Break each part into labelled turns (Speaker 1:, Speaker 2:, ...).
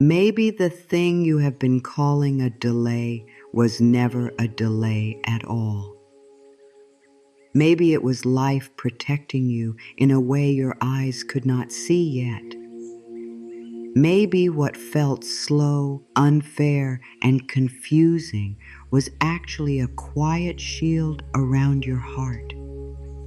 Speaker 1: Maybe the thing you have been calling a delay was never a delay at all. Maybe it was life protecting you in a way your eyes could not see yet. Maybe what felt slow, unfair, and confusing was actually a quiet shield around your heart.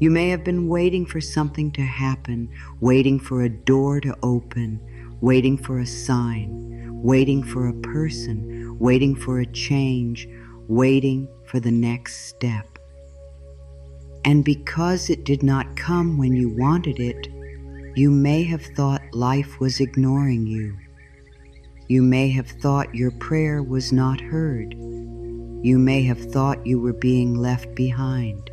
Speaker 1: You may have been waiting for something to happen, waiting for a door to open, waiting for a sign, waiting for a person, waiting for a change, waiting for the next step. And because it did not come when you wanted it, you may have thought life was ignoring you. You may have thought your prayer was not heard. You may have thought you were being left behind.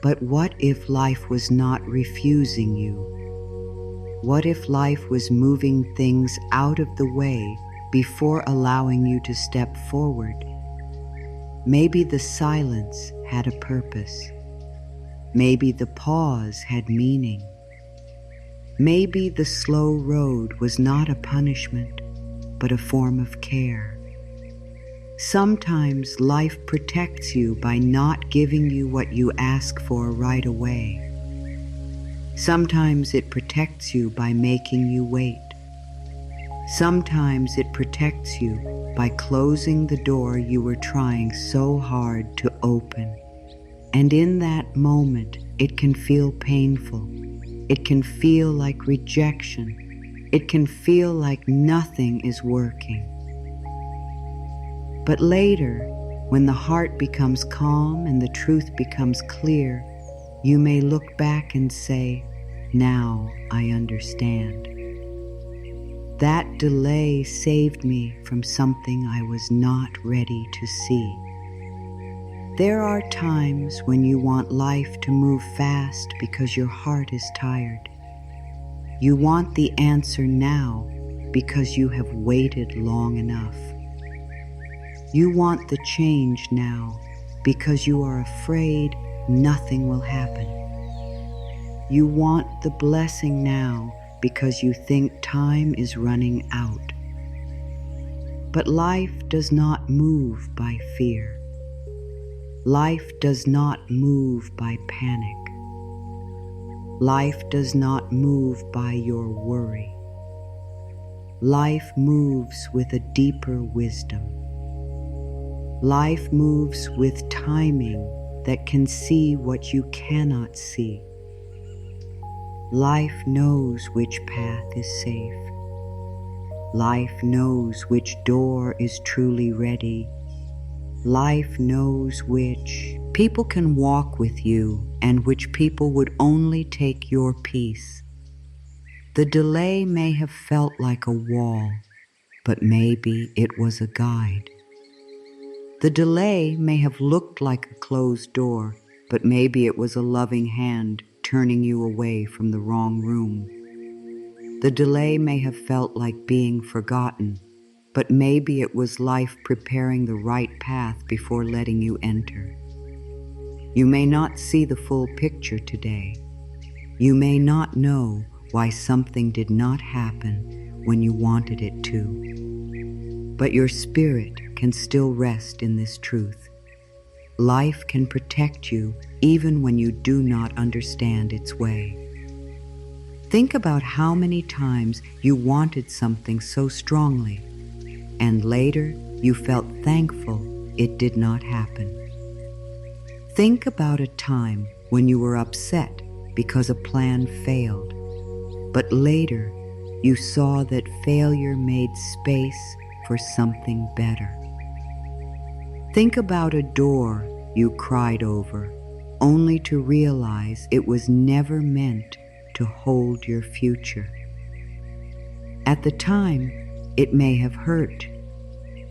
Speaker 1: But what if life was not refusing you? What if life was moving things out of the way before allowing you to step forward? Maybe the silence had a purpose. Maybe the pause had meaning. Maybe the slow road was not a punishment, but a form of care. Sometimes life protects you by not giving you what you ask for right away. Sometimes it protects you by making you wait. Sometimes it protects you by closing the door you were trying so hard to open. And in that moment, it can feel painful. It can feel like rejection. It can feel like nothing is working. But later, when the heart becomes calm and the truth becomes clear, you may look back and say, "Now I understand. That delay saved me from something I was not ready to see." There are times when you want life to move fast because your heart is tired. You want the answer now because you have waited long enough. You want the change now because you are afraid nothing will happen. You want the blessing now because you think time is running out. But life does not move by fear. Life does not move by panic. Life does not move by your worry. Life moves with a deeper wisdom. Life moves with timing that can see what you cannot see. Life knows which path is safe. Life knows which door is truly ready. Life knows which people can walk with you and which people would only take your peace. The delay may have felt like a wall, but maybe it was a guide. The delay may have looked like a closed door, but maybe it was a loving hand turning you away from the wrong room. The delay may have felt like being forgotten, but maybe it was life preparing the right path before letting you enter. You may not see the full picture today. You may not know why something did not happen when you wanted it to. But your spirit can still rest in this truth. Life can protect you even when you do not understand its way. Think about how many times you wanted something so strongly, and later you felt thankful it did not happen. Think about a time when you were upset because a plan failed, but later you saw that failure made space for something better. Think about a door you cried over, only to realize it was never meant to hold your future. At the time, it may have hurt.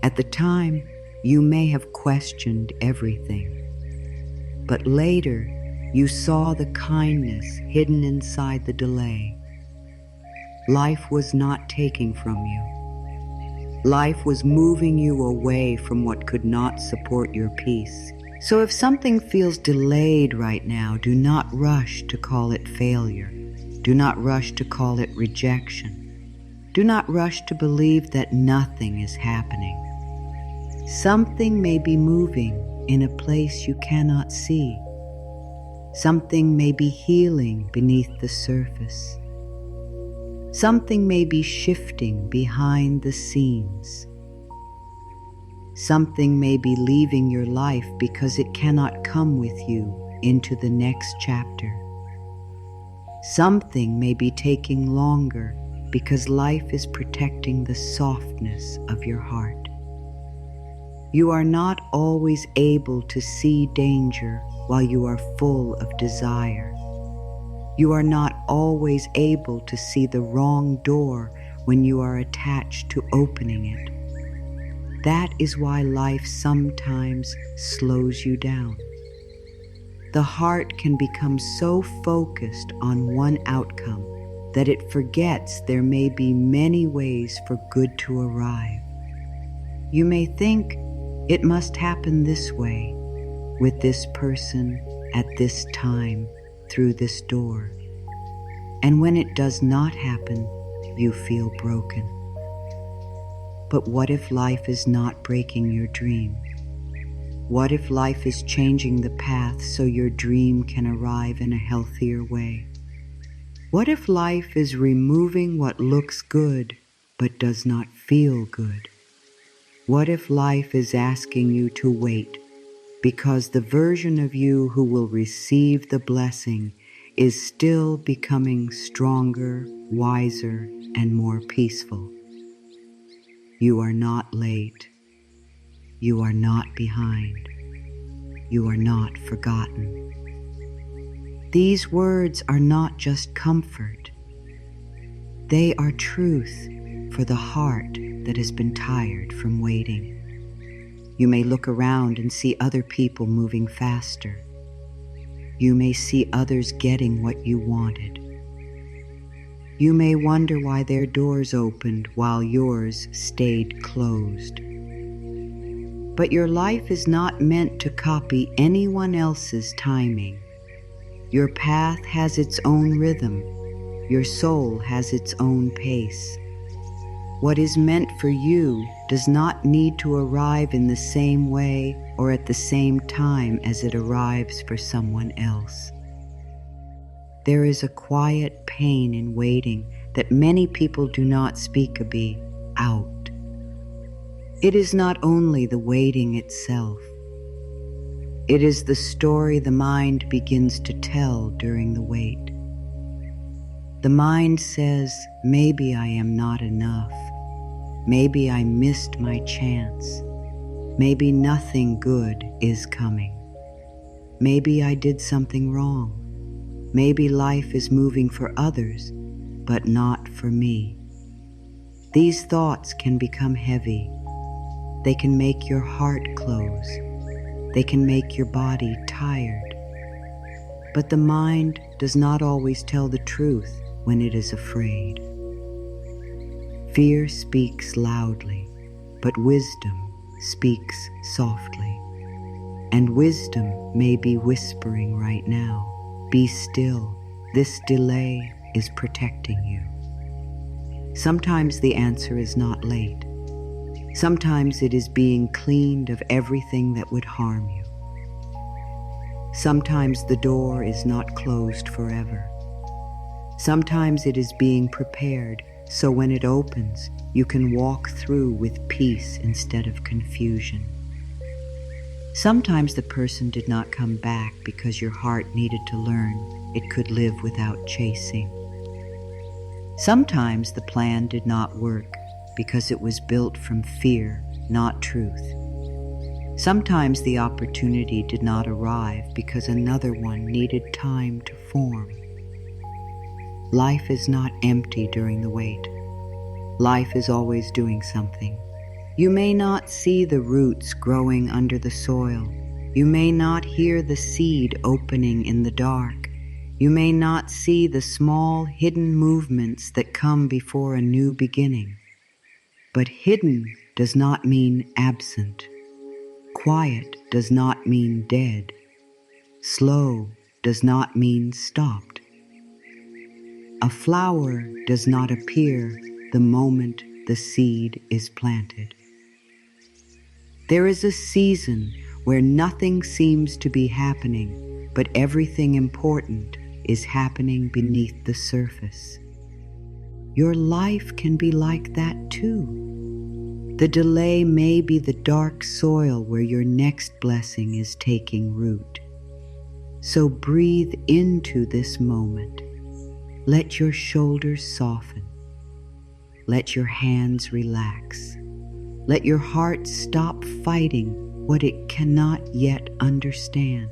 Speaker 1: At the time, you may have questioned everything. But later, you saw the kindness hidden inside the delay. Life was not taking from you. Life was moving you away from what could not support your peace. So if something feels delayed right now, do not rush to call it failure. Do not rush to call it rejection. Do not rush to believe that nothing is happening. Something may be moving in a place you cannot see. Something may be healing beneath the surface. Something may be shifting behind the scenes. Something may be leaving your life because it cannot come with you into the next chapter. Something may be taking longer because life is protecting the softness of your heart. You are not always able to see danger while you are full of desire. You are not always able to see the wrong door when you are attached to opening it. That is why life sometimes slows you down. The heart can become so focused on one outcome that it forgets there may be many ways for good to arrive. You may think it must happen this way, with this person, at this time, through this door. And when it does not happen, you feel broken. But what if life is not breaking your dream? What if life is changing the path so your dream can arrive in a healthier way? What if life is removing what looks good but does not feel good? What if life is asking you to wait because the version of you who will receive the blessing is still becoming stronger, wiser, and more peaceful? You are not late. You are not behind. You are not forgotten. These words are not just comfort. They are truth for the heart that has been tired from waiting. You may look around and see other people moving faster. You may see others getting what you wanted. You may wonder why their doors opened while yours stayed closed. But your life is not meant to copy anyone else's timing. Your path has its own rhythm. Your soul has its own pace. What is meant for you does not need to arrive in the same way or at the same time as it arrives for someone else. There is a quiet pain in waiting that many people do not speak out. It is not only the waiting itself. It is the story the mind begins to tell during the wait. The mind says, maybe I am not enough. Maybe I missed my chance. Maybe nothing good is coming. Maybe I did something wrong. Maybe life is moving for others, but not for me. These thoughts can become heavy. They can make your heart close. They can make your body tired. But the mind does not always tell the truth when it is afraid. Fear speaks loudly, but wisdom speaks softly. And wisdom may be whispering right now, be still, this delay is protecting you. Sometimes the answer is not late. Sometimes it is being cleaned of everything that would harm you. Sometimes the door is not closed forever. Sometimes it is being prepared so when it opens, you can walk through with peace instead of confusion. Sometimes the person did not come back because your heart needed to learn it could live without chasing. Sometimes the plan did not work because it was built from fear, not truth. Sometimes the opportunity did not arrive because another one needed time to form. Life is not empty during the wait. Life is always doing something. You may not see the roots growing under the soil. You may not hear the seed opening in the dark. You may not see the small hidden movements that come before a new beginning. But hidden does not mean absent. Quiet does not mean dead. Slow does not mean stopped. A flower does not appear the moment the seed is planted. There is a season where nothing seems to be happening, but everything important is happening beneath the surface. Your life can be like that too. The delay may be the dark soil where your next blessing is taking root. So breathe into this moment. Let your shoulders soften. Let your hands relax. Let your heart stop fighting what it cannot yet understand.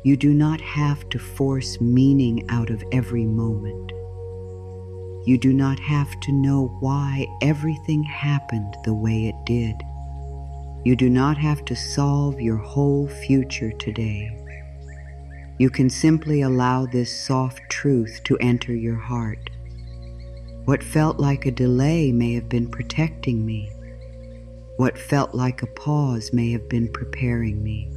Speaker 1: You do not have to force meaning out of every moment. You do not have to know why everything happened the way it did. You do not have to solve your whole future today. You can simply allow this soft truth to enter your heart. What felt like a delay may have been protecting me. What felt like a pause may have been preparing me.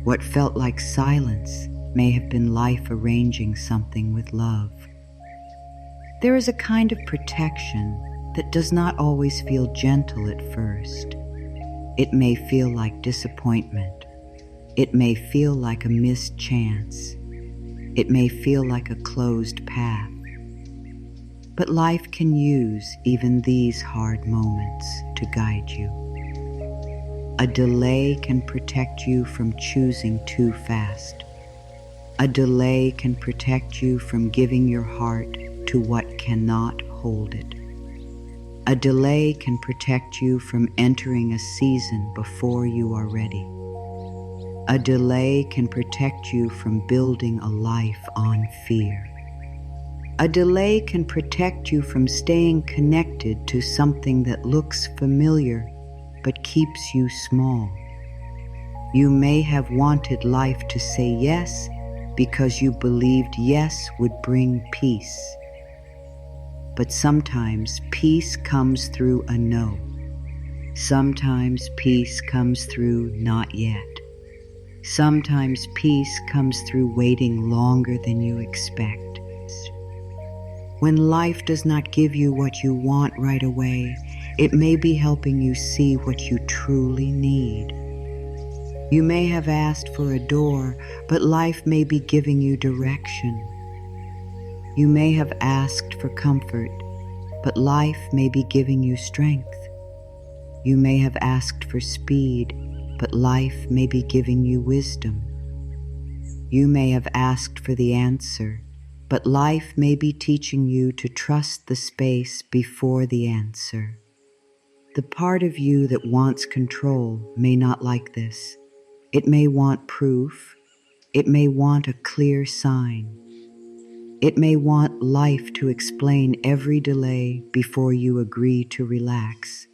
Speaker 1: What felt like silence may have been life arranging something with love. There is a kind of protection that does not always feel gentle at first. It may feel like disappointment. It may feel like a missed chance. It may feel like a closed path. But life can use even these hard moments to guide you. A delay can protect you from choosing too fast. A delay can protect you from giving your heart to what cannot hold it. A delay can protect you from entering a season before you are ready. A delay can protect you from building a life on fear. A delay can protect you from staying connected to something that looks familiar but keeps you small. You may have wanted life to say yes because you believed yes would bring peace. But sometimes peace comes through a no. Sometimes peace comes through not yet. Sometimes peace comes through waiting longer than you expect. When life does not give you what you want right away, it may be helping you see what you truly need. You may have asked for a door, but life may be giving you direction. You may have asked for comfort, but life may be giving you strength. You may have asked for speed, but life may be giving you wisdom. You may have asked for the answer, but life may be teaching you to trust the space before the answer. The part of you that wants control may not like this. It may want proof. It may want a clear sign. It may want life to explain every delay before you agree to relax.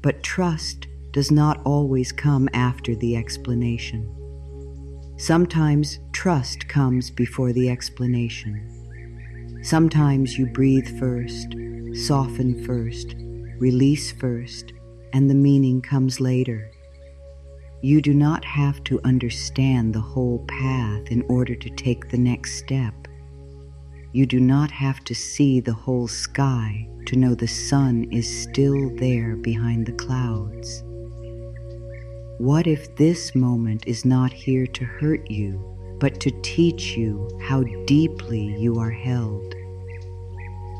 Speaker 1: But trust does not always come after the explanation. Sometimes trust comes before the explanation. Sometimes you breathe first, soften first, release first, and the meaning comes later. You do not have to understand the whole path in order to take the next step. You do not have to see the whole sky to know the sun is still there behind the clouds. What if this moment is not here to hurt you, but to teach you how deeply you are held?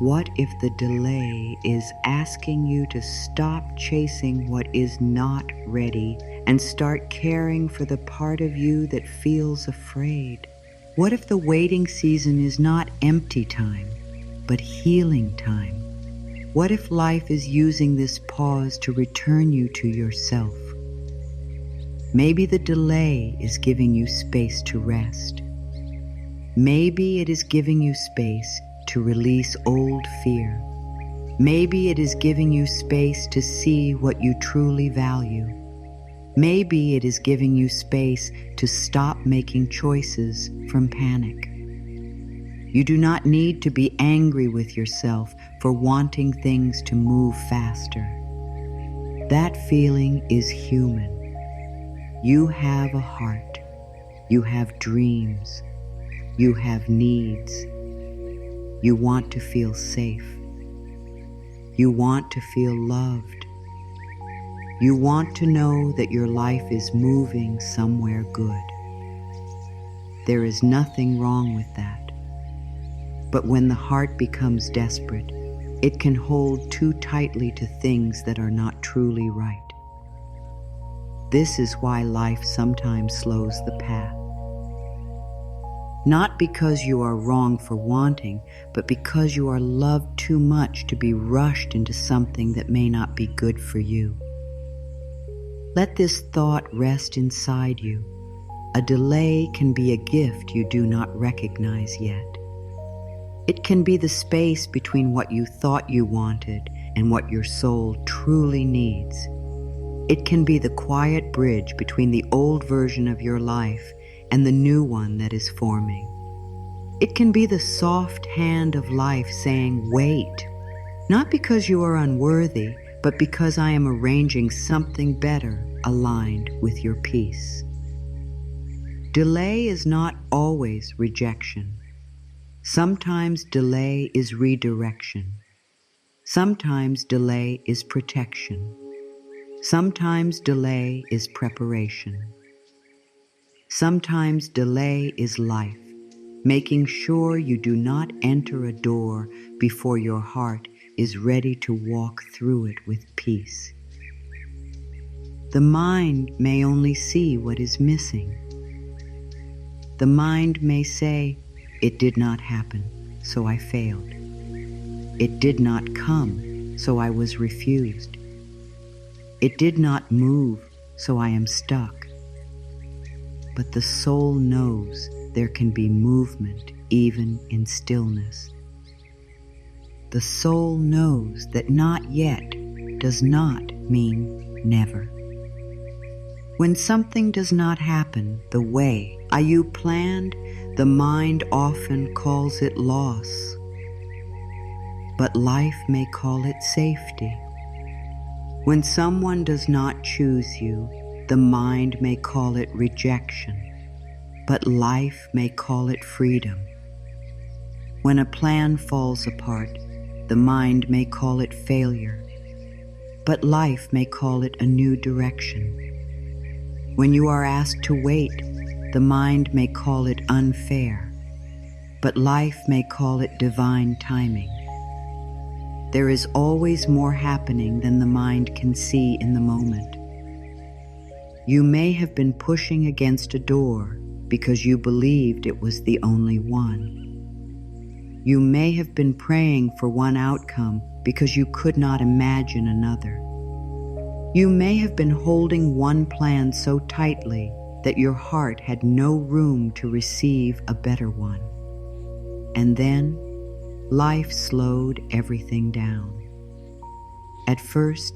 Speaker 1: What if the delay is asking you to stop chasing what is not ready and start caring for the part of you that feels afraid? What if the waiting season is not empty time, but healing time? What if life is using this pause to return you to yourself? Maybe the delay is giving you space to rest. Maybe it is giving you space to release old fear. Maybe it is giving you space to see what you truly value. Maybe it is giving you space to stop making choices from panic. You do not need to be angry with yourself for wanting things to move faster. That feeling is human. You have a heart. You have dreams. You have needs. You want to feel safe. You want to feel loved. You want to know that your life is moving somewhere good. There is nothing wrong with that. But when the heart becomes desperate, it can hold too tightly to things that are not truly right. This is why life sometimes slows the path. Not because you are wrong for wanting, but because you are loved too much to be rushed into something that may not be good for you. Let this thought rest inside you. A delay can be a gift you do not recognize yet. It can be the space between what you thought you wanted and what your soul truly needs. It can be the quiet bridge between the old version of your life and the new one that is forming. It can be the soft hand of life saying, wait, not because you are unworthy, but because I am arranging something better aligned with your peace. Delay is not always rejection. Sometimes delay is redirection. Sometimes delay is protection. Sometimes delay is preparation. Sometimes delay is life, making sure you do not enter a door before your heart is ready to walk through it with peace. The mind may only see what is missing. The mind may say, it did not happen, so I failed. It did not come, so I was refused. It did not move, so I am stuck. But the soul knows there can be movement even in stillness. The soul knows that not yet does not mean never. When something does not happen the way you planned, the mind often calls it loss. But life may call it safety. When someone does not choose you, the mind may call it rejection, but life may call it freedom. When a plan falls apart, the mind may call it failure, but life may call it a new direction. When you are asked to wait, the mind may call it unfair, but life may call it divine timing. There is always more happening than the mind can see in the moment. You may have been pushing against a door because you believed it was the only one. You may have been praying for one outcome because you could not imagine another. You may have been holding one plan so tightly that your heart had no room to receive a better one. And then, life slowed everything down. At first,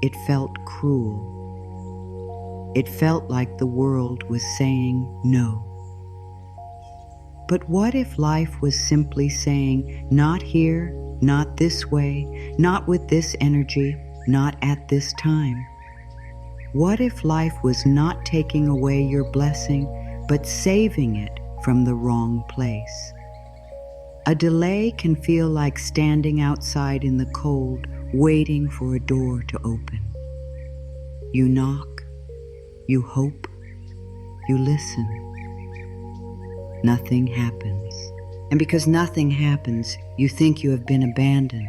Speaker 1: it felt cruel. It felt like the world was saying no. But what if life was simply saying, not here, not this way, not with this energy, not at this time? What if life was not taking away your blessing, but saving it from the wrong place? A delay can feel like standing outside in the cold, waiting for a door to open. You knock, you hope, you listen. Nothing happens. And because nothing happens, you think you have been abandoned.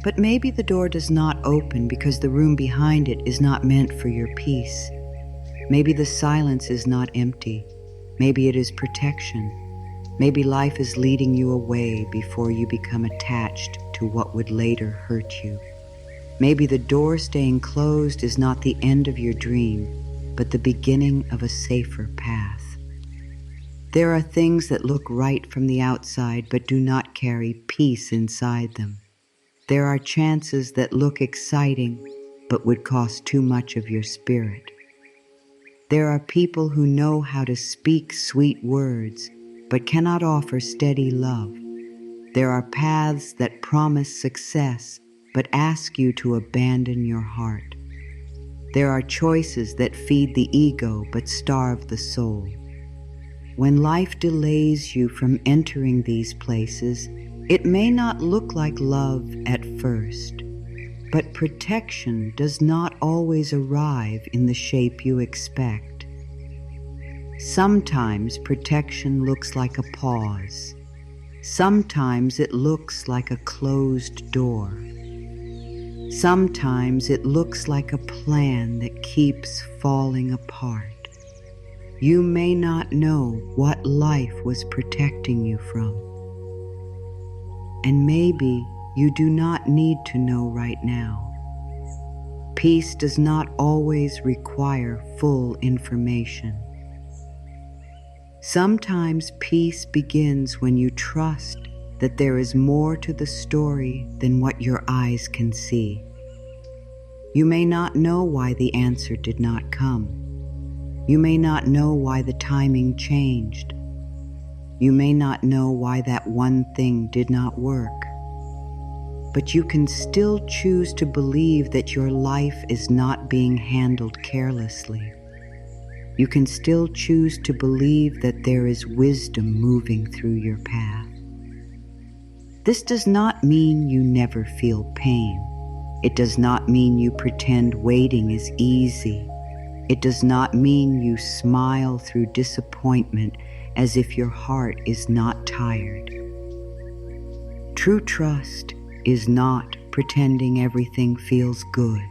Speaker 1: But maybe the door does not open because the room behind it is not meant for your peace. Maybe the silence is not empty. Maybe it is protection. Maybe life is leading you away before you become attached to what would later hurt you. Maybe the door staying closed is not the end of your dream, but the beginning of a safer path. There are things that look right from the outside but do not carry peace inside them. There are chances that look exciting but would cost too much of your spirit. There are people who know how to speak sweet words but cannot offer steady love. There are paths that promise success but ask you to abandon your heart. There are choices that feed the ego but starve the soul. When life delays you from entering these places, it may not look like love at first, but protection does not always arrive in the shape you expect. Sometimes protection looks like a pause. Sometimes it looks like a closed door. Sometimes it looks like a plan that keeps falling apart. You may not know what life was protecting you from. And maybe you do not need to know right now. Peace does not always require full information. Sometimes peace begins when you trust that there is more to the story than what your eyes can see. You may not know why the answer did not come. You may not know why the timing changed. You may not know why that one thing did not work. But you can still choose to believe that your life is not being handled carelessly. You can still choose to believe that there is wisdom moving through your path. This does not mean you never feel pain. It does not mean you pretend waiting is easy. It does not mean you smile through disappointment as if your heart is not tired. True trust is not pretending everything feels good.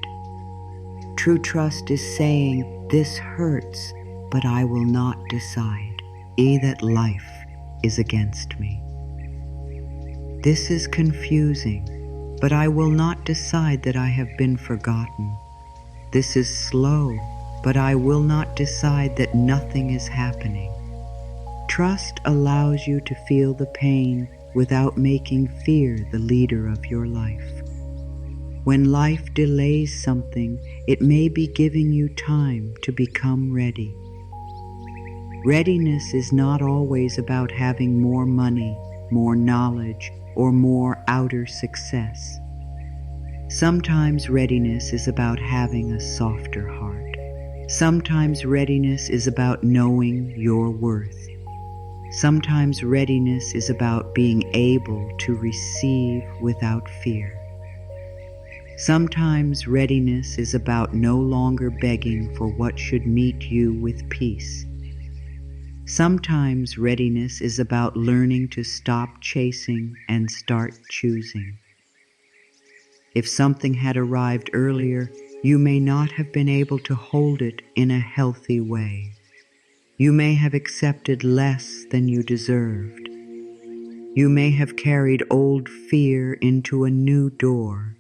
Speaker 1: True trust is saying, this hurts, but I will not decide, that life is against me. This is confusing, but I will not decide that I have been forgotten. This is slow, but I will not decide that nothing is happening. Trust allows you to feel the pain without making fear the leader of your life. When life delays something, it may be giving you time to become ready. Readiness is not always about having more money, more knowledge, or more outer success. Sometimes readiness is about having a softer heart. Sometimes readiness is about knowing your worth. Sometimes readiness is about being able to receive without fear. Sometimes readiness is about no longer begging for what should meet you with peace. Sometimes readiness is about learning to stop chasing and start choosing. If something had arrived earlier, you may not have been able to hold it in a healthy way. You may have accepted less than you deserved. You may have carried old fear into a new door.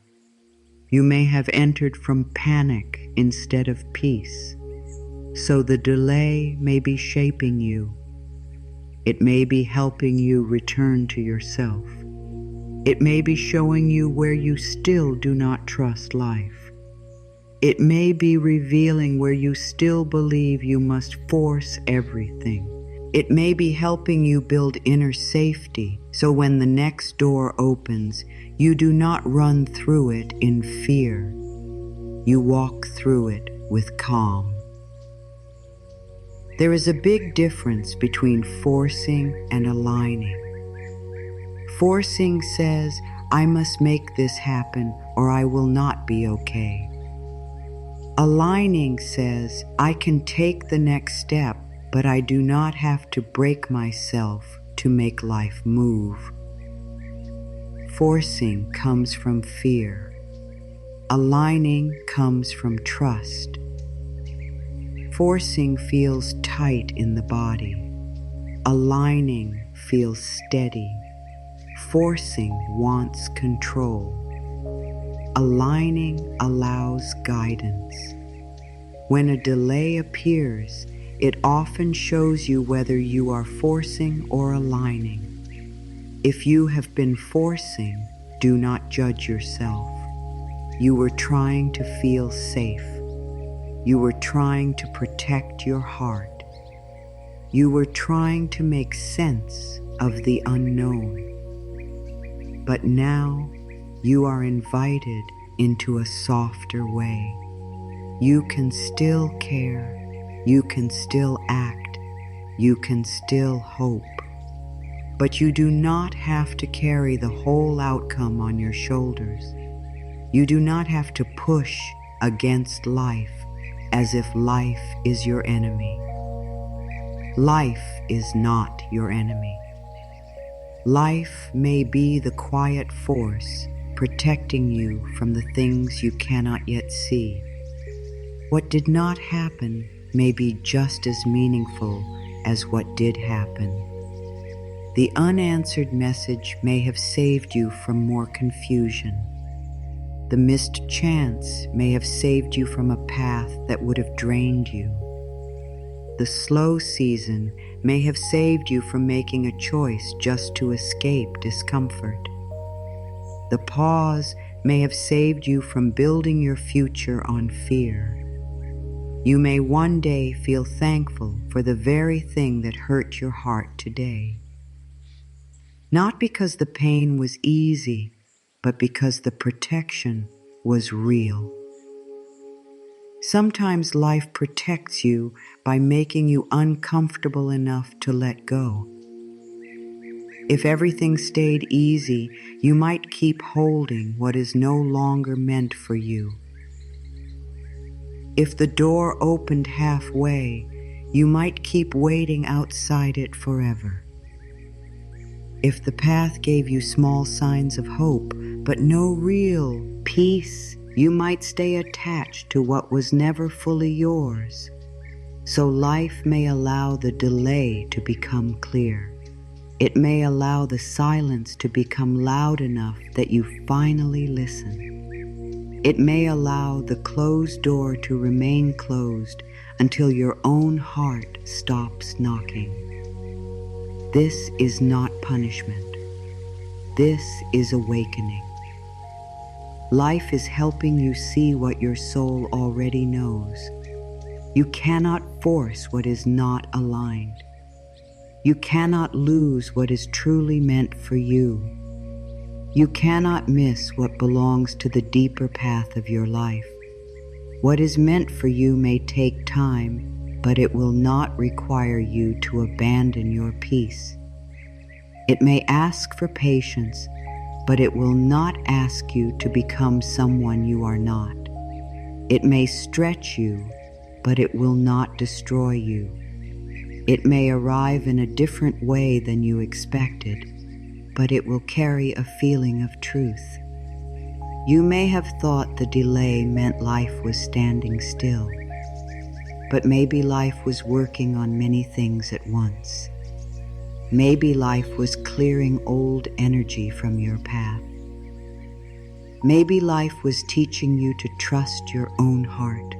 Speaker 1: You may have entered from panic instead of peace. So the delay may be shaping you. It may be helping you return to yourself. It may be showing you where you still do not trust life. It may be revealing where you still believe you must force everything. It may be helping you build inner safety, so when the next door opens, you do not run through it in fear. You walk through it with calm. There is a big difference between forcing and aligning. Forcing says, I must make this happen or I will not be okay. Aligning says, I can take the next step, but I do not have to break myself to make life move. Forcing comes from fear. Aligning comes from trust. Forcing feels tight in the body. Aligning feels steady. Forcing wants control. Aligning allows guidance. When a delay appears, it often shows you whether you are forcing or aligning. If you have been forcing, do not judge yourself. You were trying to feel safe. You were trying to protect your heart. You were trying to make sense of the unknown. But now you are invited into a softer way. You can still care. You can still act. you can still hope. But you do not have to carry the whole outcome on your shoulders. You do not have to push against life as if life is your enemy. Life is not your enemy. Life may be the quiet force protecting you from the things you cannot yet see. What did not happen may be just as meaningful as what did happen. The unanswered message may have saved you from more confusion. The missed chance may have saved you from a path that would have drained you. The slow season may have saved you from making a choice just to escape discomfort. The pause may have saved you from building your future on fear. You may one day feel thankful for the very thing that hurt your heart today. Not because the pain was easy, but because the protection was real. Sometimes life protects you by making you uncomfortable enough to let go. If everything stayed easy, you might keep holding what is no longer meant for you. If the door opened halfway, you might keep waiting outside it forever. If the path gave you small signs of hope, but no real peace, you might stay attached to what was never fully yours. So life may allow the delay to become clear. It may allow the silence to become loud enough that you finally listen. It may allow the closed door to remain closed until your own heart stops knocking. This is not punishment. This is awakening. Life is helping you see what your soul already knows. You cannot force what is not aligned. You cannot lose what is truly meant for you. You cannot miss what belongs to the deeper path of your life. What is meant for you may take time, but it will not require you to abandon your peace. It may ask for patience, but it will not ask you to become someone you are not. It may stretch you, but it will not destroy you. It may arrive in a different way than you expected, but it will carry a feeling of truth. You may have thought the delay meant life was standing still, but maybe life was working on many things at once. Maybe life was clearing old energy from your path. Maybe life was teaching you to trust your own heart.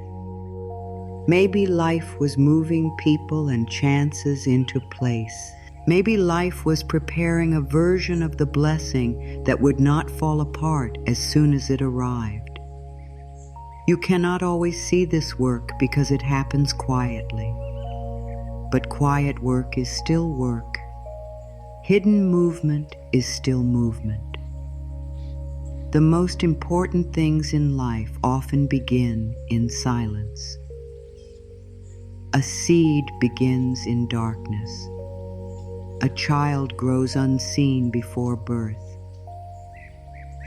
Speaker 1: Maybe life was moving people and chances into place. Maybe life was preparing a version of the blessing that would not fall apart as soon as it arrived. You cannot always see this work because it happens quietly. But quiet work is still work. Hidden movement is still movement. The most important things in life often begin in silence. A seed begins in darkness. A child grows unseen before birth.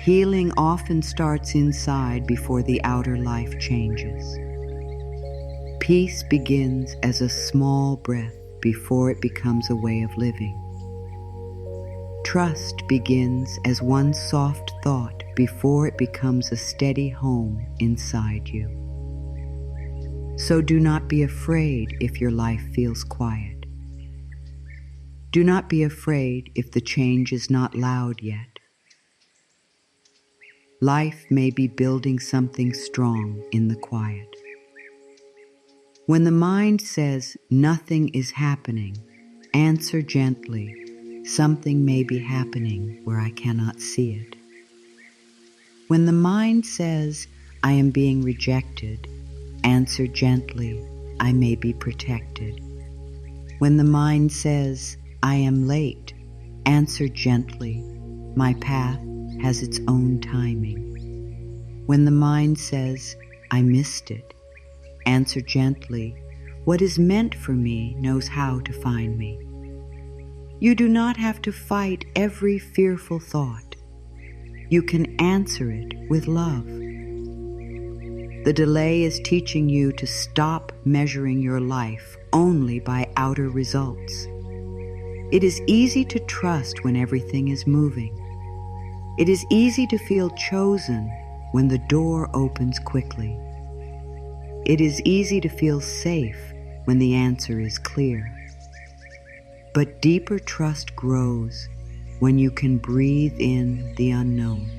Speaker 1: Healing often starts inside before the outer life changes. Peace begins as a small breath before it becomes a way of living. Trust begins as one soft thought before it becomes a steady home inside you. So do not be afraid if your life feels quiet. Do not be afraid if the change is not loud yet. Life may be building something strong in the quiet. When the mind says nothing is happening, answer gently, something may be happening where I cannot see it. When the mind says I am being rejected, answer gently, I may be protected. When the mind says I am late, answer gently, my path has its own timing. When the mind says, I missed it, answer gently, What is meant for me knows how to find me. You do not have to fight every fearful thought. You can answer it with love. The delay is teaching you to stop measuring your life only by outer results. It is easy to trust when everything is moving. It is easy to feel chosen when the door opens quickly. It is easy to feel safe when the answer is clear. But deeper trust grows when you can breathe in the unknown.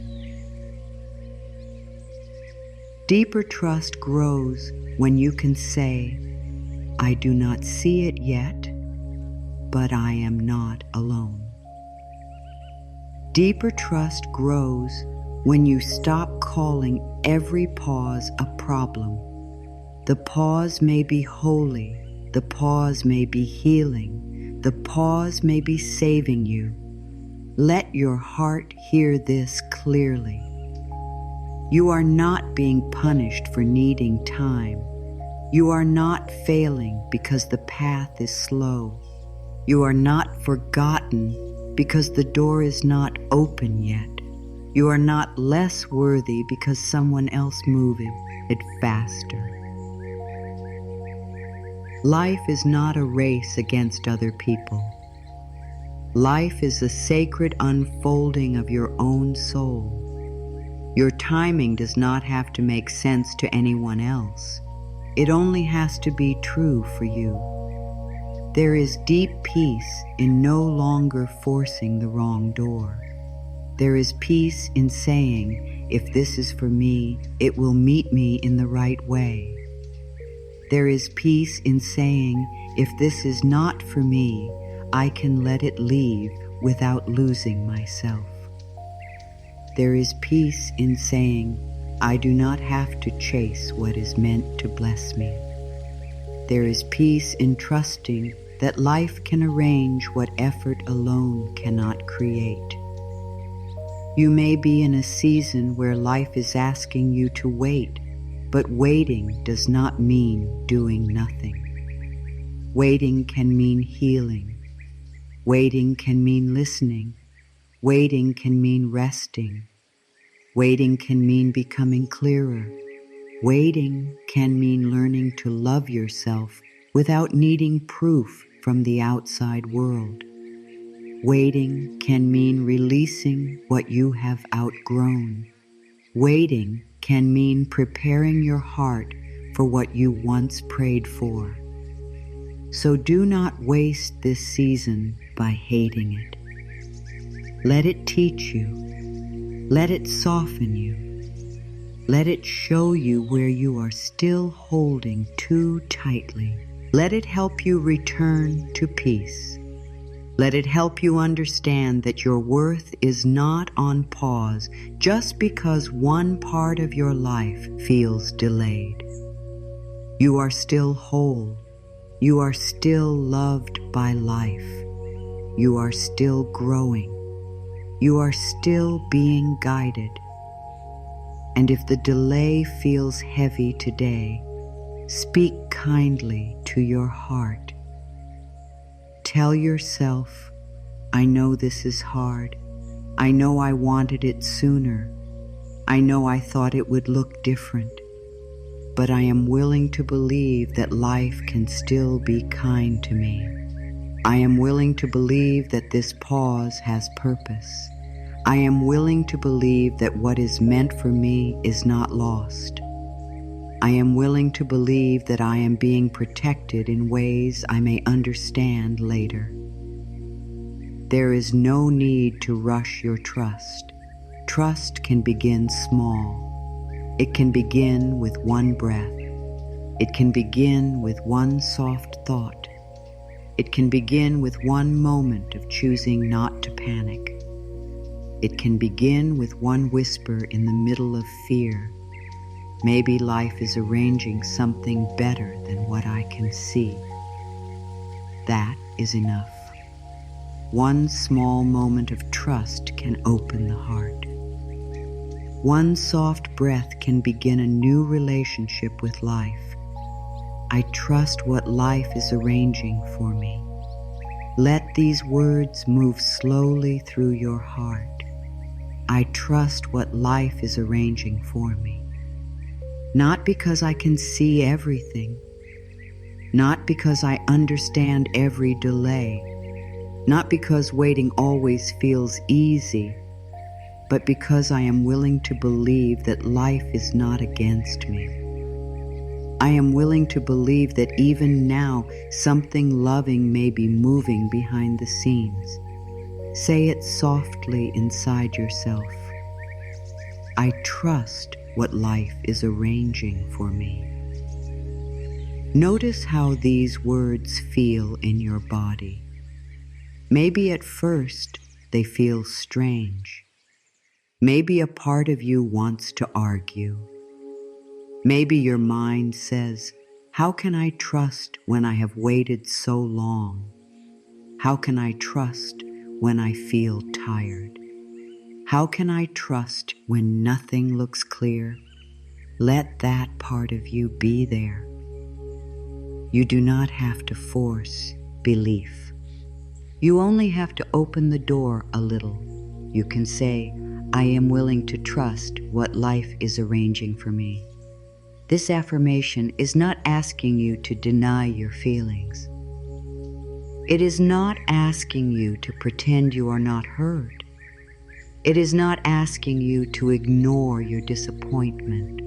Speaker 1: Deeper trust grows when you can say, I do not see it yet, but I am not alone. Deeper trust grows when you stop calling every pause a problem. The pause may be holy, the pause may be healing, the pause may be saving you. Let your heart hear this clearly. You are not being punished for needing time. You are not failing because the path is slow. You are not forgotten because the door is not open yet. You are not less worthy because someone else moved it faster. Life is not a race against other people. Life is a sacred unfolding of your own soul. Your timing does not have to make sense to anyone else. It only has to be true for you. There is deep peace in no longer forcing the wrong door. There is peace in saying, if this is for me, it will meet me in the right way. There is peace in saying, if this is not for me, I can let it leave without losing myself. There is peace in saying, I do not have to chase what is meant to bless me. There is peace in trusting that life can arrange what effort alone cannot create. You may be in a season where life is asking you to wait, but waiting does not mean doing nothing. Waiting can mean healing. Waiting can mean listening. Waiting can mean resting. Waiting can mean becoming clearer. Waiting can mean learning to love yourself without needing proof from the outside world. Waiting can mean releasing what you have outgrown. Waiting can mean preparing your heart for what you once prayed for. So do not waste this season by hating it. Let it teach you. Let it soften you. Let it show you where you are still holding too tightly. Let it help you return to peace. Let it help you understand that your worth is not on pause just because one part of your life feels delayed. You are still whole. You are still loved by life. You are still growing. You are still being guided. And if the delay feels heavy today, speak kindly to your heart. Tell yourself, I know this is hard. I know I wanted it sooner. I know I thought it would look different. But I am willing to believe that life can still be kind to me. I am willing to believe that this pause has purpose. I am willing to believe that what is meant for me is not lost. I am willing to believe that I am being protected in ways I may understand later. There is no need to rush your trust. Trust can begin small. It can begin with one breath. It can begin with one soft thought. It can begin with one moment of choosing not to panic. It can begin with one whisper in the middle of fear. Maybe life is arranging something better than what I can see. That is enough. One small moment of trust can open the heart. One soft breath can begin a new relationship with life. I trust what life is arranging for me. Let these words move slowly through your heart. I trust what life is arranging for me. Not because I can see everything, not because I understand every delay, not because waiting always feels easy, but because I am willing to believe that life is not against me. I am willing to believe that even now something loving may be moving behind the scenes. Say it softly inside yourself. I trust what life is arranging for me. Notice how these words feel in your body. Maybe at first they feel strange. Maybe a part of you wants to argue. Maybe your mind says, "How can I trust when I have waited so long? How can I trust when I feel tired? How can I trust when nothing looks clear?" Let that part of you be there. You do not have to force belief. You only have to open the door a little. You can say, "I am willing to trust what life is arranging for me." This affirmation is not asking you to deny your feelings. It is not asking you to pretend you are not heard. It is not asking you to ignore your disappointment.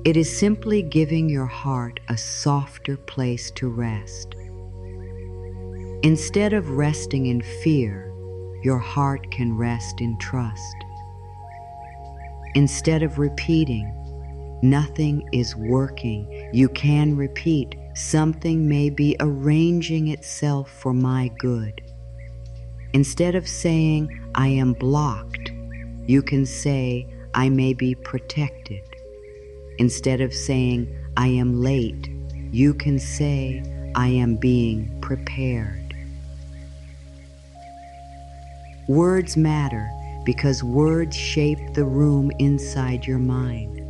Speaker 1: It is simply giving your heart a softer place to rest. Instead of resting in fear, your heart can rest in trust. Instead of repeating, "Nothing is working," you can repeat, "Something may be arranging itself for my good." Instead of saying, "I am blocked," you can say, "I may be protected." Instead of saying, "I am late," you can say, "I am being prepared." Words matter because words shape the room inside your mind.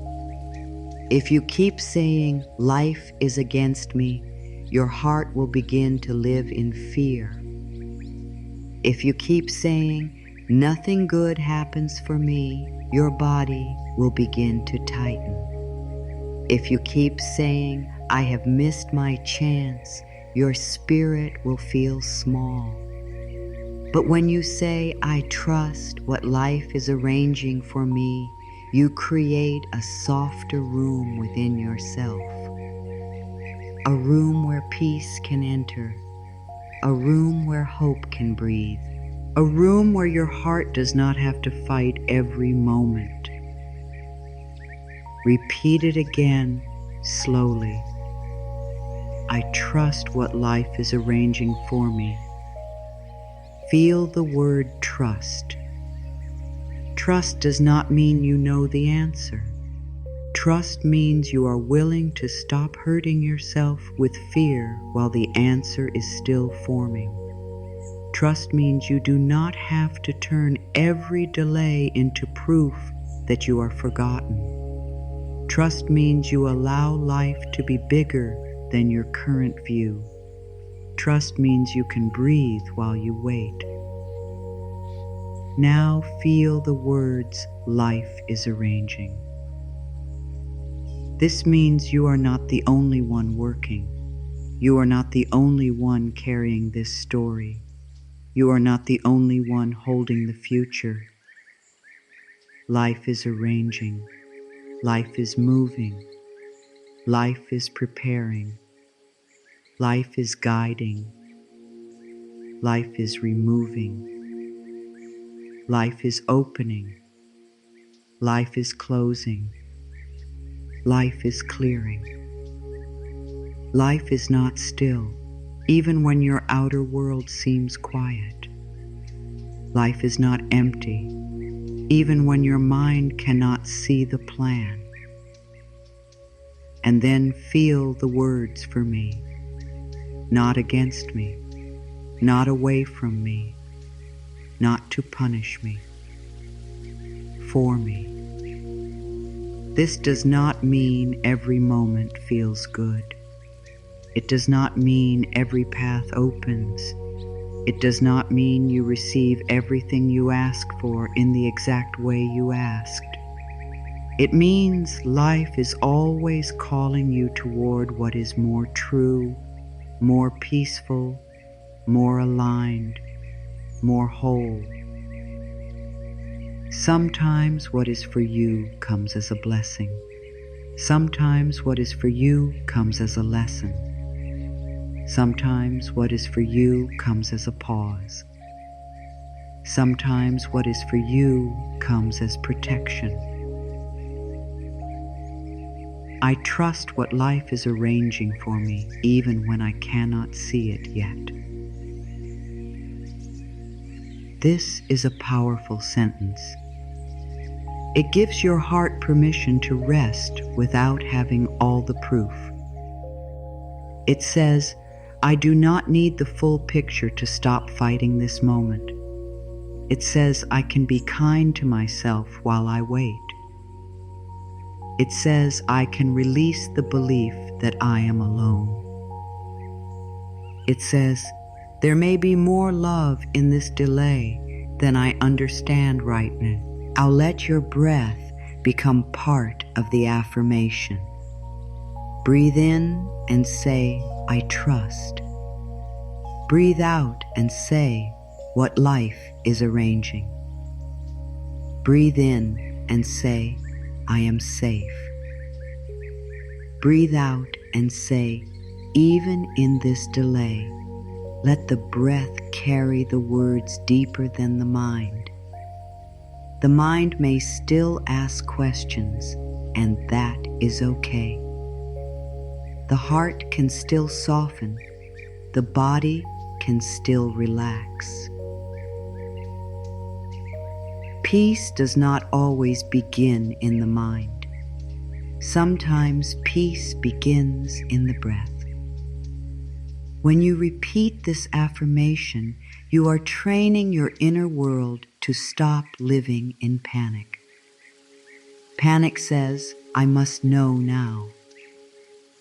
Speaker 1: If you keep saying, "Life is against me," your heart will begin to live in fear. If you keep saying, "Nothing good happens for me," your body will begin to tighten. If you keep saying, "I have missed my chance," your spirit will feel small. But when you say, "I trust what life is arranging for me," you create a softer room within yourself. A room where peace can enter. A room where hope can breathe. A room where your heart does not have to fight every moment. Repeat it again, slowly. I trust what life is arranging for me. Feel the word trust. Trust does not mean you know the answer. Trust means you are willing to stop hurting yourself with fear while the answer is still forming. Trust means you do not have to turn every delay into proof that you are forgotten. Trust means you allow life to be bigger than your current view. Trust means you can breathe while you wait. Now feel the words life is arranging. This means you are not the only one working. You are not the only one carrying this story. You are not the only one holding the future. Life is arranging. Life is moving. Life is preparing. Life is guiding. Life is removing. Life is opening. Life is closing. Life is clearing. Life is not still, even when your outer world seems quiet. Life is not empty, even when your mind cannot see the plan. And then feel the words for me. Not against me, not away from me, not to punish me, for me. This does not mean every moment feels good. It does not mean every path opens. It does not mean you receive everything you ask for in the exact way you asked. It means life is always calling you toward what is more true, more peaceful, more aligned, more whole. Sometimes what is for you comes as a blessing. Sometimes what is for you comes as a lesson. Sometimes what is for you comes as a pause. Sometimes what is for you comes as protection. I trust what life is arranging for me, even when I cannot see it yet. This is a powerful sentence. It gives your heart permission to rest without having all the proof. It says, I do not need the full picture to stop fighting this moment. It says I can be kind to myself while I wait. It says I can release the belief that I am alone. It says there may be more love in this delay than I understand right now. I'll let your breath become part of the affirmation. Breathe in and say, I trust. Breathe out and say what life is arranging. Breathe in and say, I am safe. Breathe out and say, even in this delay, let the breath carry the words deeper than the mind. The mind may still ask questions, and that is okay. The heart can still soften. The body can still relax. Peace does not always begin in the mind. Sometimes peace begins in the breath. When you repeat this affirmation, you are training your inner world to stop living in panic. Panic says, I must know now.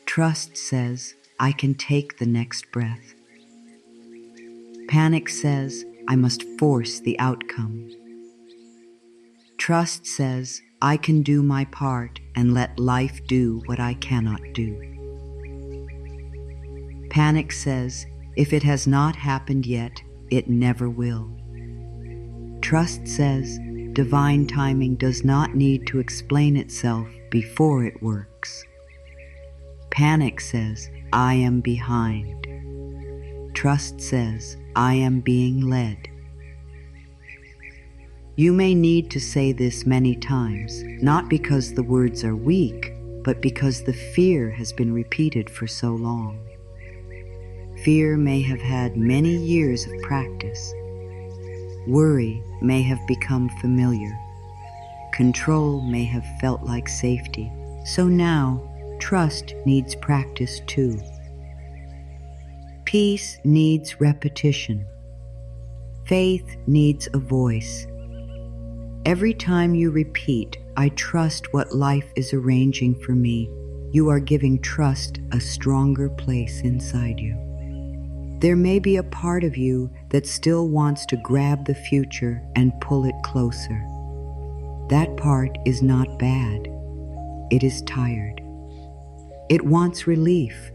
Speaker 1: Trust says, I can take the next breath. Panic says, I must force the outcome. Trust says, I can do my part and let life do what I cannot do. Panic says, if it has not happened yet, it never will. Trust says, divine timing does not need to explain itself before it works. Panic says, I am behind. Trust says, I am being led. You may need to say this many times, not because the words are weak, but because the fear has been repeated for so long. Fear may have had many years of practice. Worry may have become familiar. Control may have felt like safety. So now, trust needs practice too. Peace needs repetition. Faith needs a voice. Every time you repeat, I trust what life is arranging for me, you are giving trust a stronger place inside you. There may be a part of you that still wants to grab the future and pull it closer. That part is not bad. It is tired. It wants relief.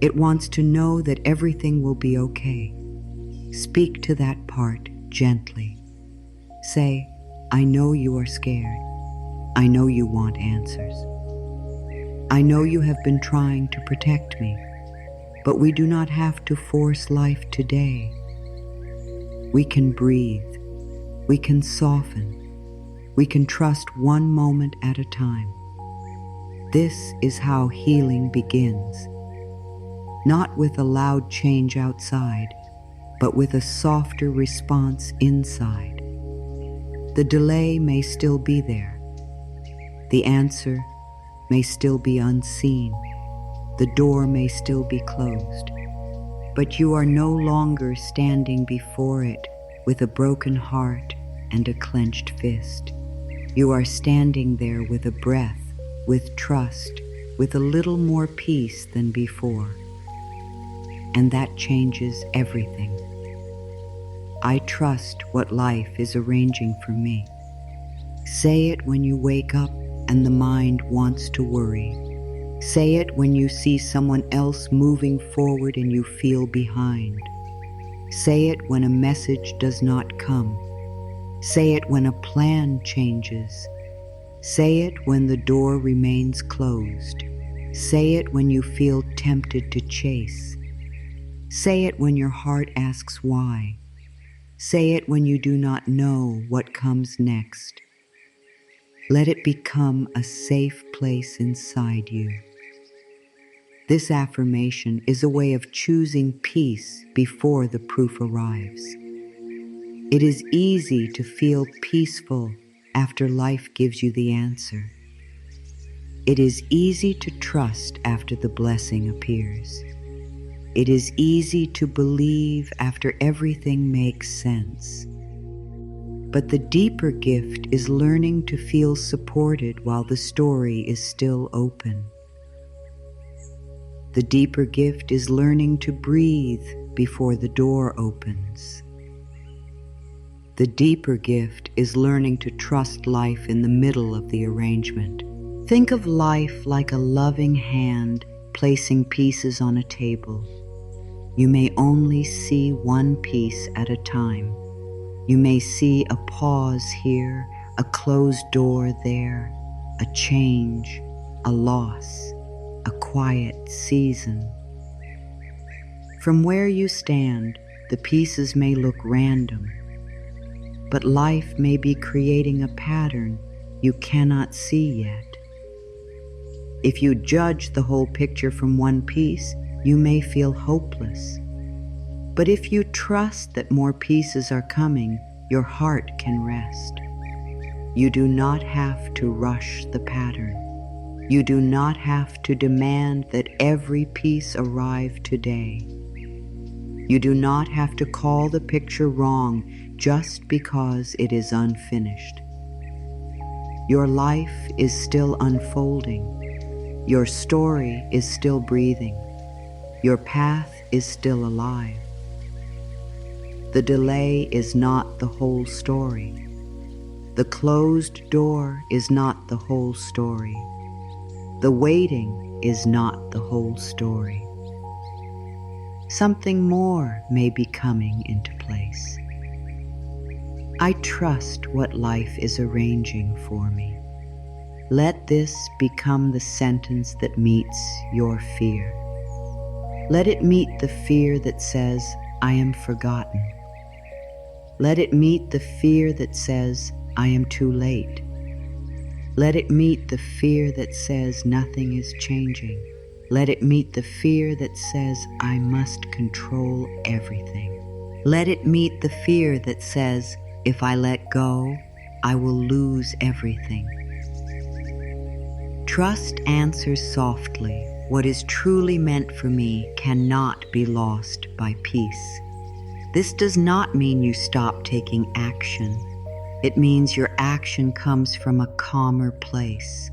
Speaker 1: It wants to know that everything will be okay. Speak to that part gently. Say, I know you are scared. I know you want answers. I know you have been trying to protect me, but we do not have to force life today. We can breathe. We can soften. We can trust one moment at a time. This is how healing begins. Not with a loud change outside, but with a softer response inside. The delay may still be there. The answer may still be unseen. The door may still be closed. But you are no longer standing before it with a broken heart and a clenched fist. You are standing there with a breath with trust, with a little more peace than before. And that changes everything. I trust what life is arranging for me. Say it when you wake up and the mind wants to worry. Say it when you see someone else moving forward and you feel behind. Say it when a message does not come. Say it when a plan changes. Say it when the door remains closed. Say it when you feel tempted to chase. Say it when your heart asks why. Say it when you do not know what comes next. Let it become a safe place inside you. This affirmation is a way of choosing peace before the proof arrives. It is easy to feel peaceful after life gives you the answer. It is easy to trust after the blessing appears. It is easy to believe after everything makes sense. But the deeper gift is learning to feel supported while the story is still open. The deeper gift is learning to breathe before the door opens. The deeper gift is learning to trust life in the middle of the arrangement. Think of life like a loving hand placing pieces on a table. You may only see one piece at a time. You may see a pause here, a closed door there, a change, a loss, a quiet season. From where you stand, the pieces may look random, but life may be creating a pattern you cannot see yet. If you judge the whole picture from one piece, you may feel hopeless. But if you trust that more pieces are coming, your heart can rest. You do not have to rush the pattern. You do not have to demand that every piece arrive today. You do not have to call the picture wrong just because it is unfinished. Your life is still unfolding. Your story is still breathing. Your path is still alive. The delay is not the whole story. The closed door is not the whole story. The waiting is not the whole story. Something more may be coming into place. I trust what life is arranging for me. Let this become the sentence that meets your fear. Let it meet the fear that says, I am forgotten. Let it meet the fear that says, I am too late. Let it meet the fear that says, nothing is changing. Let it meet the fear that says, I must control everything. Let it meet the fear that says, if I let go, I will lose everything. Trust answers softly, what is truly meant for me cannot be lost by peace. This does not mean you stop taking action. It means your action comes from a calmer place.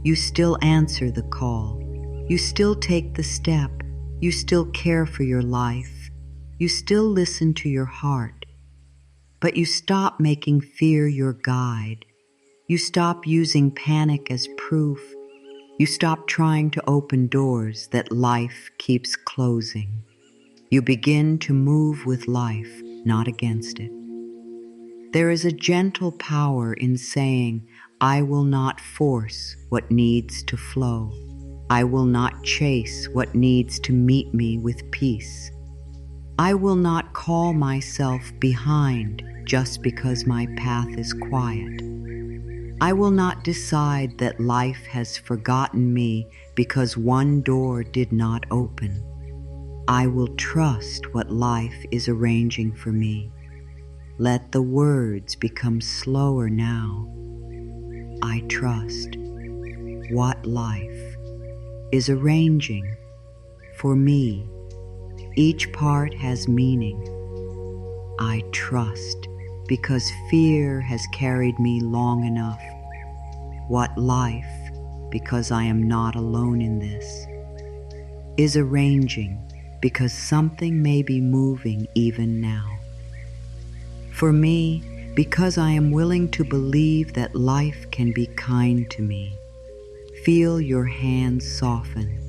Speaker 1: You still answer the call. You still take the step. You still care for your life. You still listen to your heart. But you stop making fear your guide. You stop using panic as proof. You stop trying to open doors that life keeps closing. You begin to move with life, not against it. There is a gentle power in saying, I will not force what needs to flow. I will not chase what needs to meet me with peace. I will not call myself behind just because my path is quiet. I will not decide that life has forgotten me because one door did not open. I will trust what life is arranging for me. Let the words become slower now. I trust what life is arranging for me. Each part has meaning. I trust because fear has carried me long enough. What life because I am not alone in this, is arranging because something may be moving even now. For me, because I am willing to believe that life can be kind to me. Feel your hands soften.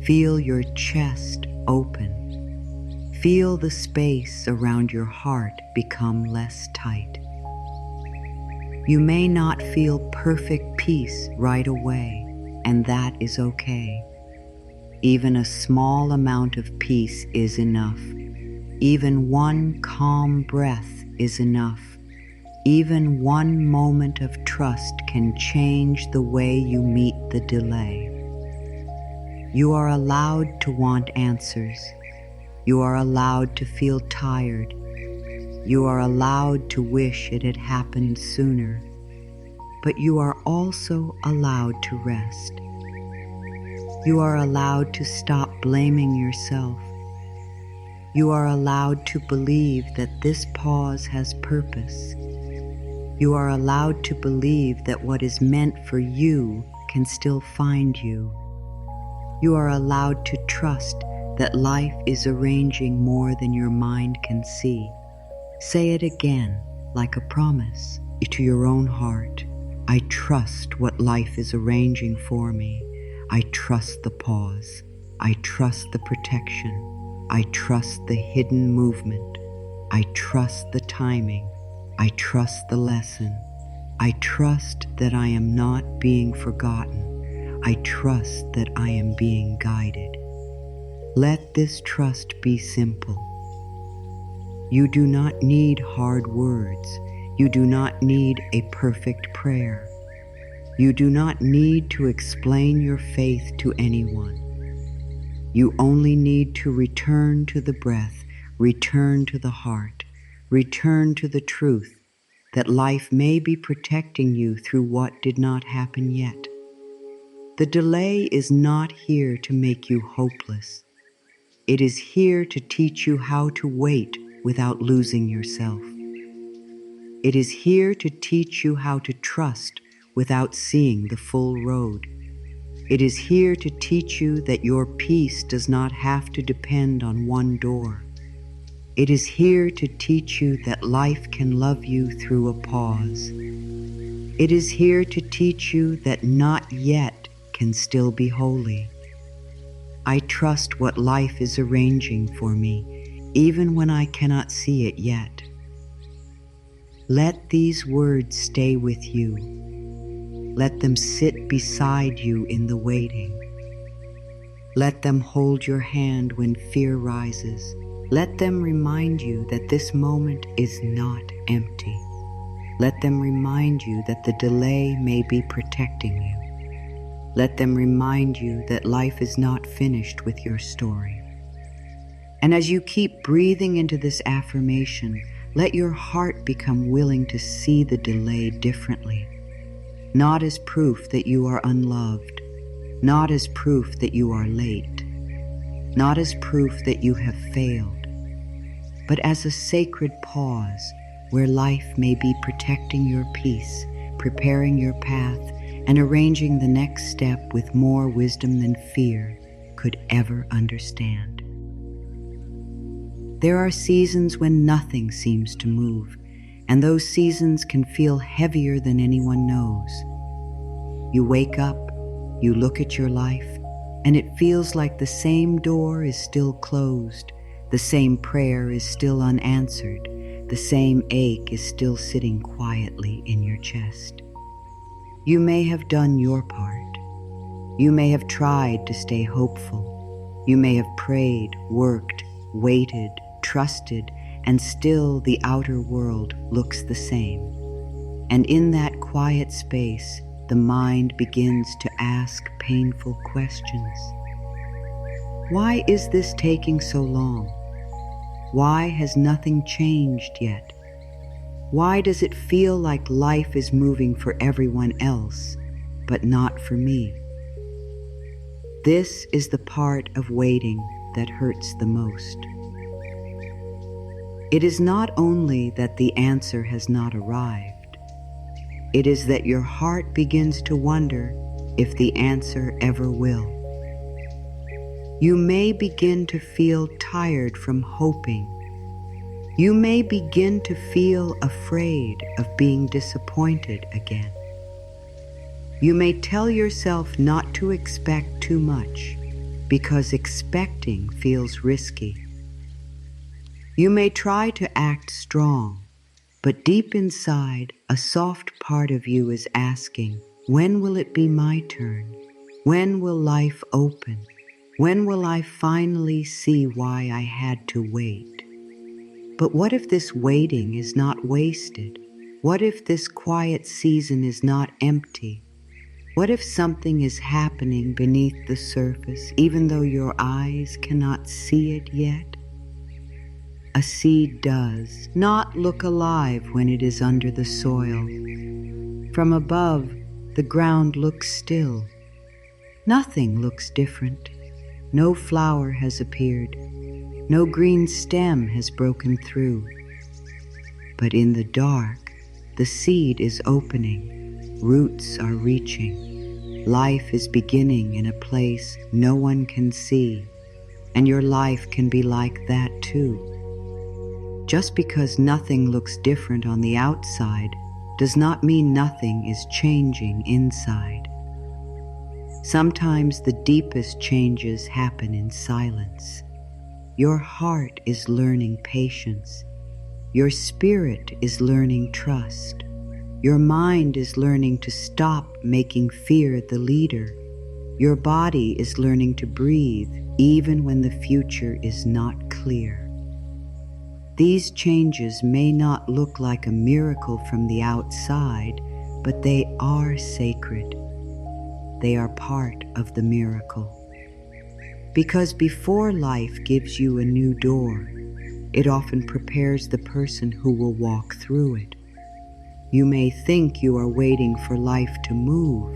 Speaker 1: Feel your chest open. Feel the space around your heart become less tight. You may not feel perfect peace right away, and that is okay. Even a small amount of peace is enough. Even one calm breath is enough. Even one moment of trust can change the way you meet the delay. You are allowed to want answers. You are allowed to feel tired. You are allowed to wish it had happened sooner. But you are also allowed to rest. You are allowed to stop blaming yourself. You are allowed to believe that this pause has purpose. You are allowed to believe that what is meant for you can still find you. You are allowed to trust that life is arranging more than your mind can see. Say it again, like a promise, to your own heart. I trust what life is arranging for me. I trust the pause. I trust the protection. I trust the hidden movement. I trust the timing. I trust the lesson. I trust that I am not being forgotten. I trust that I am being guided. Let this trust be simple. You do not need hard words. You do not need a perfect prayer. You do not need to explain your faith to anyone. You only need to return to the breath, return to the heart, return to the truth that life may be protecting you through what did not happen yet. The delay is not here to make you hopeless. It is here to teach you how to wait without losing yourself. It is here to teach you how to trust without seeing the full road. It is here to teach you that your peace does not have to depend on one door. It is here to teach you that life can love you through a pause. It is here to teach you that not yet can still be holy. I trust what life is arranging for me, even when I cannot see it yet. Let these words stay with you. Let them sit beside you in the waiting. Let them hold your hand when fear rises. Let them remind you that this moment is not empty. Let them remind you that the delay may be protecting you. Let them remind you that life is not finished with your story. And as you keep breathing into this affirmation, let your heart become willing to see the delay differently. Not as proof that you are unloved, not as proof that you are late, not as proof that you have failed, but as a sacred pause where life may be protecting your peace, preparing your path, and arranging the next step with more wisdom than fear could ever understand. There are seasons when nothing seems to move, and those seasons can feel heavier than anyone knows. You wake up, you look at your life, and it feels like the same door is still closed, the same prayer is still unanswered, the same ache is still sitting quietly in your chest. You may have done your part. You may have tried to stay hopeful. You may have prayed, worked, waited, trusted, and still the outer world looks the same. And in that quiet space, the mind begins to ask painful questions. Why is this taking so long? Why has nothing changed yet? Why does it feel like life is moving for everyone else, but not for me? This is the part of waiting that hurts the most. It is not only that the answer has not arrived, it is that your heart begins to wonder if the answer ever will. You may begin to feel tired from hoping. You may begin to feel afraid of being disappointed again. You may tell yourself not to expect too much because expecting feels risky. You may try to act strong, but deep inside, a soft part of you is asking, when will it be my turn? When will life open? When will I finally see why I had to wait? But what if this waiting is not wasted? What if this quiet season is not empty? What if something is happening beneath the surface, even though your eyes cannot see it yet? A seed does not look alive when it is under the soil. From above, the ground looks still. Nothing looks different. No flower has appeared. No green stem has broken through. But in the dark, the seed is opening. Roots are reaching. Life is beginning in a place no one can see. And your life can be like that too. Just because nothing looks different on the outside does not mean nothing is changing inside. Sometimes the deepest changes happen in silence. Your heart is learning patience. Your spirit is learning trust. Your mind is learning to stop making fear the leader. Your body is learning to breathe even when the future is not clear. These changes may not look like a miracle from the outside, but they are sacred. They are part of the miracle. Because before life gives you a new door, it often prepares the person who will walk through it. You may think you are waiting for life to move,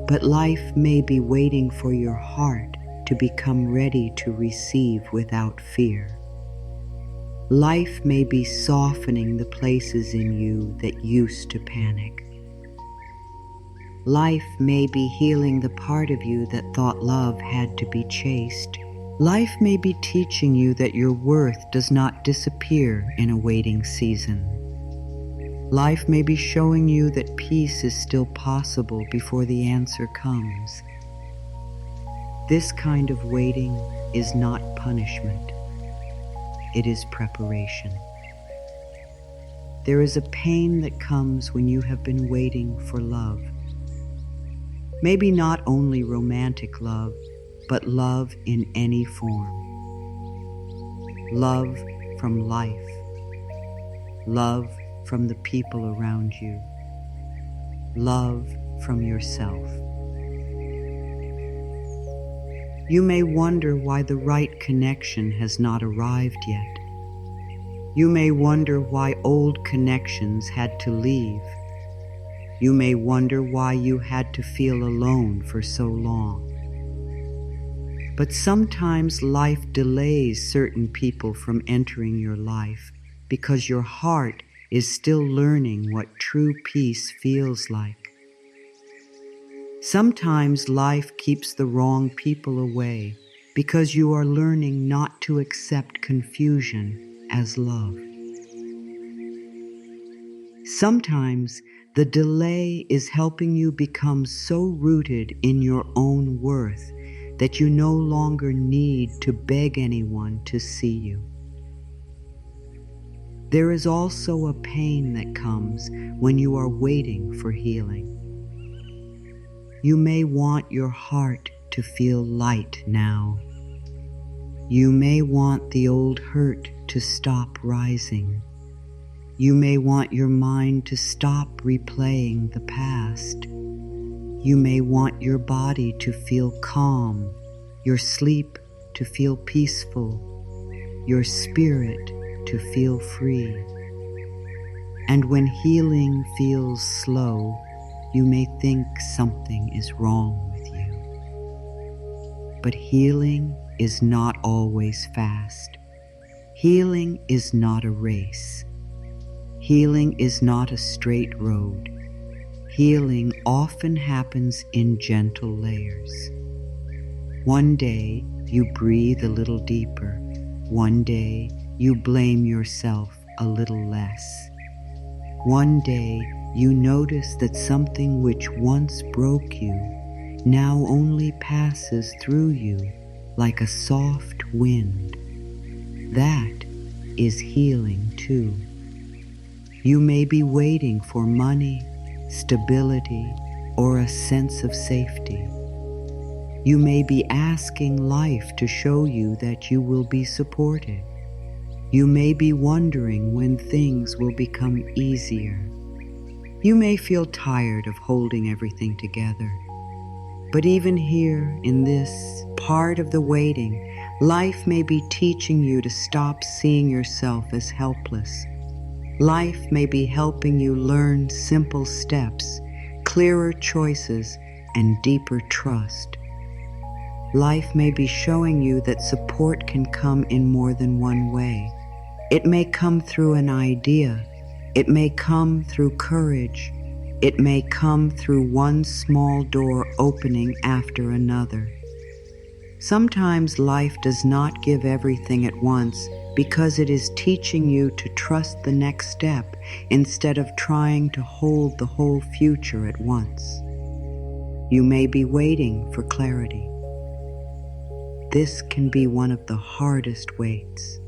Speaker 1: but life may be waiting for your heart to become ready to receive without fear. Life may be softening the places in you that used to panic. Life may be healing the part of you that thought love had to be chased. Life may be teaching you that your worth does not disappear in a waiting season. Life may be showing you that peace is still possible before the answer comes. This kind of waiting is not punishment. It is preparation. There is a pain that comes when you have been waiting for love. Maybe not only romantic love, but love in any form. Love from life. Love from the people around you. Love from yourself. You may wonder why the right connection has not arrived yet. You may wonder why old connections had to leave. You may wonder why you had to feel alone for so long. But sometimes life delays certain people from entering your life because your heart is still learning what true peace feels like. Sometimes life keeps the wrong people away because you are learning not to accept confusion as love. Sometimes the delay is helping you become so rooted in your own worth that you no longer need to beg anyone to see you. There is also a pain that comes when you are waiting for healing. You may want your heart to feel light now. You may want the old hurt to stop rising. You may want your mind to stop replaying the past. You may want your body to feel calm, your sleep to feel peaceful, your spirit to feel free. And when healing feels slow, you may think something is wrong with you. But healing is not always fast. Healing is not a race. Healing is not a straight road. Healing often happens in gentle layers. One day you breathe a little deeper. One day you blame yourself a little less. One day you notice that something which once broke you now only passes through you like a soft wind. That is healing too. You may be waiting for money, stability, or a sense of safety. You may be asking life to show you that you will be supported. You may be wondering when things will become easier. You may feel tired of holding everything together. But even here, in this part of the waiting, life may be teaching you to stop seeing yourself as helpless. Life may be helping you learn simple steps, clearer choices, and deeper trust. Life may be showing you that support can come in more than one way. It may come through an idea. It may come through courage. It may come through one small door opening after another. Sometimes life does not give everything at once because it is teaching you to trust the next step instead of trying to hold the whole future at once. You may be waiting for clarity. This can be one of the hardest waits.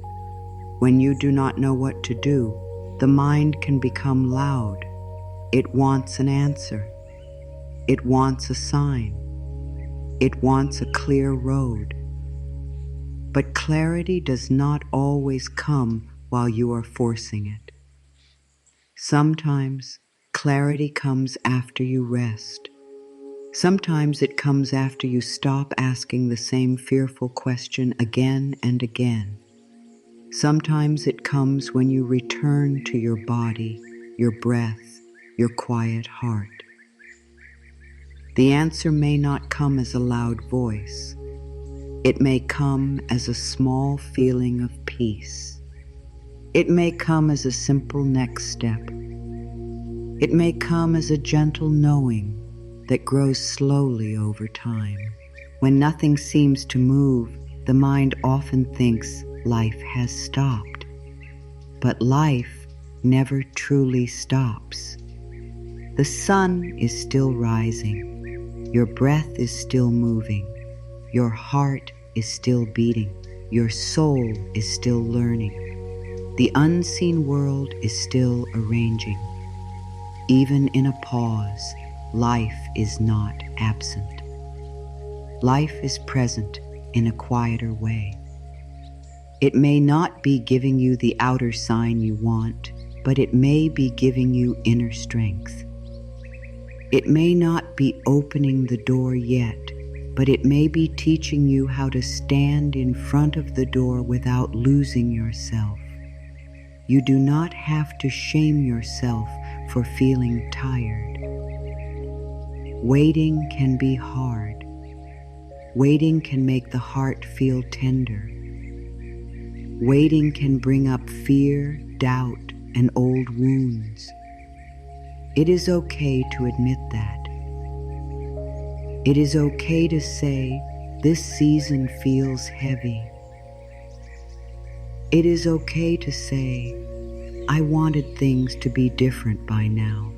Speaker 1: When you do not know what to do, the mind can become loud. It wants an answer. It wants a sign. It wants a clear road. But clarity does not always come while you are forcing it. Sometimes clarity comes after you rest. Sometimes it comes after you stop asking the same fearful question again and again. Sometimes it comes when you return to your body, your breath, your quiet heart. The answer may not come as a loud voice. It may come as a small feeling of peace. It may come as a simple next step. It may come as a gentle knowing that grows slowly over time. When nothing seems to move, the mind often thinks life has stopped. But life never truly stops. The sun is still rising. Your breath is still moving. Your heart is still beating. Your soul is still learning. The unseen world is still arranging. Even in a pause, life is not absent. Life is present in a quieter way. It may not be giving you the outer sign you want, but it may be giving you inner strength. It may not be opening the door yet, but it may be teaching you how to stand in front of the door without losing yourself. You do not have to shame yourself for feeling tired. Waiting can be hard. Waiting can make the heart feel tender. Waiting can bring up fear, doubt, and old wounds. It is okay to admit that. It is okay to say, this season feels heavy. It is okay to say, I wanted things to be different by now.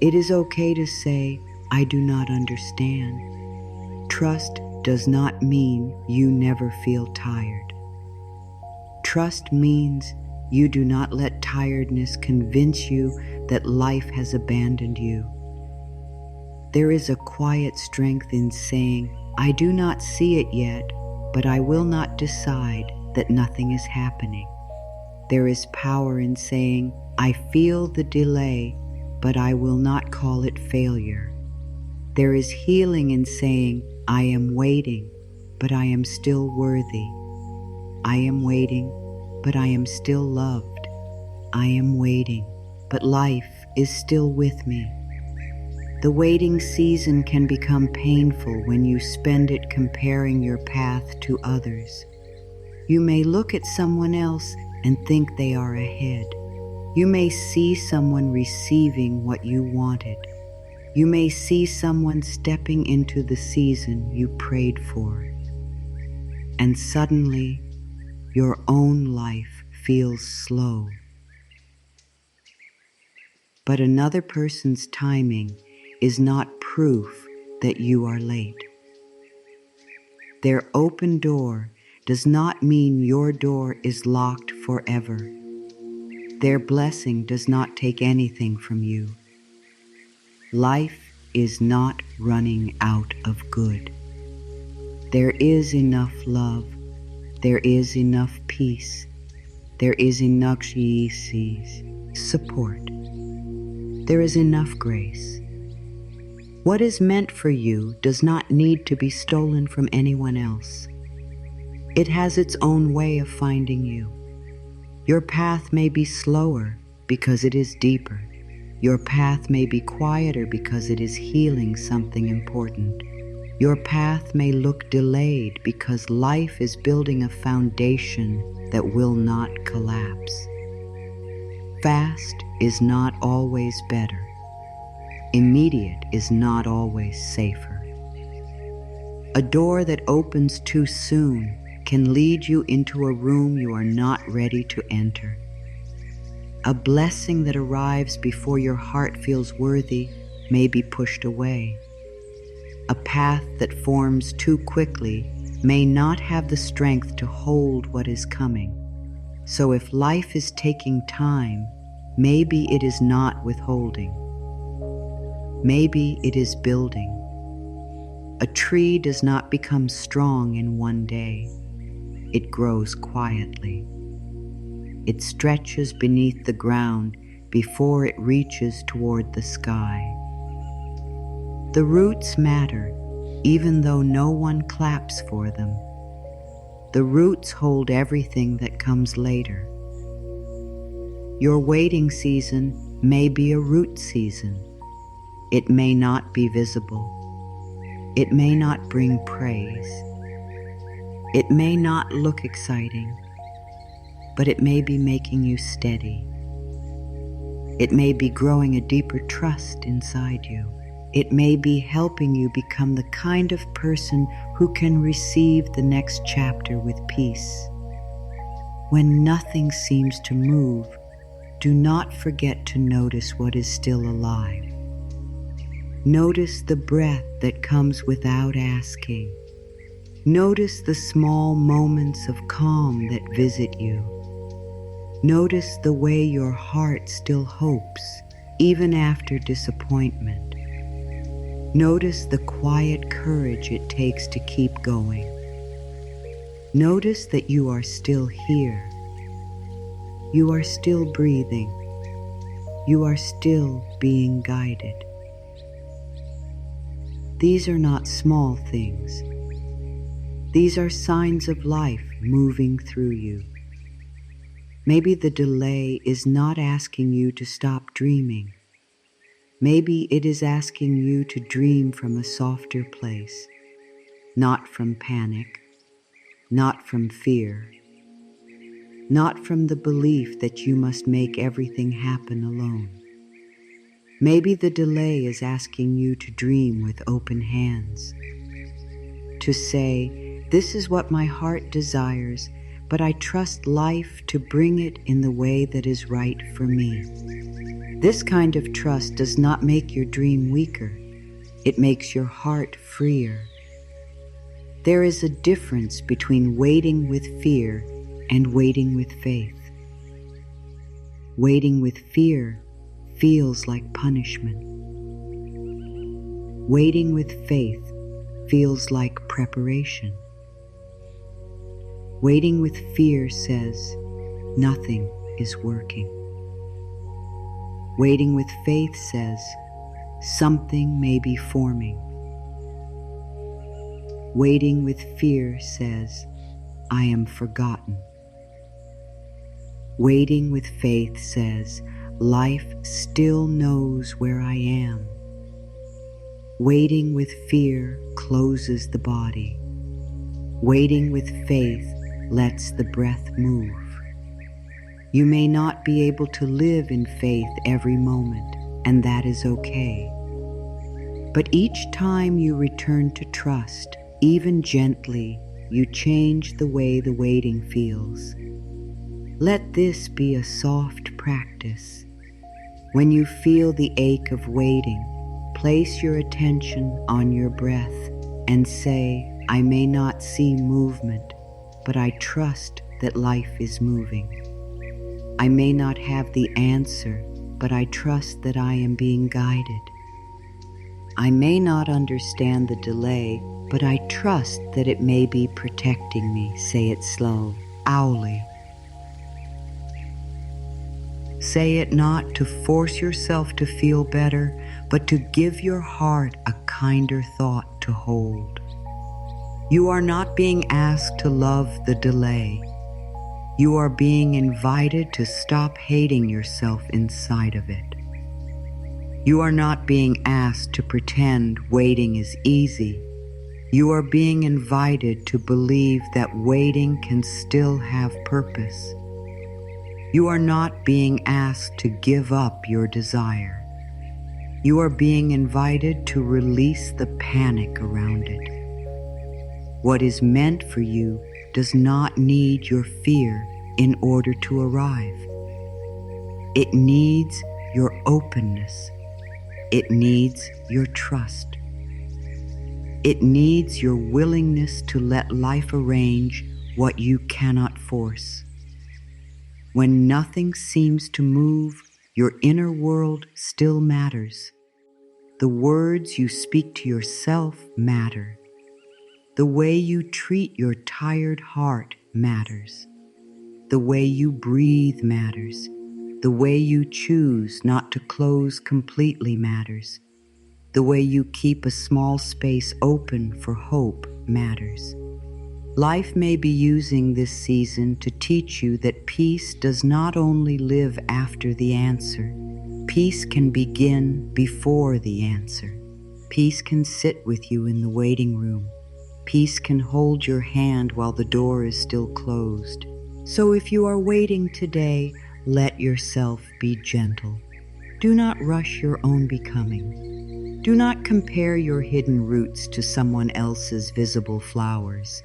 Speaker 1: It is okay to say, I do not understand. Trust does not mean you never feel tired. Trust means you do not let tiredness convince you that life has abandoned you. There is a quiet strength in saying, I do not see it yet, but I will not decide that nothing is happening. There is power in saying, I feel the delay, but I will not call it failure. There is healing in saying, I am waiting, but I am still worthy. I am waiting, but I am still loved. I am waiting, but life is still with me. The waiting season can become painful when you spend it comparing your path to others. You may look at someone else and think they are ahead. You may see someone receiving what you wanted, You may see someone stepping into the season you prayed for, and suddenly your own life feels slow. But another person's timing is not proof that you are late. Their open door does not mean your door is locked forever. Their blessing does not take anything from you. Life is not running out of good. There is enough love. There is enough peace. There is enough support. There is enough grace. What is meant for you does not need to be stolen from anyone else. It has its own way of finding you. Your path may be slower because it is deeper. Your path may be quieter because it is healing something important. Your path may look delayed because life is building a foundation that will not collapse. Fast is not always better. Immediate is not always safer. A door that opens too soon can lead you into a room you are not ready to enter. A blessing that arrives before your heart feels worthy may be pushed away. A path that forms too quickly may not have the strength to hold what is coming. So if life is taking time, maybe it is not withholding. Maybe it is building. A tree does not become strong in one day. It grows quietly. It stretches beneath the ground before it reaches toward the sky. The roots matter, even though no one claps for them. The roots hold everything that comes later. Your waiting season may be a root season. It may not be visible. It may not bring praise. It may not look exciting, but it may be making you steady. It may be growing a deeper trust inside you. It may be helping you become the kind of person who can receive the next chapter with peace. When nothing seems to move, do not forget to notice what is still alive. Notice the breath that comes without asking. Notice the small moments of calm that visit you. Notice the way your heart still hopes, even after disappointment. Notice the quiet courage it takes to keep going. Notice that you are still here. You are still breathing. You are still being guided. These are not small things. These are signs of life moving through you. Maybe the delay is not asking you to stop dreaming. Maybe it is asking you to dream from a softer place, not from panic, not from fear, not from the belief that you must make everything happen alone. Maybe the delay is asking you to dream with open hands, to say, "This is what my heart desires, but I trust life to bring it in the way that is right for me." This kind of trust does not make your dream weaker. It makes your heart freer. There is a difference between waiting with fear and waiting with faith. Waiting with fear feels like punishment. Waiting with faith feels like preparation. Waiting with fear says, nothing is working. Waiting with faith says, something may be forming. Waiting with fear says, I am forgotten. Waiting with faith says, life still knows where I am. Waiting with fear closes the body. Waiting with faith lets the breath move. You may not be able to live in faith every moment, and that is okay. But each time you return to trust, even gently, you change the way the waiting feels. Let this be a soft practice. When you feel the ache of waiting, place your attention on your breath and say, I may not see movement, but I trust that life is moving. I may not have the answer, but I trust that I am being guided. I may not understand the delay, but I trust that it may be protecting me. Say it slow. Owly. Say it not to force yourself to feel better, but to give your heart a kinder thought to hold. You are not being asked to love the delay. You are being invited to stop hating yourself inside of it. You are not being asked to pretend waiting is easy. You are being invited to believe that waiting can still have purpose. You are not being asked to give up your desire. You are being invited to release the panic around it. What is meant for you does not need your fear in order to arrive. It needs your openness. It needs your trust. It needs your willingness to let life arrange what you cannot force. When nothing seems to move, your inner world still matters. The words you speak to yourself matter. The way you treat your tired heart matters. The way you breathe matters. The way you choose not to close completely matters. The way you keep a small space open for hope matters. Life may be using this season to teach you that peace does not only live after the answer. Peace can begin before the answer. Peace can sit with you in the waiting room. Peace can hold your hand while the door is still closed. So if you are waiting today, let yourself be gentle. Do not rush your own becoming. Do not compare your hidden roots to someone else's visible flowers.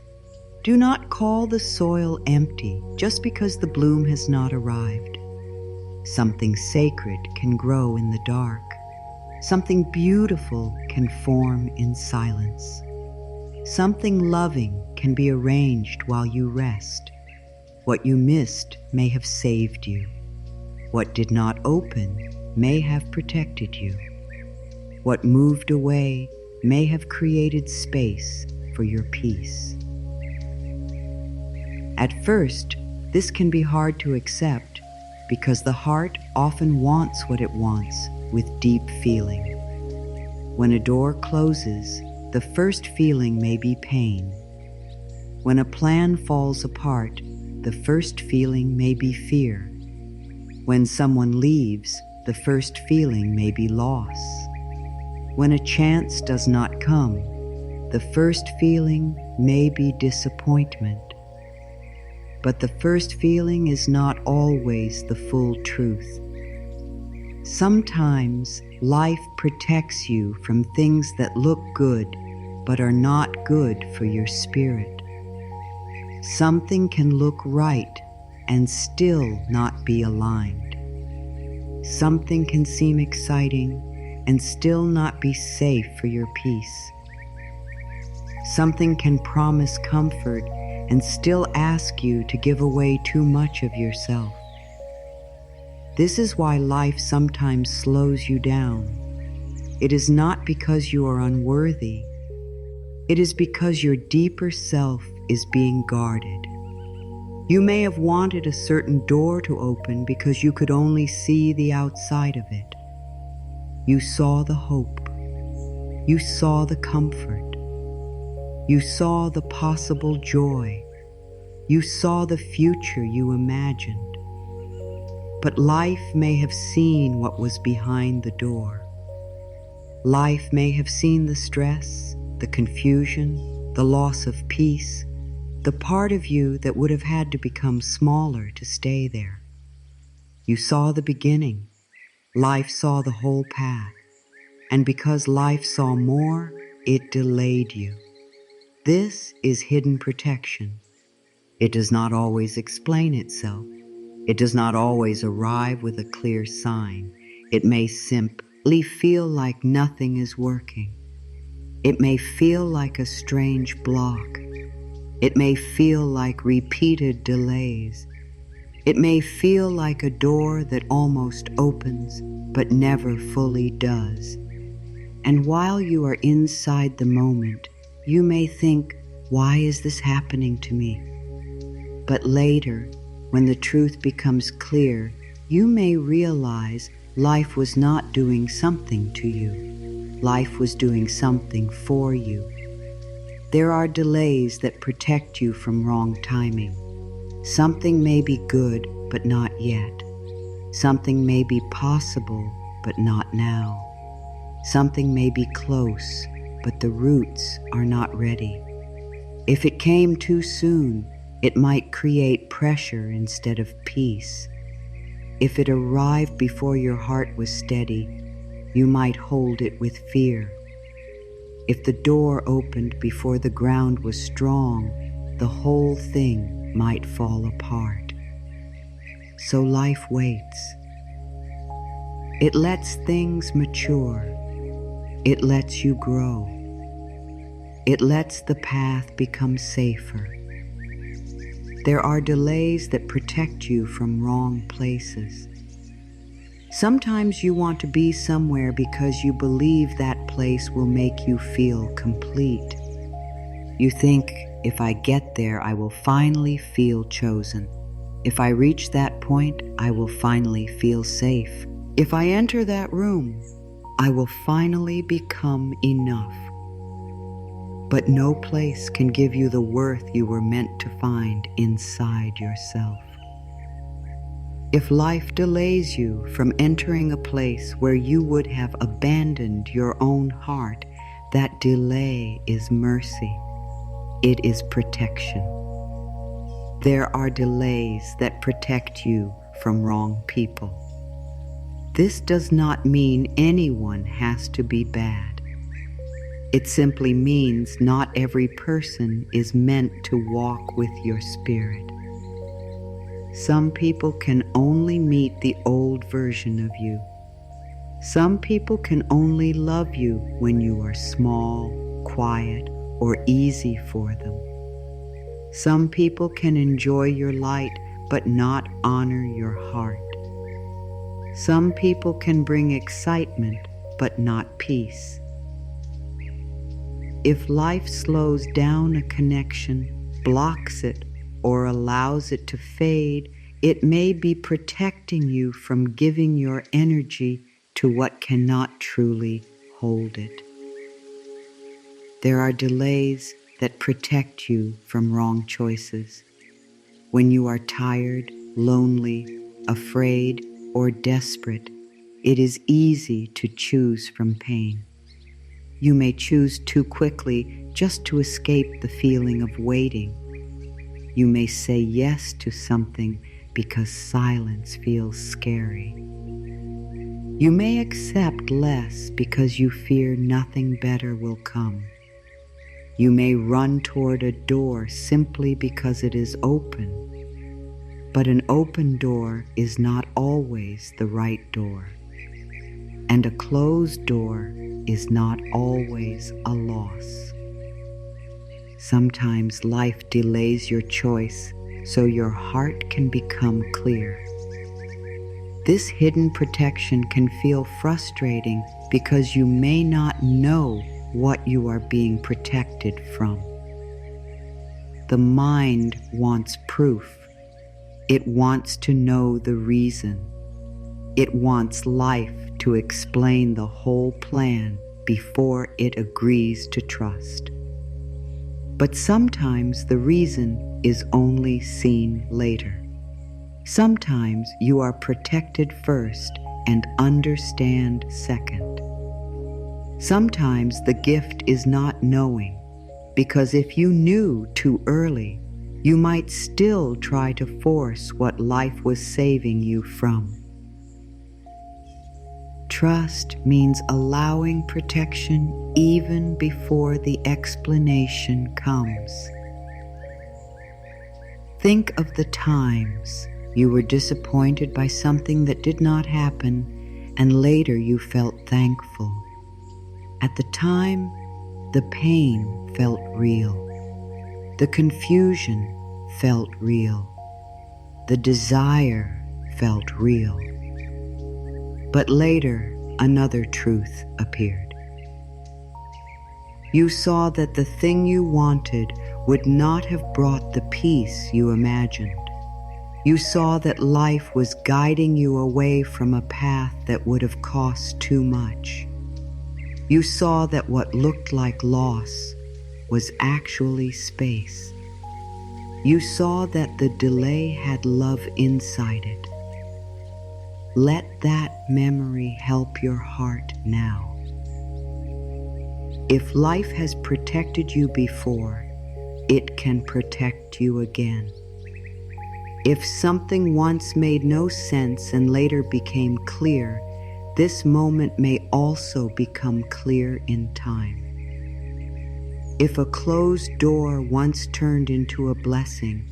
Speaker 1: Do not call the soil empty just because the bloom has not arrived. Something sacred can grow in the dark. Something beautiful can form in silence. Something loving can be arranged while you rest. What you missed may have saved you. What did not open may have protected you. What moved away may have created space for your peace. At first, this can be hard to accept because the heart often wants what it wants with deep feeling. When a door closes, the first feeling may be pain. When a plan falls apart, the first feeling may be fear. When someone leaves, the first feeling may be loss. When a chance does not come, the first feeling may be disappointment. But the first feeling is not always the full truth. Sometimes life protects you from things that look good but are not good for your spirit. Something can look right and still not be aligned. Something can seem exciting and still not be safe for your peace. Something can promise comfort and still ask you to give away too much of yourself. This is why life sometimes slows you down. It is not because you are unworthy. It is because your deeper self is being guarded. You may have wanted a certain door to open because you could only see the outside of it. You saw the hope. You saw the comfort. You saw the possible joy. You saw the future you imagined. But life may have seen what was behind the door. Life may have seen the stress, the confusion, the loss of peace, the part of you that would have had to become smaller to stay there. You saw the beginning. Life saw the whole path. And because life saw more, it delayed you. This is hidden protection. It does not always explain itself. It does not always arrive with a clear sign. It may simply feel like nothing is working. It may feel like a strange block. It may feel like repeated delays. It may feel like a door that almost opens but never fully does. And while you are inside the moment, you may think, why is this happening to me? But later, when the truth becomes clear, you may realize life was not doing something to you. Life was doing something for you. There are delays that protect you from wrong timing. Something may be good, but not yet. Something may be possible, but not now. Something may be close, but the roots are not ready. If it came too soon, it might create pressure instead of peace. If it arrived before your heart was steady, you might hold it with fear. If the door opened before the ground was strong, the whole thing might fall apart. So life waits. It lets things mature. It lets you grow. It lets the path become safer. There are delays that protect you from wrong places. Sometimes you want to be somewhere because you believe that place will make you feel complete. You think, if I get there, I will finally feel chosen. If I reach that point, I will finally feel safe. If I enter that room, I will finally become enough. But no place can give you the worth you were meant to find inside yourself. If life delays you from entering a place where you would have abandoned your own heart, that delay is mercy. It is protection. There are delays that protect you from wrong people. This does not mean anyone has to be bad. It simply means not every person is meant to walk with your spirit. Some people can only meet the old version of you. Some people can only love you when you are small, quiet, or easy for them. Some people can enjoy your light but not honor your heart. Some people can bring excitement but not peace. If life slows down a connection, blocks it, or allows it to fade, it may be protecting you from giving your energy to what cannot truly hold it. There are delays that protect you from wrong choices. When you are tired, lonely, afraid, or desperate, it is easy to choose from pain. You may choose too quickly just to escape the feeling of waiting. You may say yes to something because silence feels scary. You may accept less because you fear nothing better will come. You may run toward a door simply because it is open. But an open door is not always the right door. And a closed door is not always a loss. Sometimes life delays your choice so your heart can become clear. This hidden protection can feel frustrating because you may not know what you are being protected from. The mind wants proof. It wants to know the reason. It wants life to explain the whole plan before it agrees to trust. But sometimes the reason is only seen later. Sometimes you are protected first and understand second. Sometimes the gift is not knowing, because if you knew too early, you might still try to force what life was saving you from. Trust means allowing protection even before the explanation comes. Think of the times you were disappointed by something that did not happen, and later you felt thankful. At the time, the pain felt real. The confusion felt real. The desire felt real. But later, another truth appeared. You saw that the thing you wanted would not have brought the peace you imagined. You saw that life was guiding you away from a path that would have cost too much. You saw that what looked like loss was actually space. You saw that the delay had love inside it. Let that memory help your heart now. If life has protected you before, it can protect you again. If something once made no sense and later became clear, this moment may also become clear in time. If a closed door once turned into a blessing,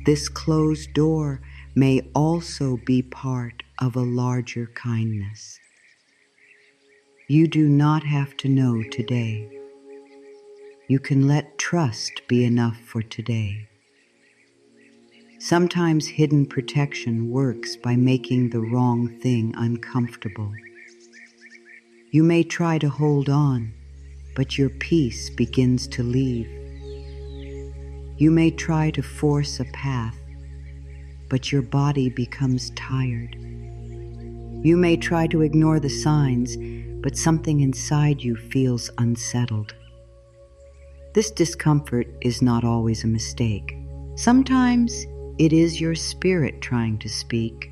Speaker 1: this closed door may also be part of a larger kindness. You do not have to know today. You can let trust be enough for today. Sometimes hidden protection works by making the wrong thing uncomfortable. You may try to hold on, but your peace begins to leave. You may try to force a path, but your body becomes tired. You may try to ignore the signs, but something inside you feels unsettled. This discomfort is not always a mistake. Sometimes it is your spirit trying to speak.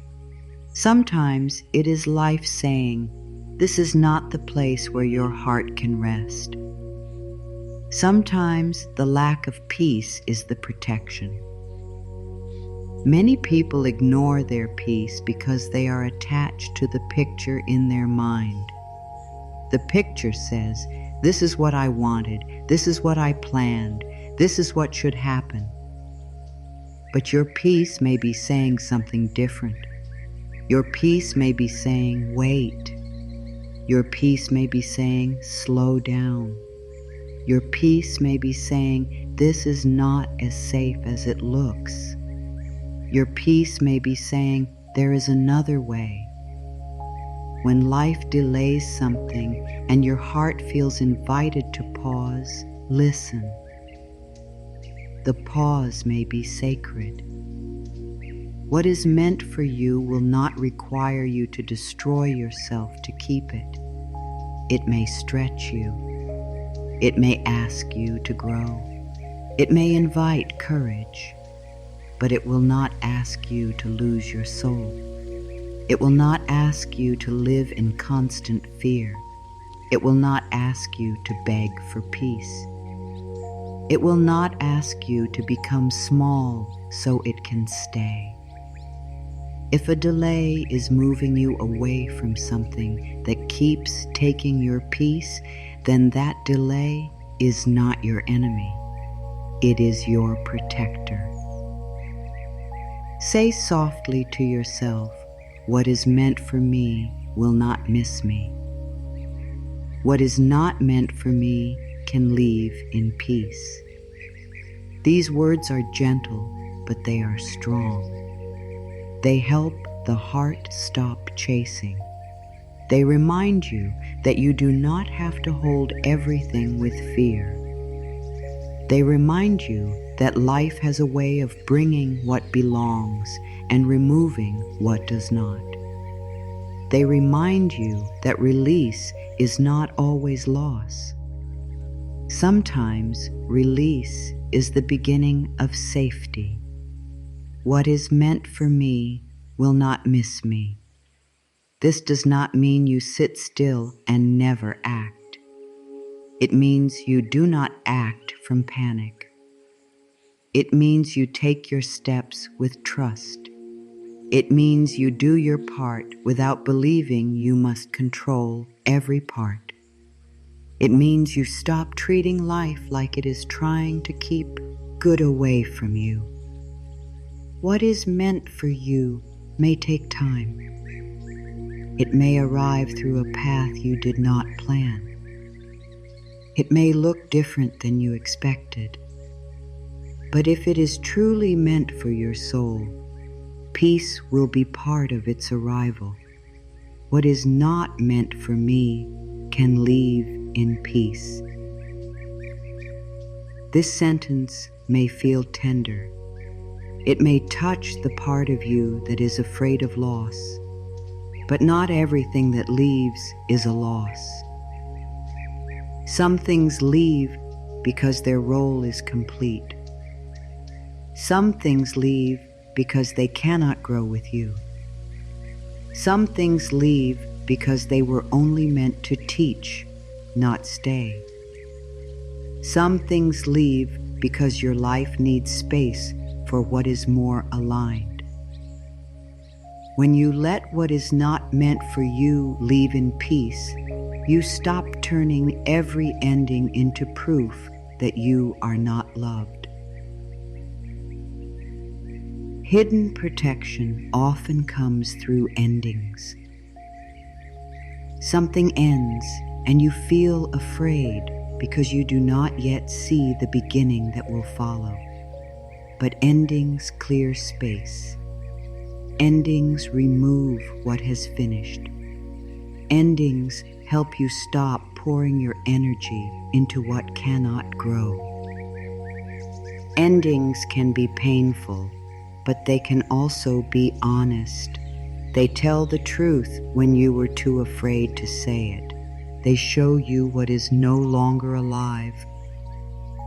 Speaker 1: Sometimes it is life saying, "This is not the place where your heart can rest." Sometimes the lack of peace is the protection. Many people ignore their peace because they are attached to the picture in their mind. The picture says, "This is what I wanted, this is what I planned, this is what should happen." But your peace may be saying something different. Your peace may be saying, "Wait." Your peace may be saying, "Slow down." Your peace may be saying, "This is not as safe as it looks." Your peace may be saying, "There is another way." When life delays something and your heart feels invited to pause, listen. The pause may be sacred. What is meant for you will not require you to destroy yourself to keep it. It may stretch you. It may ask you to grow. It may invite courage, but it will not ask you to lose your soul. It will not ask you to live in constant fear. It will not ask you to beg for peace. It will not ask you to become small so it can stay. If a delay is moving you away from something that keeps taking your peace, then that delay is not your enemy. It is your protector. Say softly to yourself, "What is meant for me will not miss me. What is not meant for me can leave in peace." These words are gentle, but they are strong. They help the heart stop chasing. They remind you that you do not have to hold everything with fear. They remind you that life has a way of bringing what belongs and removing what does not. They remind you that release is not always loss. Sometimes release is the beginning of safety. What is meant for me will not miss me. This does not mean you sit still and never act. It means you do not act from panic. It means you take your steps with trust. It means you do your part without believing you must control every part. It means you stop treating life like it is trying to keep good away from you. What is meant for you may take time. It may arrive through a path you did not plan. It may look different than you expected. But if it is truly meant for your soul, peace will be part of its arrival. What is not meant for me can leave in peace. This sentence may feel tender. It may touch the part of you that is afraid of loss. But not everything that leaves is a loss. Some things leave because their role is complete. Some things leave because they cannot grow with you. Some things leave because they were only meant to teach, not stay. Some things leave because your life needs space for what is more aligned. When you let what is not meant for you leave in peace, you stop turning every ending into proof that you are not loved. Hidden protection often comes through endings. Something ends and you feel afraid because you do not yet see the beginning that will follow. But endings clear space. Endings remove what has finished. Endings help you stop pouring your energy into what cannot grow. Endings can be painful, but they can also be honest. They tell the truth when you were too afraid to say it. They show you what is no longer alive.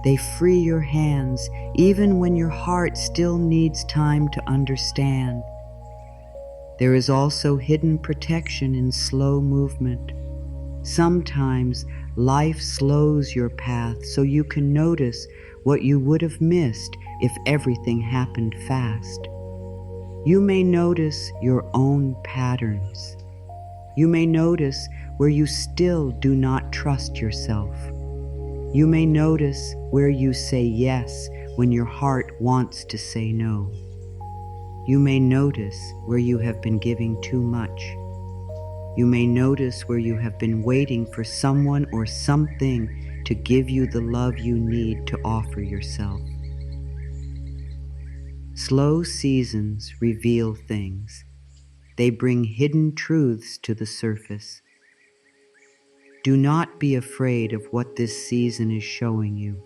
Speaker 1: They free your hands even when your heart still needs time to understand. There is also hidden protection in slow movement. Sometimes life slows your path so you can notice what you would have missed if everything happened fast. You may notice your own patterns. You may notice where you still do not trust yourself. You may notice where you say yes when your heart wants to say no. You may notice where you have been giving too much. You may notice where you have been waiting for someone or something to give you the love you need to offer yourself. Slow seasons reveal things. They bring hidden truths to the surface. Do not be afraid of what this season is showing you.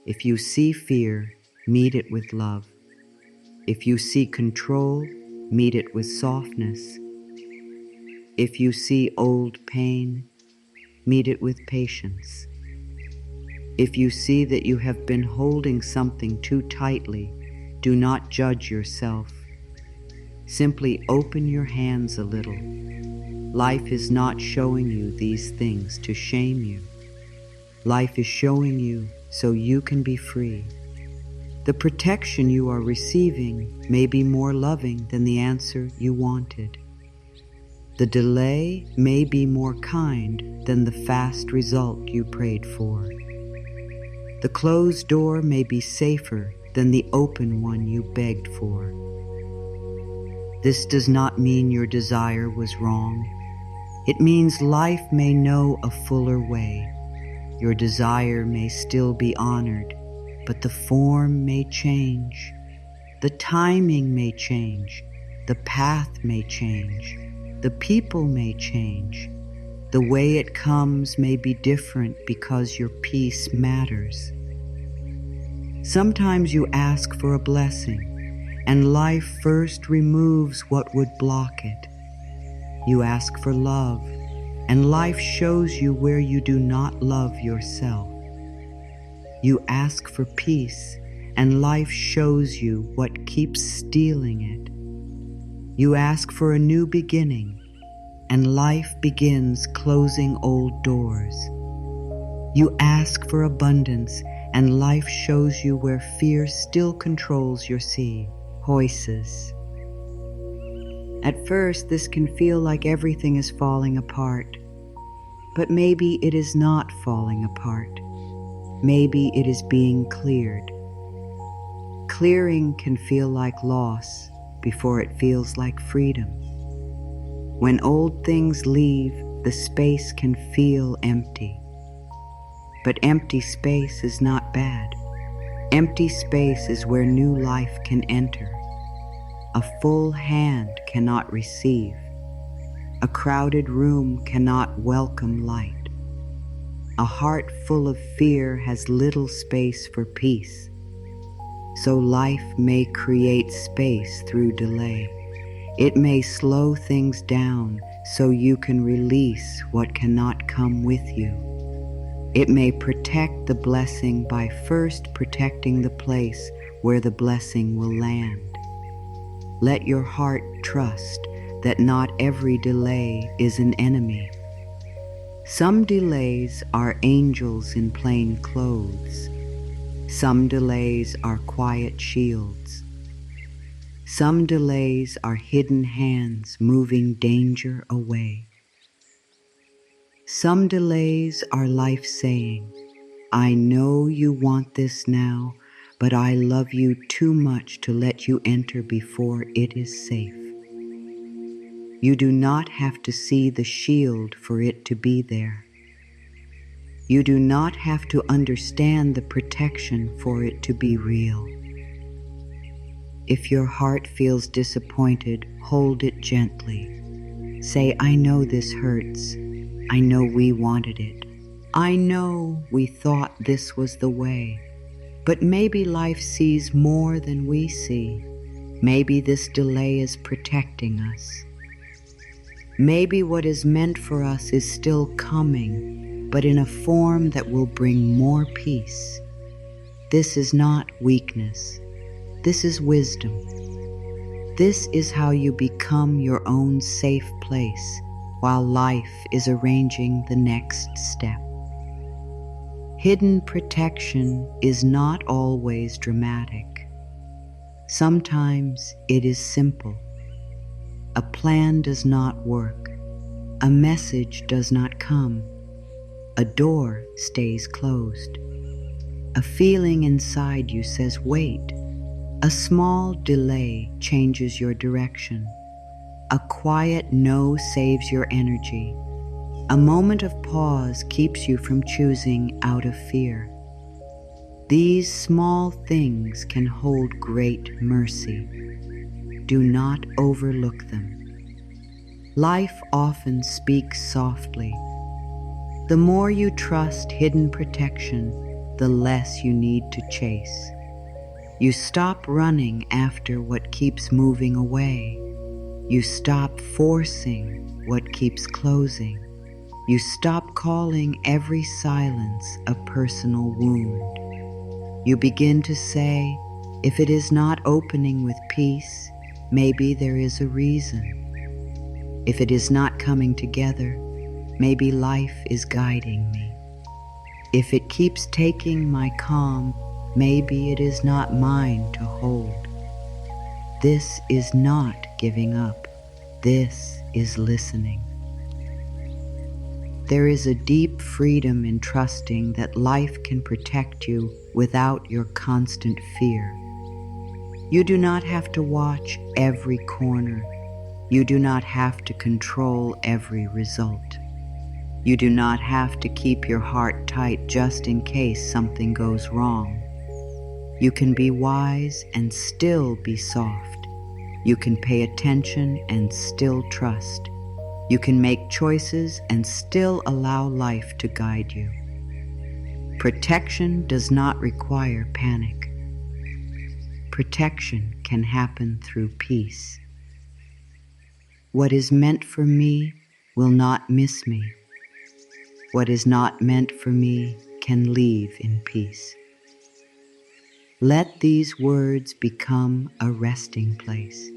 Speaker 1: If you see fear, meet it with love. If you see control, meet it with softness. If you see old pain, meet it with patience. If you see that you have been holding something too tightly, do not judge yourself. Simply open your hands a little. Life is not showing you these things to shame you. Life is showing you so you can be free. The protection you are receiving may be more loving than the answer you wanted. The delay may be more kind than the fast result you prayed for. The closed door may be safer than the open one you begged for. This does not mean your desire was wrong. It means life may know a fuller way. Your desire may still be honored, but the form may change. The timing may change. The path may change. The people may change. The way it comes may be different because your peace matters. Sometimes you ask for a blessing, and life first removes what would block it. You ask for love, and life shows you where you do not love yourself. You ask for peace, and life shows you what keeps stealing it. You ask for a new beginning, and life begins closing old doors. You ask for abundance, and life shows you where fear still controls your sea, voices. At first, this can feel like everything is falling apart, but maybe it is not falling apart. Maybe it is being cleared. Clearing can feel like loss before it feels like freedom. When old things leave, the space can feel empty. But empty space is not bad. Empty space is where new life can enter. A full hand cannot receive. A crowded room cannot welcome light. A heart full of fear has little space for peace. So life may create space through delay. It may slow things down so you can release what cannot come with you. It may protect the blessing by first protecting the place where the blessing will land. Let your heart trust that not every delay is an enemy. Some delays are angels in plain clothes. Some delays are quiet shields. Some delays are hidden hands moving danger away. Some delays are life saying, I know you want this now, but I love you too much to let you enter before it is safe. You do not have to see the shield for it to be there. You do not have to understand the protection for it to be real. If your heart feels disappointed, hold it gently. Say, I know this hurts. I know we wanted it. I know we thought this was the way. But maybe life sees more than we see. Maybe this delay is protecting us. Maybe what is meant for us is still coming, but in a form that will bring more peace. This is not weakness. This is wisdom. This is how you become your own safe place while life is arranging the next step. Hidden protection is not always dramatic. Sometimes it is simple. A plan does not work. A message does not come. A door stays closed. A feeling inside you says, wait. A small delay changes your direction. A quiet no saves your energy. A moment of pause keeps you from choosing out of fear. These small things can hold great mercy. Do not overlook them. Life often speaks softly. The more you trust hidden protection, the less you need to chase. You stop running after what keeps moving away. You stop forcing what keeps closing. You stop calling every silence a personal wound. You begin to say, if it is not opening with peace, maybe there is a reason. If it is not coming together, maybe life is guiding me. If it keeps taking my calm, maybe it is not mine to hold. This is not giving up. This is listening. There is a deep freedom in trusting that life can protect you without your constant fear. You do not have to watch every corner. You do not have to control every result. You do not have to keep your heart tight just in case something goes wrong. You can be wise and still be soft. You can pay attention and still trust. You can make choices and still allow life to guide you. Protection does not require panic. Protection can happen through peace. What is meant for me will not miss me. What is not meant for me can leave in peace. Let these words become a resting place.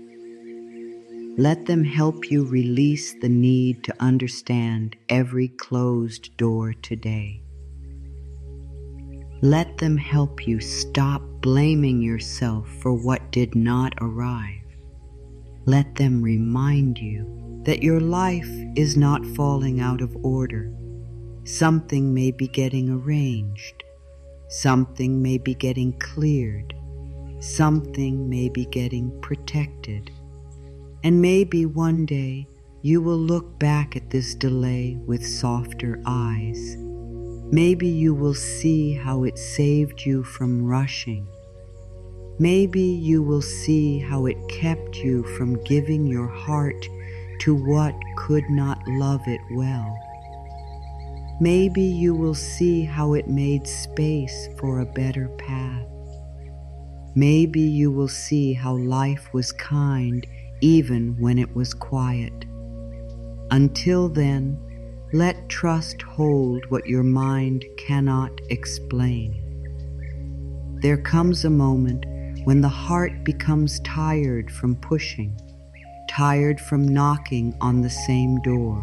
Speaker 1: Let them help you release the need to understand every closed door today. Let them help you stop blaming yourself for what did not arrive. Let them remind you that your life is not falling out of order. Something may be getting arranged. Something may be getting cleared. Something may be getting protected. And maybe one day you will look back at this delay with softer eyes. Maybe you will see how it saved you from rushing. Maybe you will see how it kept you from giving your heart to what could not love it well. Maybe you will see how it made space for a better path. Maybe you will see how life was kind even when it was quiet. Until then, let trust hold what your mind cannot explain. There comes a moment when the heart becomes tired from pushing, tired from knocking on the same door,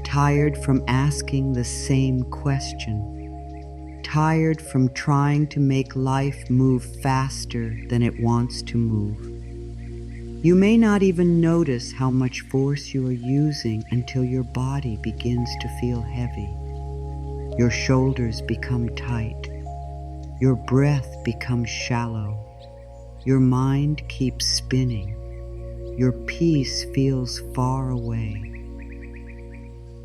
Speaker 1: tired from asking the same question, tired from trying to make life move faster than it wants to move. You may not even notice how much force you are using until your body begins to feel heavy. Your shoulders become tight. Your breath becomes shallow. Your mind keeps spinning. Your peace feels far away.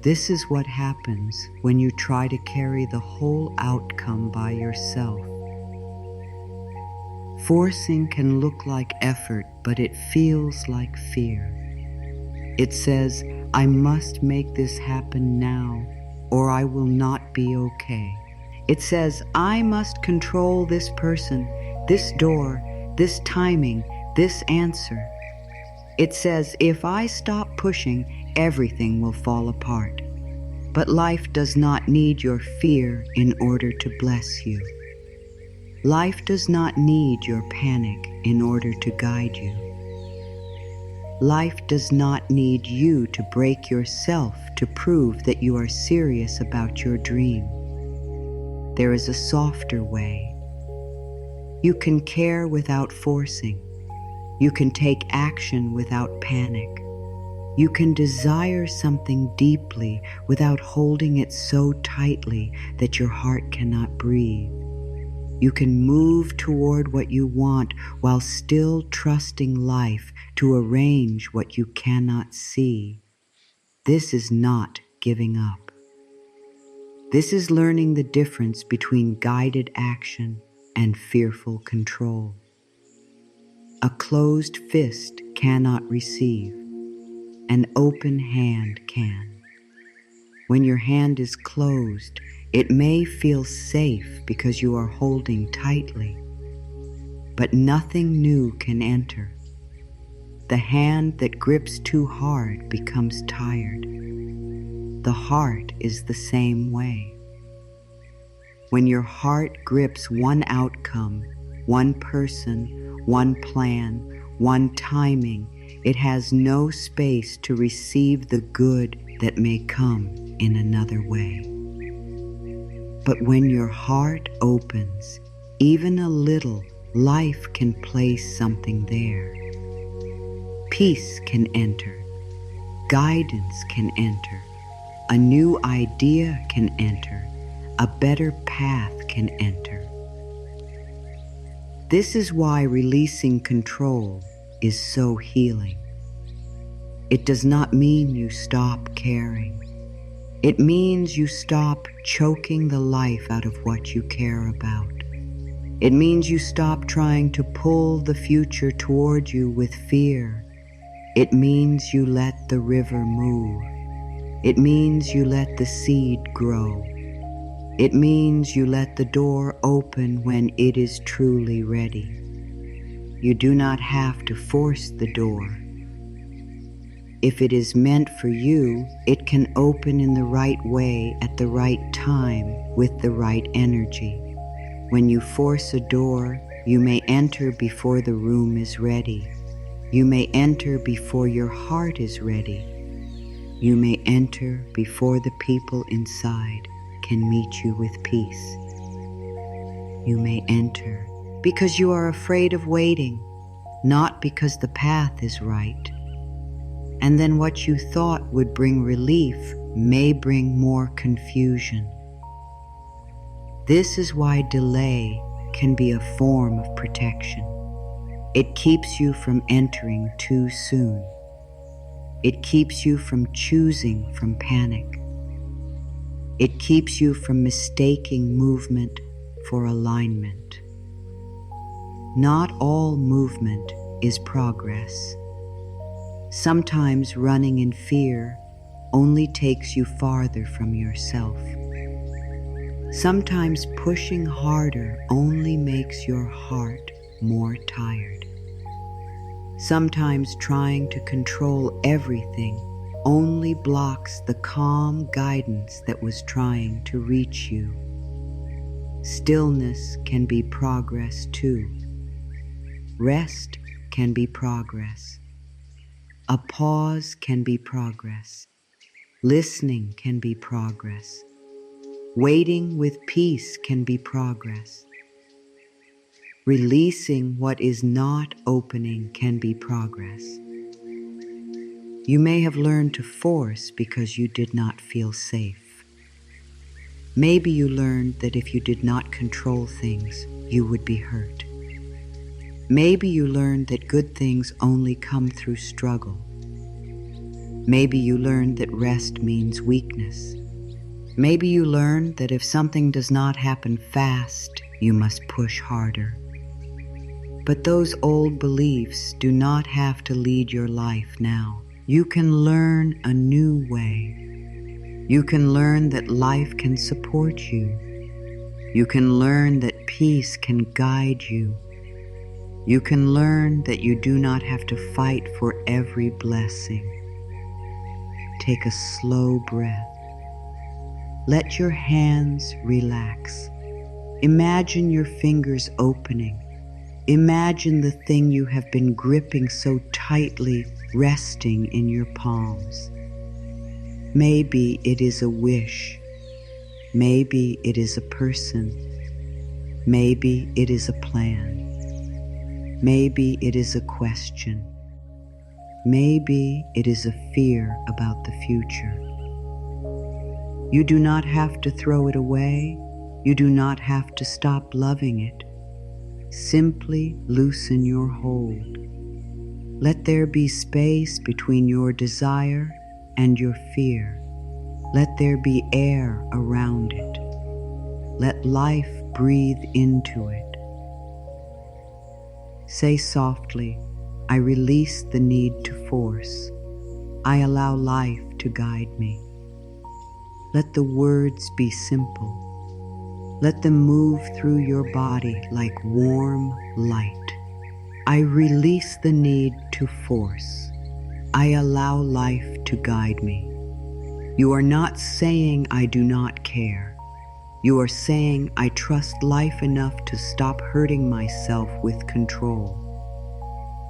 Speaker 1: This is what happens when you try to carry the whole outcome by yourself. Forcing can look like effort, but it feels like fear. It says, I must make this happen now, or I will not be okay. It says, I must control this person, this door, this timing, this answer. It says, if I stop pushing, everything will fall apart. But life does not need your fear in order to bless you. Life does not need your panic in order to guide you. Life does not need you to break yourself to prove that you are serious about your dream. There is a softer way. You can care without forcing. You can take action without panic. You can desire something deeply without holding it so tightly that your heart cannot breathe. You can move toward what you want while still trusting life to arrange what you cannot see. This is not giving up. This is learning the difference between guided action and fearful control. A closed fist cannot receive. An open hand can. When your hand is closed, it may feel safe because you are holding tightly, but nothing new can enter. The hand that grips too hard becomes tired. The heart is the same way. When your heart grips one outcome, one person, one plan, one timing, it has no space to receive the good that may come in another way. But when your heart opens, even a little, life can place something there. Peace can enter. Guidance can enter. A new idea can enter. A better path can enter. This is why releasing control is so healing. It does not mean you stop caring. It means you stop choking the life out of what you care about. It means you stop trying to pull the future toward you with fear. It means you let the river move. It means you let the seed grow. It means you let the door open when it is truly ready. You do not have to force the door. If it is meant for you, it can open in the right way at the right time with the right energy. When you force a door, you may enter before the room is ready. You may enter before your heart is ready. You may enter before the people inside can meet you with peace. You may enter because you are afraid of waiting. not because the path is right. And then what you thought would bring relief may bring more confusion. This is why delay can be a form of protection. It keeps you from entering too soon. It keeps you from choosing from panic. It keeps you from mistaking movement for alignment. Not all movement is progress. Sometimes running in fear only takes you farther from yourself. Sometimes pushing harder only makes your heart more tired. Sometimes trying to control everything only blocks the calm guidance that was trying to reach you. Stillness can be progress too. Rest can be progress. A pause can be progress. Listening can be progress. Waiting with peace can be progress. Releasing what is not opening can be progress. You may have learned to force because you did not feel safe. Maybe you learned that if you did not control things, you would be hurt. Maybe you learned that good things only come through struggle. Maybe you learned that rest means weakness. Maybe you learned that if something does not happen fast, you must push harder. But those old beliefs do not have to lead your life now. You can learn a new way. You can learn that life can support you. You can learn that peace can guide you. You can learn that you do not have to fight for every blessing. Take a slow breath. Let your hands relax. Imagine your fingers opening. Imagine the thing you have been gripping so tightly resting in your palms. Maybe it is a wish. Maybe it is a person. Maybe it is a plan. Maybe it is a question. Maybe it is a fear about the future. You do not have to throw it away. You do not have to stop loving it. Simply loosen your hold. Let there be space between your desire and your fear. Let there be air around it. Let life breathe into it. Say softly, I release the need to force. I allow life to guide me. Let the words be simple. Let them move through your body like warm light. I release the need to force. I allow life to guide me. You are not saying I do not care. You are saying I trust life enough to stop hurting myself with control.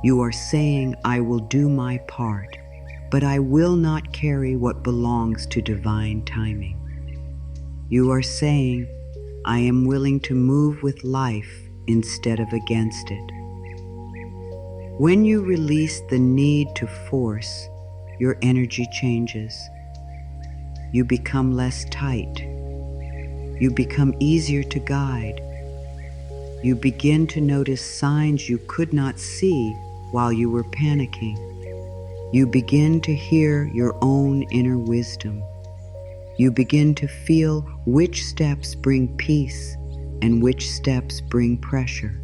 Speaker 1: You are saying I will do my part, but I will not carry what belongs to divine timing. You are saying I am willing to move with life instead of against it. When you release the need to force, your energy changes. You become less tight. You become easier to guide. You begin to notice signs you could not see while you were panicking. You begin to hear your own inner wisdom. You begin to feel which steps bring peace and which steps bring pressure.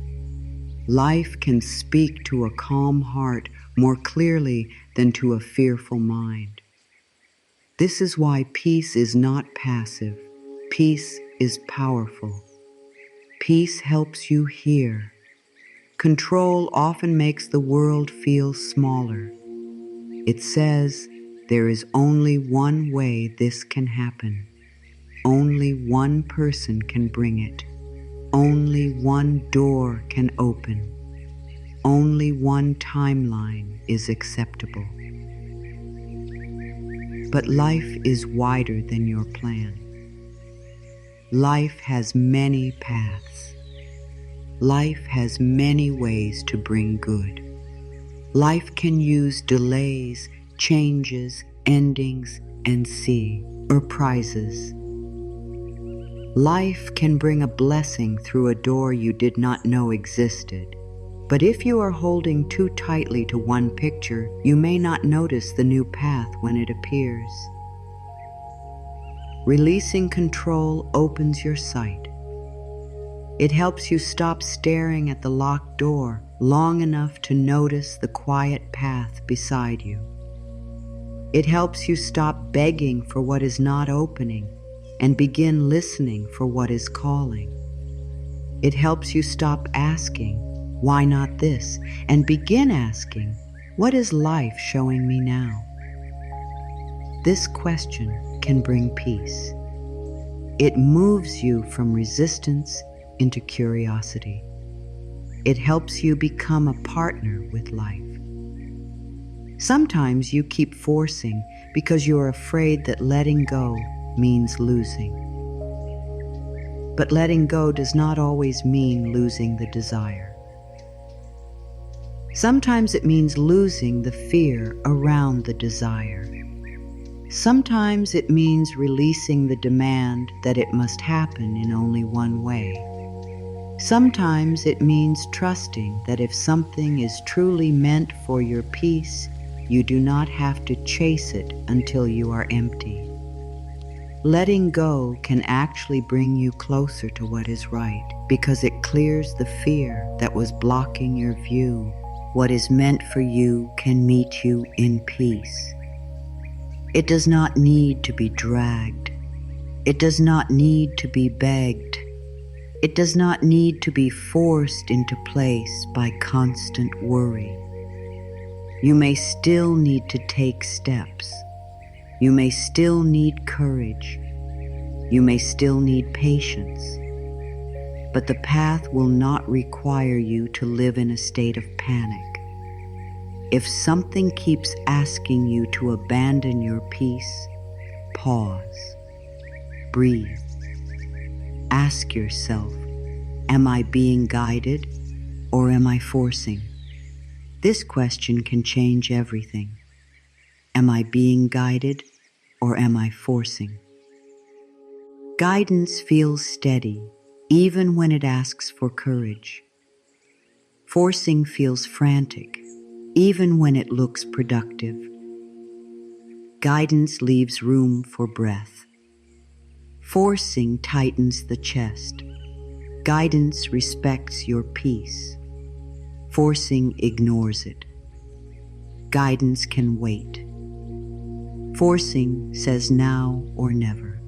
Speaker 1: Life can speak to a calm heart more clearly than to a fearful mind. This is why peace is not passive. Peace is powerful. Peace helps you hear. Control often makes the world feel smaller. It says, there is only one way this can happen. Only one person can bring it. Only one door can open. Only one timeline is acceptable. But life is wider than your plan. Life has many paths. Life has many ways to bring good. Life can use delays, changes, endings, and surprises. Life can bring a blessing through a door you did not know existed. But if you are holding too tightly to one picture, you may not notice the new path when it appears. Releasing control opens your sight. It helps you stop staring at the locked door long enough to notice the quiet path beside you. It helps you stop begging for what is not opening and begin listening for what is calling. It helps you stop asking, "Why not this?" and begin asking, "What is life showing me now?" This question can bring peace. It moves you from resistance into curiosity. It helps you become a partner with life. Sometimes you keep forcing because you are afraid that letting go means losing. But letting go does not always mean losing the desire. Sometimes it means losing the fear around the desire. Sometimes it means releasing the demand that it must happen in only one way. Sometimes it means trusting that if something is truly meant for your peace, you do not have to chase it until you are empty. Letting go can actually bring you closer to what is right because it clears the fear that was blocking your view. What is meant for you can meet you in peace. It does not need to be dragged. It does not need to be begged. It does not need to be forced into place by constant worry. You may still need to take steps. You may still need courage. You may still need patience. But the path will not require you to live in a state of panic. If something keeps asking you to abandon your peace, pause, breathe. Ask yourself, am I being guided or am I forcing? This question can change everything. Am I being guided or am I forcing? Guidance feels steady, even when it asks for courage. Forcing feels frantic, even when it looks productive. Guidance leaves room for breath. Forcing tightens the chest. Guidance respects your peace. Forcing ignores it. Guidance can wait. Forcing says now or never.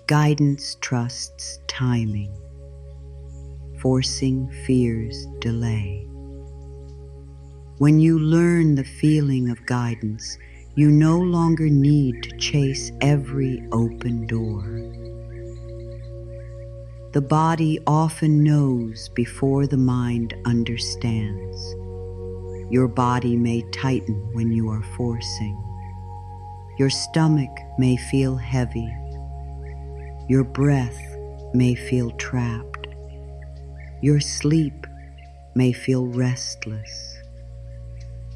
Speaker 1: Guidance trusts timing. Forcing fears delay. When you learn the feeling of guidance, you no longer need to chase every open door. The body often knows before the mind understands. Your body may tighten when you are forcing. Your stomach may feel heavy. Your breath may feel trapped. Your sleep may feel restless.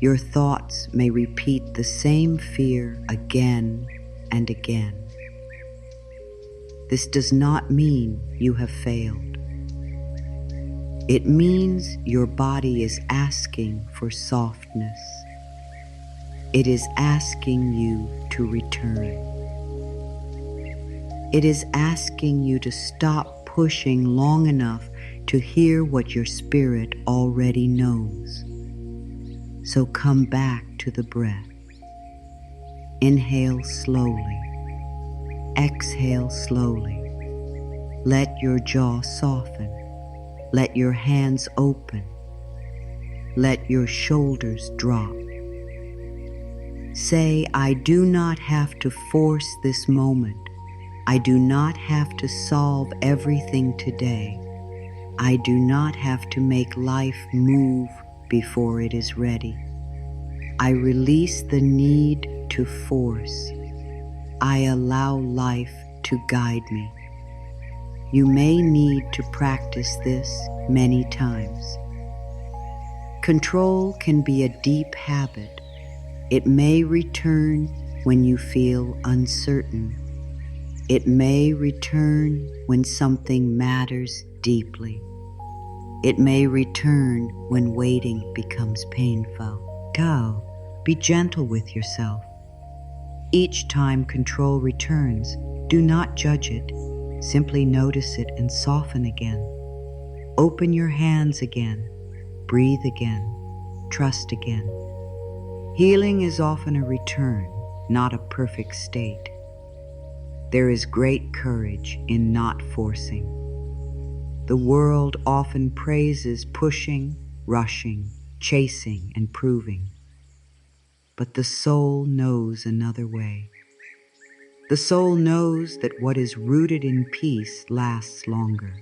Speaker 1: Your thoughts may repeat the same fear again and again. This does not mean you have failed. It means your body is asking for softness. It is asking you to return. It is asking you to stop pushing long enough to hear what your spirit already knows. So come back to the breath. Inhale slowly. Exhale slowly. Let your jaw soften. Let your hands open. Let your shoulders drop. Say, I do not have to force this moment. I do not have to solve everything today. I do not have to make life move before it is ready. I release the need to force. I allow life to guide me. You may need to practice this many times. Control can be a deep habit. It may return when you feel uncertain. It may return when something matters deeply. It may return when waiting becomes painful. Go, be gentle with yourself. Each time control returns, do not judge it. Simply notice it and soften again. Open your hands again. Breathe again. Trust again. Healing is often a return, not a perfect state. There is great courage in not forcing. The world often praises pushing, rushing, chasing, and proving. But the soul knows another way. The soul knows that what is rooted in peace lasts longer.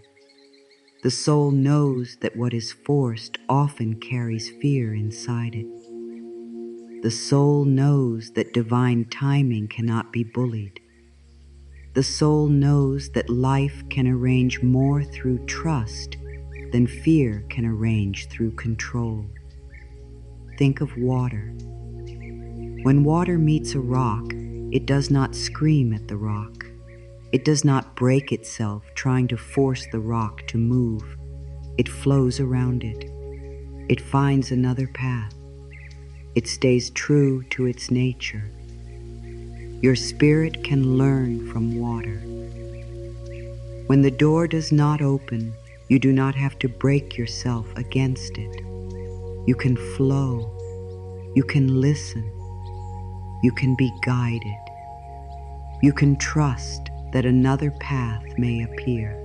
Speaker 1: The soul knows that what is forced often carries fear inside it. The soul knows that divine timing cannot be bullied. The soul knows that life can arrange more through trust than fear can arrange through control. Think of water. When water meets a rock, it does not scream at the rock. It does not break itself trying to force the rock to move. It flows around it. It finds another path. It stays true to its nature. Your spirit can learn from water. When the door does not open, you do not have to break yourself against it. You can flow. You can listen. You can be guided. You can trust that another path may appear.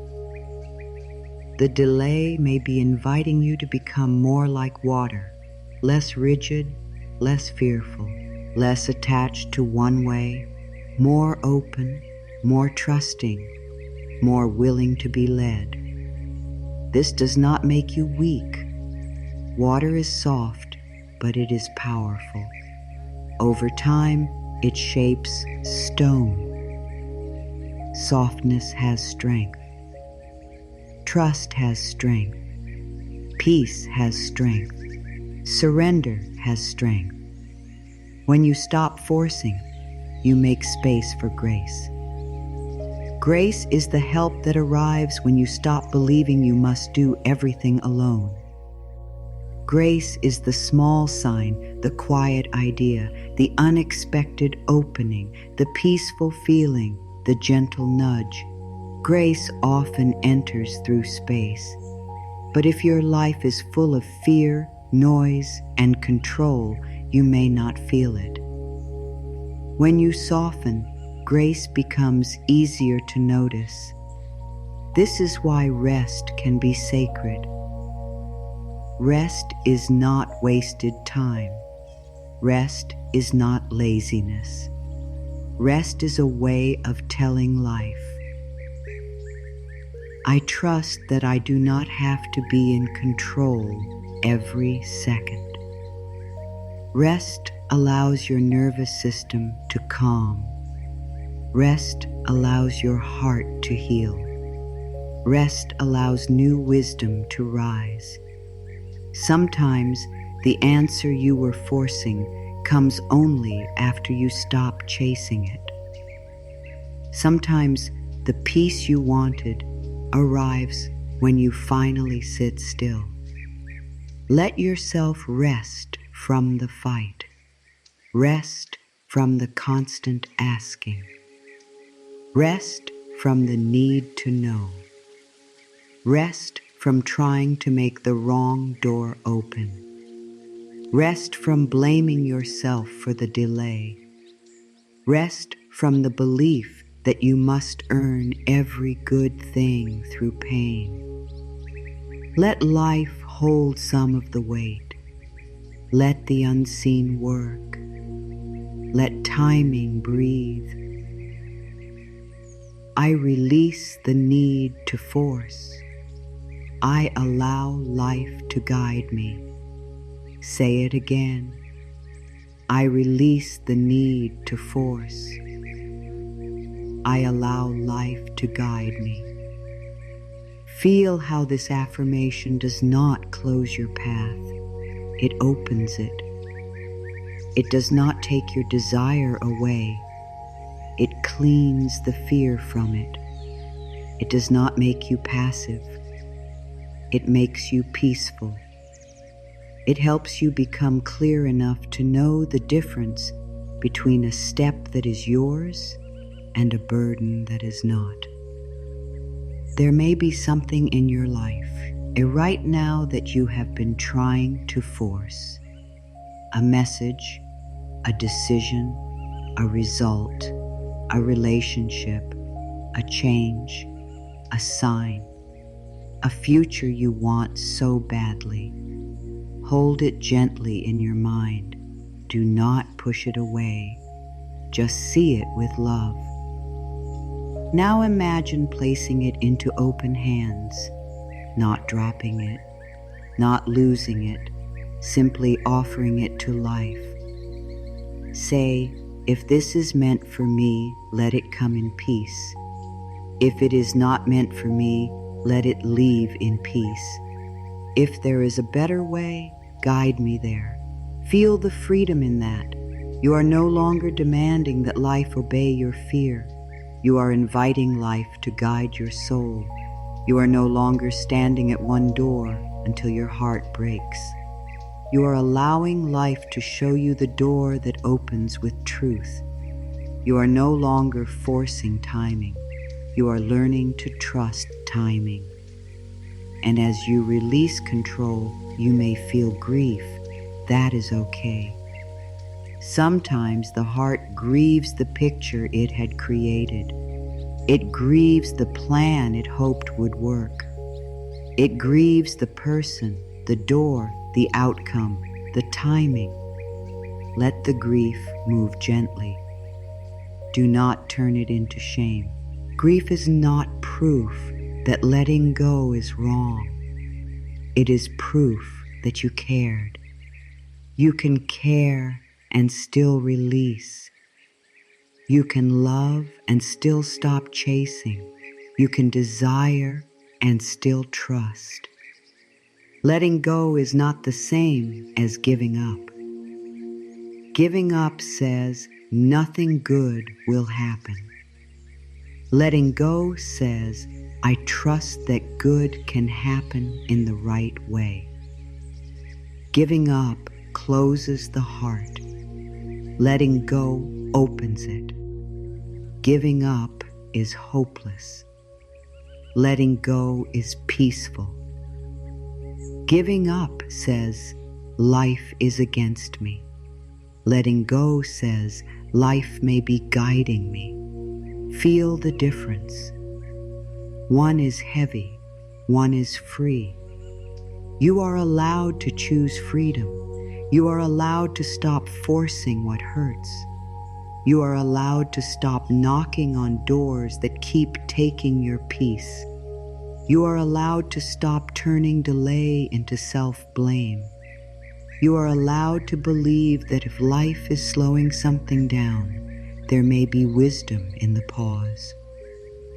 Speaker 1: The delay may be inviting you to become more like water, less rigid, less fearful, less attached to one way, more open, more trusting, more willing to be led. This does not make you weak. Water is soft, but it is powerful. Over time, it shapes stone. Softness has strength. Trust has strength. Peace has strength. Surrender has strength. When you stop forcing, you make space for grace. Grace is the help that arrives when you stop believing you must do everything alone. Grace is the small sign, the quiet idea, the unexpected opening, the peaceful feeling, the gentle nudge. Grace often enters through space. But if your life is full of fear, noise, and control, you may not feel it. When you soften, grace becomes easier to notice. This is why rest can be sacred. Rest is not wasted time. Rest is not laziness. Rest is a way of telling life, I trust that I do not have to be in control every second. Rest allows your nervous system to calm. Rest allows your heart to heal. Rest allows new wisdom to rise. Sometimes the answer you were forcing comes only after you stop chasing it. Sometimes the peace you wanted arrives when you finally sit still. Let yourself rest from the fight. Rest from the constant asking. Rest from the need to know. Rest from trying to make the wrong door open. Rest from blaming yourself for the delay. Rest from the belief that you must earn every good thing through pain. Let life hold some of the weight. Let the unseen work. Let timing breathe. I release the need to force. I allow life to guide me. Say it again. I release the need to force. I allow life to guide me. Feel how this affirmation does not close your path. it opens it. It does not take your desire away. It cleans the fear from it. It does not make you passive. It makes you peaceful. It helps you become clear enough to know the difference between a step that is yours and a burden that is not. There may be something in your life, right now, that you have been trying to force. A message, a decision, a result, a relationship, a change, a sign, a future you want so badly. Hold it gently in your mind. Do not push it away. Just see it with love. Now imagine placing it into open hands, not dropping it, not losing it, simply offering it to life. Say, if this is meant for me, let it come in peace. If it is not meant for me, let it leave in peace. If there is a better way, guide me there. Feel the freedom in that. You are no longer demanding that life obey your fear. You are inviting life to guide your soul. You are no longer standing at one door until your heart breaks. You are allowing life to show you the door that opens with truth. You are no longer forcing timing. You are learning to trust timing. And as you release control, you may feel grief. That is okay. Sometimes the heart grieves the picture it had created. It grieves the plan it hoped would work. It grieves the person, the door, the outcome, the timing. Let the grief move gently. Do not turn it into shame. Grief is not proof that letting go is wrong. It is proof that you cared. You can care and still release. You can love and still stop chasing. You can desire and still trust. Letting go is not the same as giving up. Giving up says nothing good will happen. Letting go says, I trust that good can happen in the right way. Giving up closes the heart. Letting go opens it. Giving up is hopeless. Letting go is peaceful. Giving up says, life is against me. Letting go says, life may be guiding me. Feel the difference. One is heavy, one is free. You are allowed to choose freedom. You are allowed to stop forcing what hurts. You are allowed to stop knocking on doors that keep taking your peace. You are allowed to stop turning delay into self-blame. You are allowed to believe that if life is slowing something down, there may be wisdom in the pause.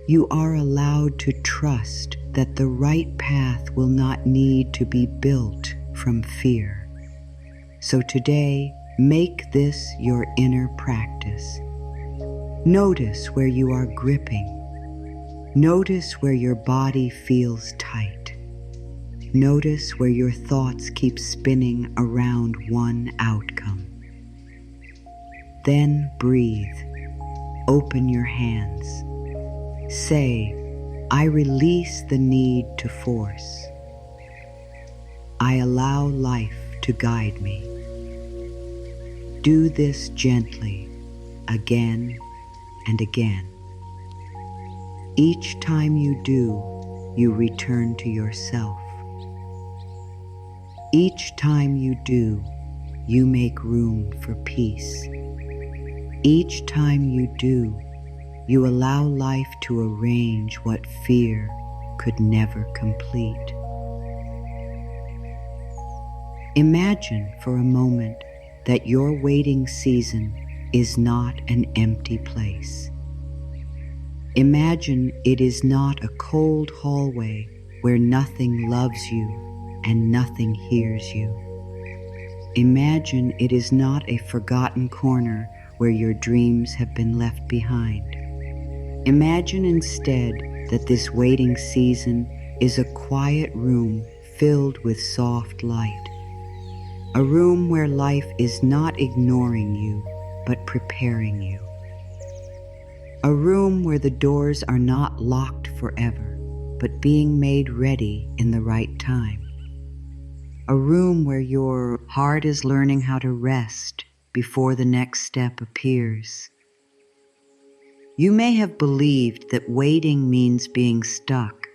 Speaker 1: You are allowed to trust that the right path will not need to be built from fear. So today, make this your inner practice. Notice where you are gripping. Notice where your body feels tight. Notice where your thoughts keep spinning around one outcome. Then breathe. Open your hands. Say, I release the need to force. I allow life to guide me. Do this gently, again and again. Each time you do, you return to yourself. Each time you do, you make room for peace. Each time you do, you allow life to arrange what fear could never complete. Imagine for a moment that your waiting season is not an empty place. Imagine it is not a cold hallway where nothing loves you and nothing hears you. Imagine it is not a forgotten corner where your dreams have been left behind. Imagine instead that this waiting season is a quiet room filled with soft light. A room where life is not ignoring you, but preparing you. A room where the doors are not locked forever, but being made ready in the right time. A room where your heart is learning how to rest before the next step appears. You may have believed that waiting means being stuck,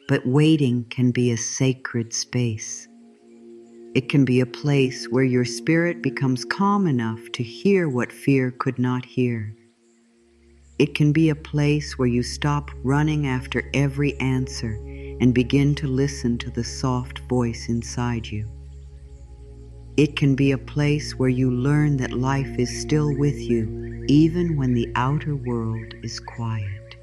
Speaker 1: but waiting can be a sacred space. It can be a place where your spirit becomes calm enough to hear what fear could not hear. It can be a place where you stop running after every answer and begin to listen to the soft voice inside you. It can be a place where you learn that life is still with you, even when the outer world is quiet.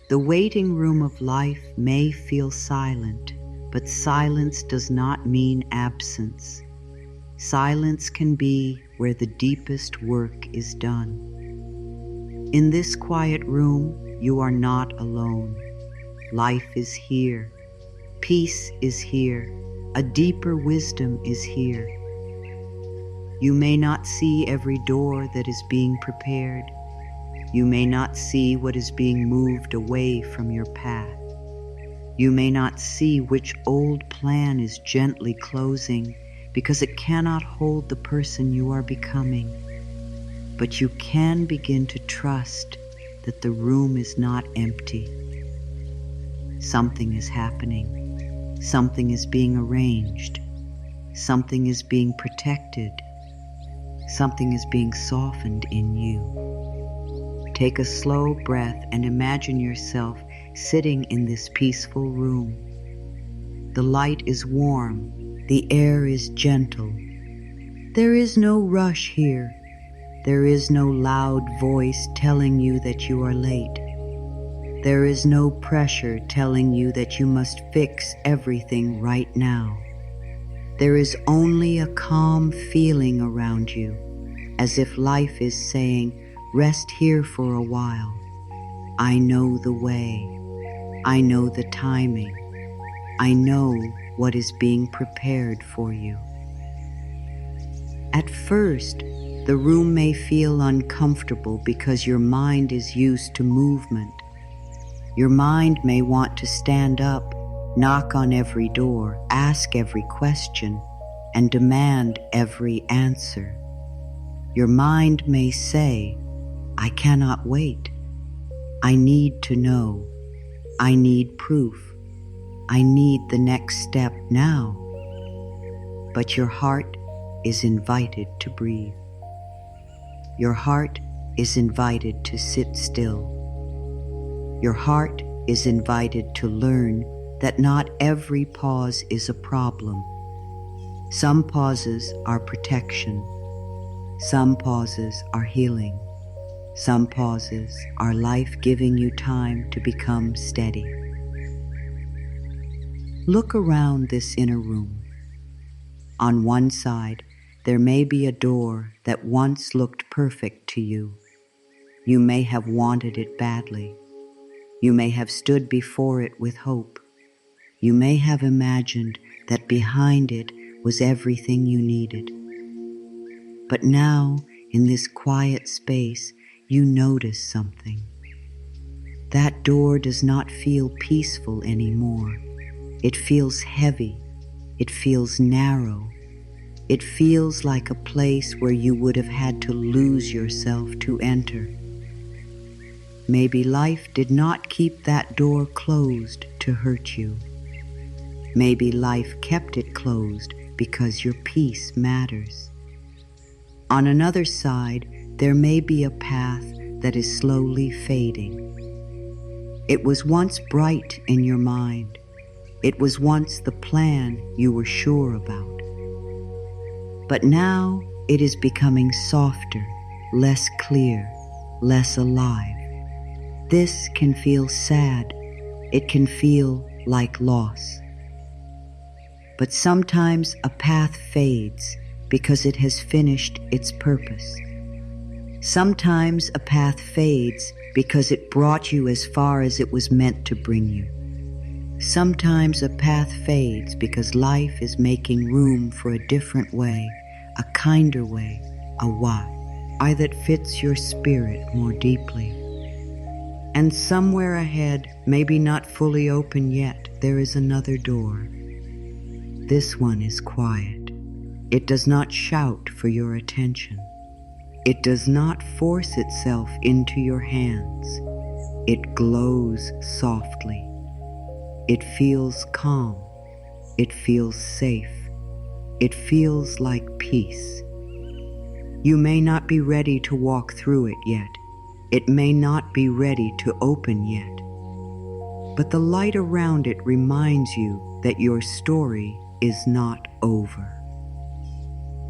Speaker 1: The waiting room of life may feel silent, but silence does not mean absence. Silence can be where the deepest work is done. In this quiet room, you are not alone. Life is here. Peace is here. A deeper wisdom is here. You may not see every door that is being prepared. You may not see what is being moved away from your path. You may not see which old plan is gently closing because it cannot hold the person you are becoming. But you can begin to trust that the room is not empty. Something is happening. Something is being arranged. Something is being protected. Something is being softened in you. Take a slow breath and imagine yourself sitting in this peaceful room. The light is warm. The air is gentle. There is no rush here. There is no loud voice telling you that you are late. There is no pressure telling you that you must fix everything right now. There is only a calm feeling around you, as if life is saying, rest here for a while. I know the way. I know the timing. I know what is being prepared for you. At first, the room may feel uncomfortable because your mind is used to movement. Your mind may want to stand up, knock on every door, ask every question, and demand every answer. Your mind may say, I cannot wait. I need to know. I need proof. I need the next step now. But your heart is invited to breathe. Your heart is invited to sit still. Your heart is invited to learn that not every pause is a problem. Some pauses are protection. Some pauses are healing. Some pauses are life giving you time to become steady. Look around this inner room. On one side, there may be a door that once looked perfect to you. You may have wanted it badly. You may have stood before it with hope. You may have imagined that behind it was everything you needed. But now, in this quiet space, you notice something. That door does not feel peaceful anymore. It feels heavy. It feels narrow. It feels like a place where you would have had to lose yourself to enter. Maybe life did not keep that door closed to hurt you. Maybe life kept it closed because your peace matters. On another side, there may be a path that is slowly fading. It was once bright in your mind. It was once the plan you were sure about. But now it is becoming softer, less clear, less alive. This can feel sad. It can feel like loss. But sometimes a path fades because it has finished its purpose. Sometimes a path fades because it brought you as far as it was meant to bring you. Sometimes a path fades because life is making room for a different way, a kinder way, a why that fits your spirit more deeply. And somewhere ahead, maybe not fully open yet, there is another door. This one is quiet. It does not shout for your attention. It does not force itself into your hands. It glows softly. It feels calm. It feels safe. It feels like peace. You may not be ready to walk through it yet. It may not be ready to open yet. But the light around it reminds you that your story is not over.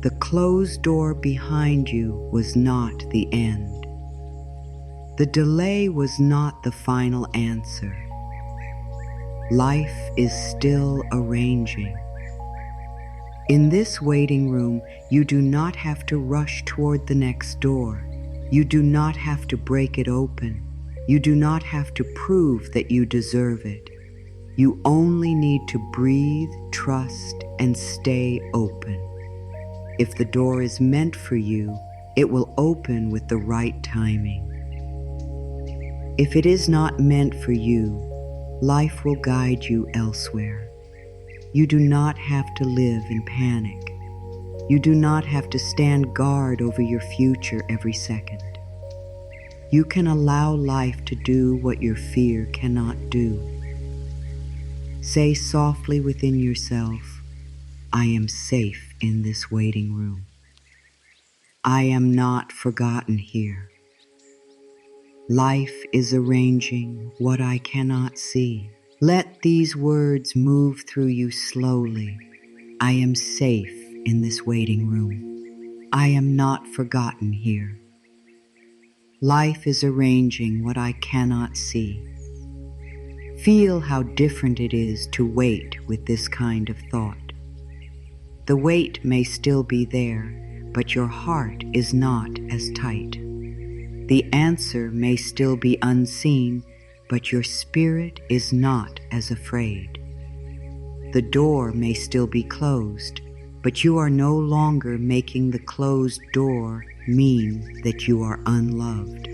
Speaker 1: The closed door behind you was not the end. The delay was not the final answer. Life is still arranging. In this waiting room, you do not have to rush toward the next door. You do not have to break it open. You do not have to prove that you deserve it. You only need to breathe, trust, and stay open. If the door is meant for you, it will open with the right timing. If it is not meant for you, life will guide you elsewhere. You do not have to live in panic. You do not have to stand guard over your future every second. You can allow life to do what your fear cannot do. Say softly within yourself, I am safe in this waiting room. I am not forgotten here. Life is arranging what I cannot see. Let these words move through you slowly. I am safe in this waiting room. I am not forgotten here. Life is arranging what I cannot see. Feel how different it is to wait with this kind of thought. The weight may still be there, but your heart is not as tight. The answer may still be unseen, but your spirit is not as afraid. The door may still be closed, but you are no longer making the closed door mean that you are unloved.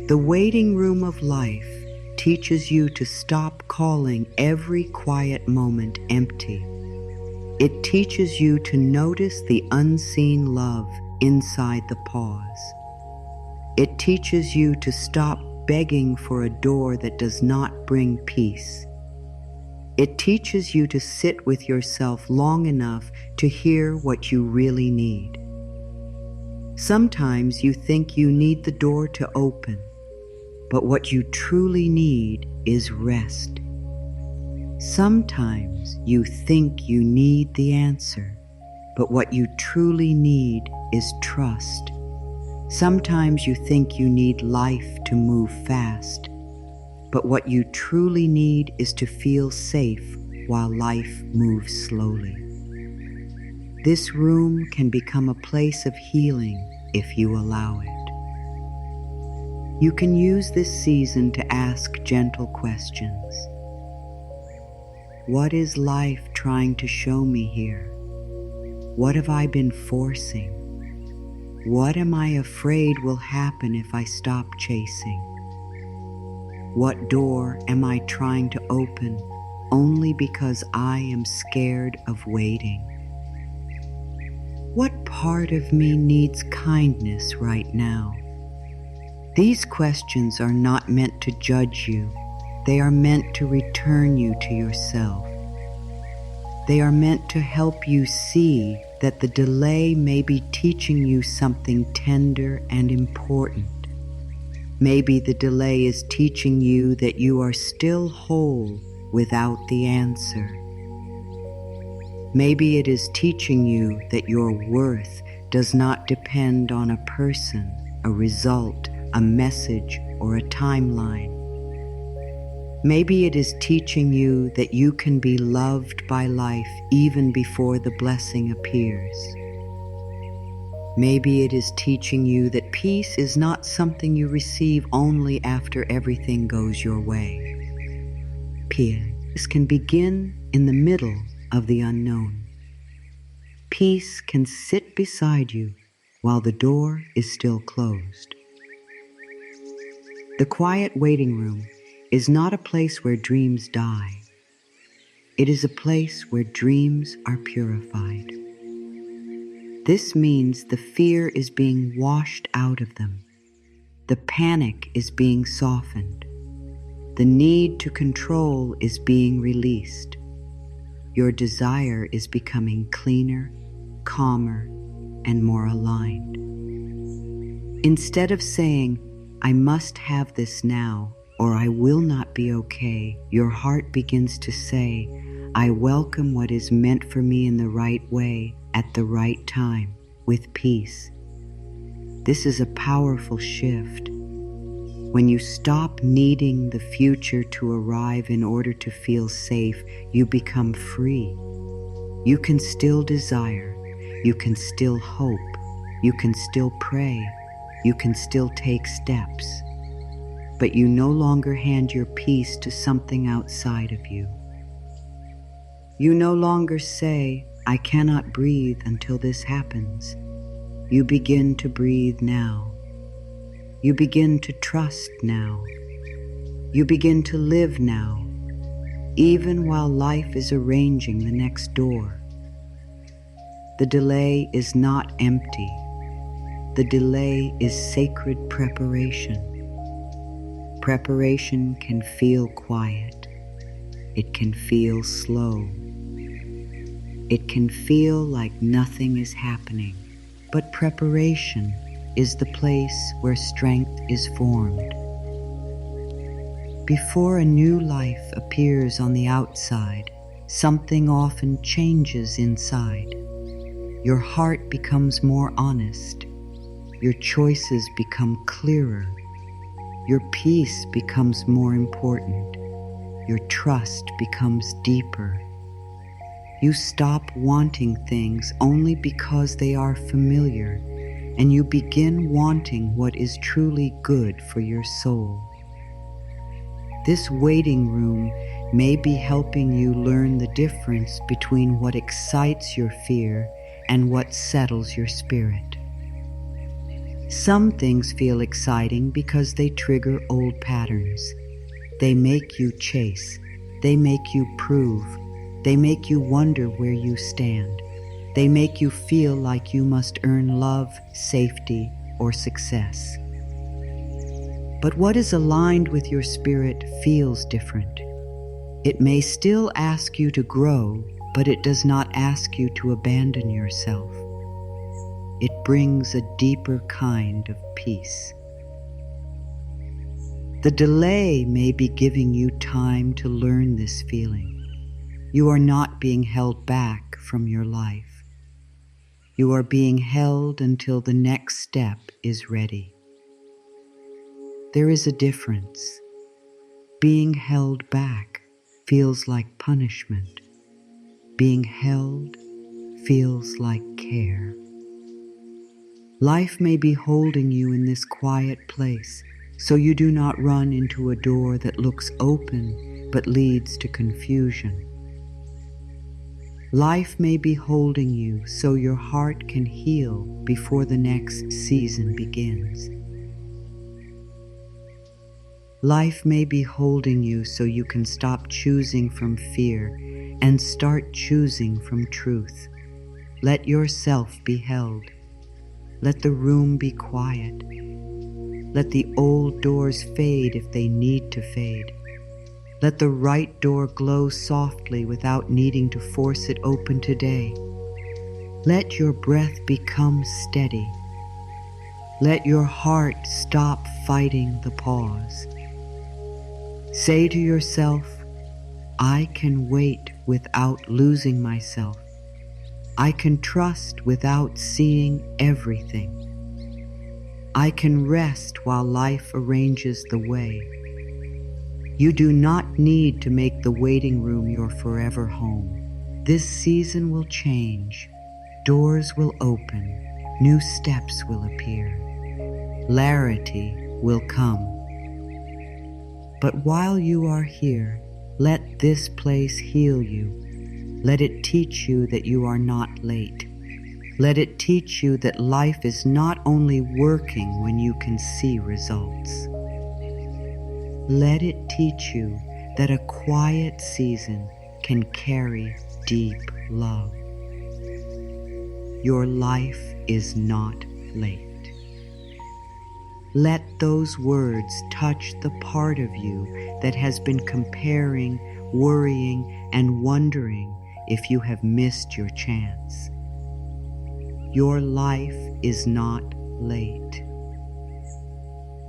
Speaker 1: The waiting room of life teaches you to stop calling every quiet moment empty. It teaches you to notice the unseen love inside the pause. It teaches you to stop begging for a door that does not bring peace. It teaches you to sit with yourself long enough to hear what you really need. Sometimes you think you need the door to open, but what you truly need is rest. Sometimes you think you need the answer, but what you truly need is trust. Sometimes you think you need life to move fast, but what you truly need is to feel safe while life moves slowly. This room can become a place of healing if you allow it. You can use this season to ask gentle questions. What is life trying to show me here? What have I been forcing? What am I afraid will happen if I stop chasing? What door am I trying to open only because I am scared of waiting? What part of me needs kindness right now? These questions are not meant to judge you. They are meant to return you to yourself. They are meant to help you see that the delay may be teaching you something tender and important. Maybe the delay is teaching you that you are still whole without the answer. Maybe it is teaching you that your worth does not depend on a person, a result, a message, or a timeline. Maybe it is teaching you that you can be loved by life even before the blessing appears. Maybe it is teaching you that peace is not something you receive only after everything goes your way. Peace can begin in the middle of the unknown. Peace can sit beside you while the door is still closed. The quiet waiting room is not a place where dreams die. It is a place where dreams are purified. This means the fear is being washed out of them. The panic is being softened. The need to control is being released. Your desire is becoming cleaner, calmer, and more aligned. Instead of saying, "I must have this now," or "I will not be okay," your heart begins to say, "I welcome what is meant for me in the right way, at the right time, with peace." This is a powerful shift. When you stop needing the future to arrive in order to feel safe, you become free. You can still desire, you can still hope, you can still pray, you can still take steps, but you no longer hand your peace to something outside of you. You no longer say, "I cannot breathe until this happens." You begin to breathe now. You begin to trust now. You begin to live now, even while life is arranging the next door. The delay is not empty. The delay is sacred preparation. Preparation can feel quiet. It can feel slow. It can feel like nothing is happening, but preparation is the place where strength is formed. Before a new life appears on the outside, something often changes inside. Your heart becomes more honest. Your choices become clearer. Your peace becomes more important. Your trust becomes deeper. You stop wanting things only because they are familiar, and you begin wanting what is truly good for your soul. This waiting room may be helping you learn the difference between what excites your fear and what settles your spirit. Some things feel exciting because they trigger old patterns. They make you chase. They make you prove. They make you wonder where you stand. They make you feel like you must earn love, safety, or success. But what is aligned with your spirit feels different. It may still ask you to grow, but it does not ask you to abandon yourself. It brings a deeper kind of peace. The delay may be giving you time to learn this feeling. You are not being held back from your life. You are being held until the next step is ready. There is a difference. Being held back feels like punishment. Being held feels like care. Life may be holding you in this quiet place, so you do not run into a door that looks open but leads to confusion. Life may be holding you so your heart can heal before the next season begins. Life may be holding you so you can stop choosing from fear and start choosing from truth. Let yourself be held. Let the room be quiet. Let the old doors fade if they need to fade. Let the right door glow softly without needing to force it open today. Let your breath become steady. Let your heart stop fighting the pause. Say to yourself, "I can wait without losing myself. I can trust without seeing everything. I can rest while life arranges the way." You do not need to make the waiting room your forever home. This season will change. Doors will open. New steps will appear. Clarity will come. But while you are here, let this place heal you. Let it teach you that you are not late. Let it teach you that life is not only working when you can see results. Let it teach you that a quiet season can carry deep love. Your life is not late. Let those words touch the part of you that has been comparing, worrying, and wondering if you have missed your chance. Your life is not late.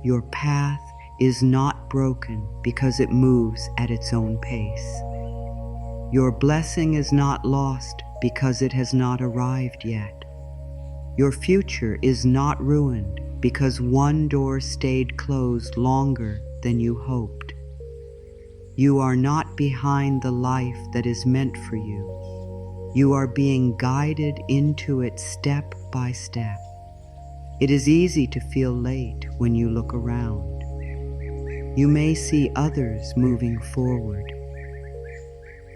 Speaker 1: Your path is not broken because it moves at its own pace. Your blessing is not lost because it has not arrived yet. Your future is not ruined because one door stayed closed longer than you hoped. You are not behind the life that is meant for you. You are being guided into it step by step. It is easy to feel late when you look around. You may see others moving forward.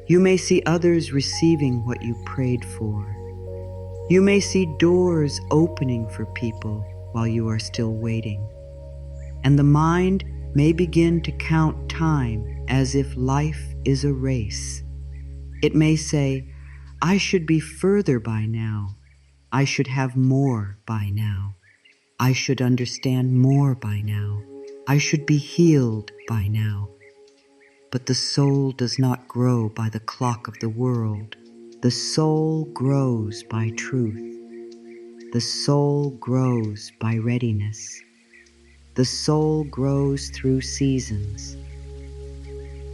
Speaker 1: You may see others receiving what you prayed for. You may see doors opening for people while you are still waiting. And the mind may begin to count time as if life is a race. It may say, I should be further by now. I should have more by now. I should understand more by now. I should be healed by now. But the soul does not grow by the clock of the world. The soul grows by truth. The soul grows by readiness. The soul grows through seasons.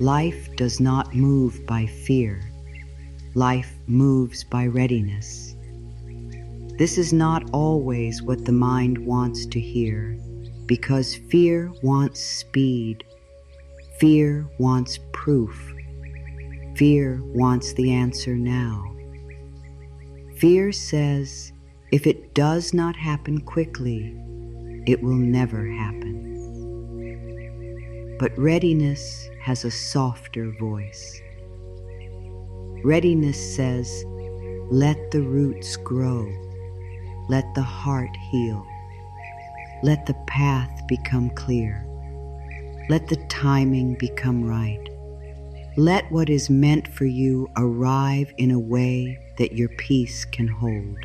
Speaker 1: Life does not move by fear. Life moves by readiness. This is not always what the mind wants to hear, because fear wants speed. Fear wants proof. Fear wants the answer now. Fear says, if it does not happen quickly, it will never happen. But readiness has a softer voice. Readiness says, let the roots grow. Let the heart heal. Let the path become clear. Let the timing become right. Let what is meant for you arrive in a way that your peace can hold.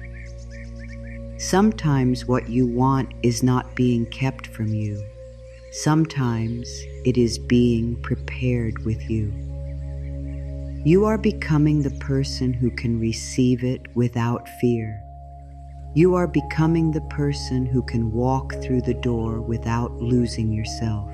Speaker 1: Sometimes what you want is not being kept from you. Sometimes it is being prepared with you. You are becoming the person who can receive it without fear. You are becoming the person who can walk through the door without losing yourself.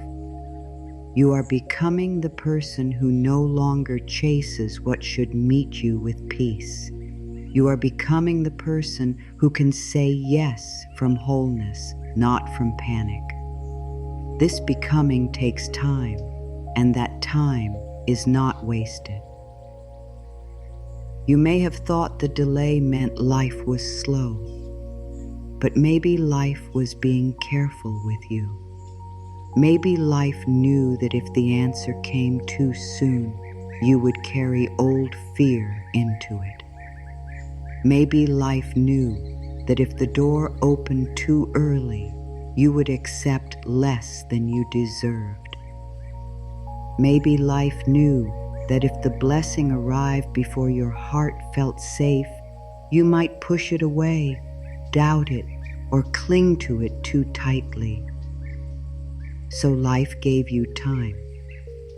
Speaker 1: You are becoming the person who no longer chases what should meet you with peace. You are becoming the person who can say yes from wholeness, not from panic. This becoming takes time, and that time is not wasted. You may have thought the delay meant life was slow, but maybe life was being careful with you. Maybe life knew that if the answer came too soon, you would carry old fear into it. Maybe life knew that if the door opened too early, you would accept less than you deserved. Maybe life knew that if the blessing arrived before your heart felt safe, you might push it away, doubt it, or cling to it too tightly. So life gave you time,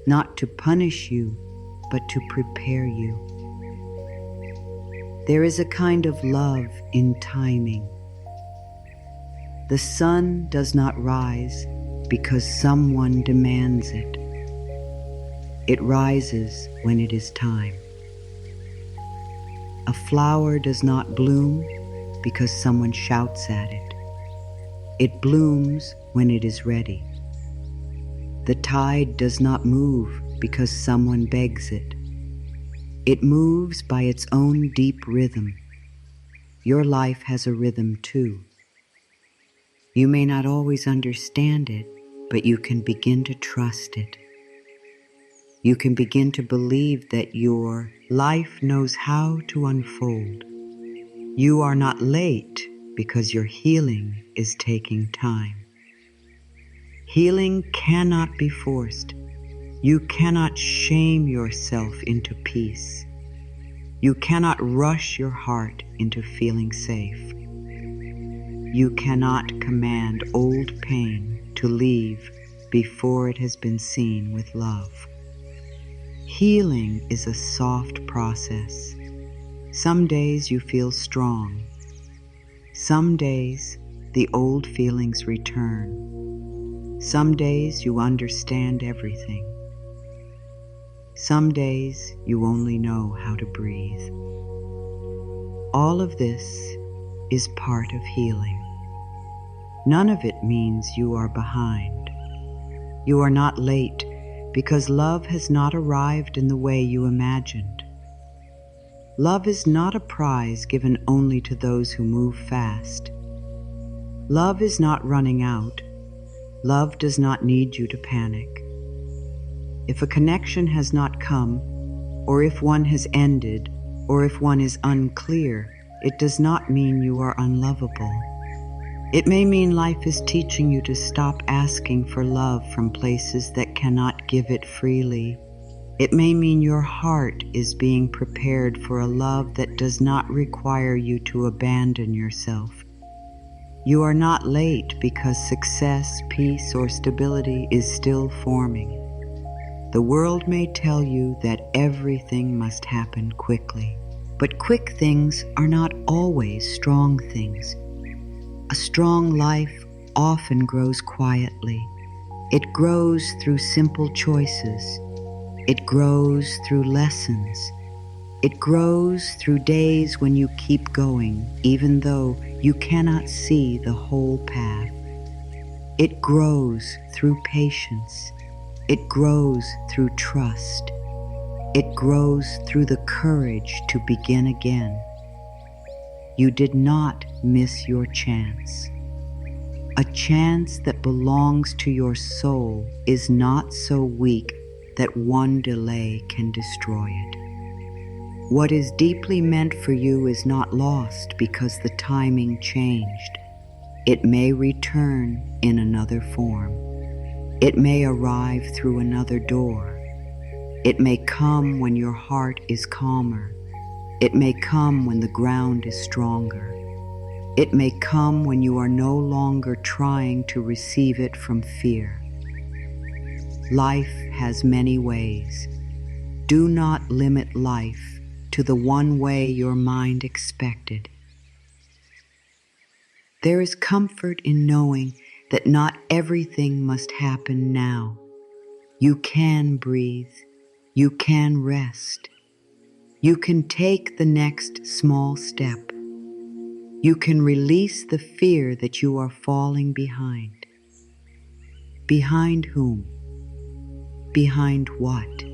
Speaker 1: not to punish you, but to prepare you. There is a kind of love in timing. The sun does not rise because someone demands it. It rises when it is time. A flower does not bloom because someone shouts at it. It blooms when it is ready. The tide does not move because someone begs it. It moves by its own deep rhythm. Your life has a rhythm too. You may not always understand it, but you can begin to trust it. You can begin to believe that your life knows how to unfold. You are not late because your healing is taking time. Healing cannot be forced. You cannot shame yourself into peace. You cannot rush your heart into feeling safe. You cannot command old pain to leave before it has been seen with love. Healing is a soft process. Some days you feel strong. Some days the old feelings return. Some days you understand everything. Some days you only know how to breathe. All of this is part of healing. None of it means you are behind. You are not late because love has not arrived in the way you imagined. Love is not a prize given only to those who move fast. Love is not running out. Love does not need you to panic. If a connection has not come, or if one has ended, or if one is unclear, it does not mean you are unlovable. It may mean life is teaching you to stop asking for love from places that cannot give it freely. It may mean your heart is being prepared for a love that does not require you to abandon yourself. You are not late because success, peace, or stability is still forming. The world may tell you that everything must happen quickly, but quick things are not always strong things. A strong life often grows quietly. It grows through simple choices. It grows through lessons. It grows through days when you keep going, even though you cannot see the whole path. It grows through patience. It grows through trust. It grows through the courage to begin again. You did not miss your chance. A chance that belongs to your soul is not so weak that one delay can destroy it. What is deeply meant for you is not lost because the timing changed. It may return in another form. It may arrive through another door. It may come when your heart is calmer. It may come when the ground is stronger. It may come when you are no longer trying to receive it from fear. Life has many ways. Do not limit life to the one way your mind expected. There is comfort in knowing that not everything must happen now. You can breathe. You can rest. You can take the next small step. You can release the fear that you are falling behind. Behind whom? Behind what?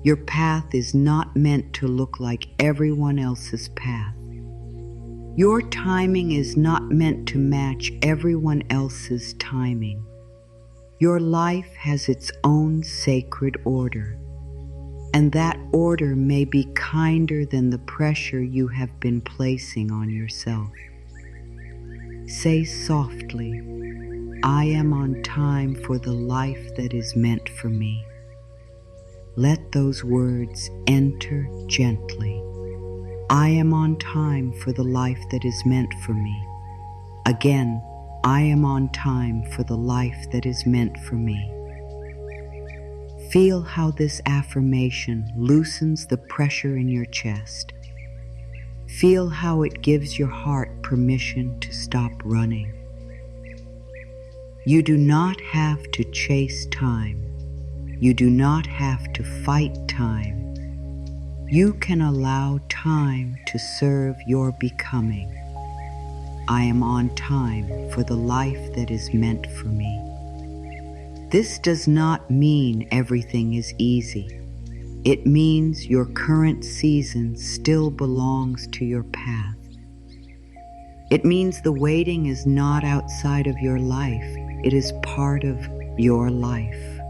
Speaker 1: Your path is not meant to look like everyone else's path. Your timing is not meant to match everyone else's timing. Your life has its own sacred order, and that order may be kinder than the pressure you have been placing on yourself. Say softly, I am on time for the life that is meant for me. Let those words enter gently. I am on time for the life that is meant for me. Again, I am on time for the life that is meant for me. Feel how this affirmation loosens the pressure in your chest. Feel how it gives your heart permission to stop running. You do not have to chase time. You do not have to fight time. You can allow time to serve your becoming. I am on time for the life that is meant for me. This does not mean everything is easy. It means your current season still belongs to your path. It means the waiting is not outside of your life. It is part of your life.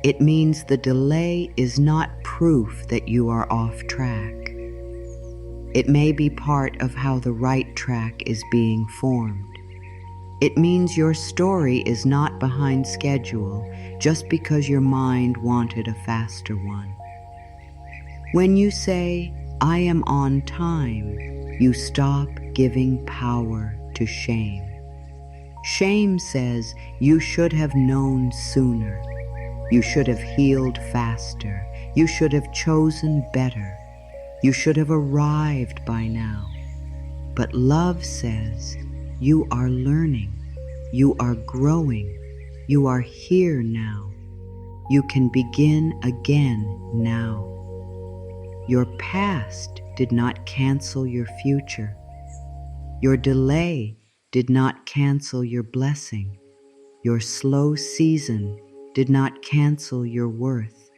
Speaker 1: It means the delay is not proof that you are off track. It may be part of how the right track is being formed. It means your story is not behind schedule just because your mind wanted a faster one. When you say, "I am on time," you stop giving power to shame. Shame says you should have known sooner. You should have healed faster. You should have chosen better. You should have arrived by now. But love says you are learning. You are growing. You are here now. You can begin again now. Your past did not cancel your future. Your delay did not cancel your blessing. Your slow season did not cancel your worth.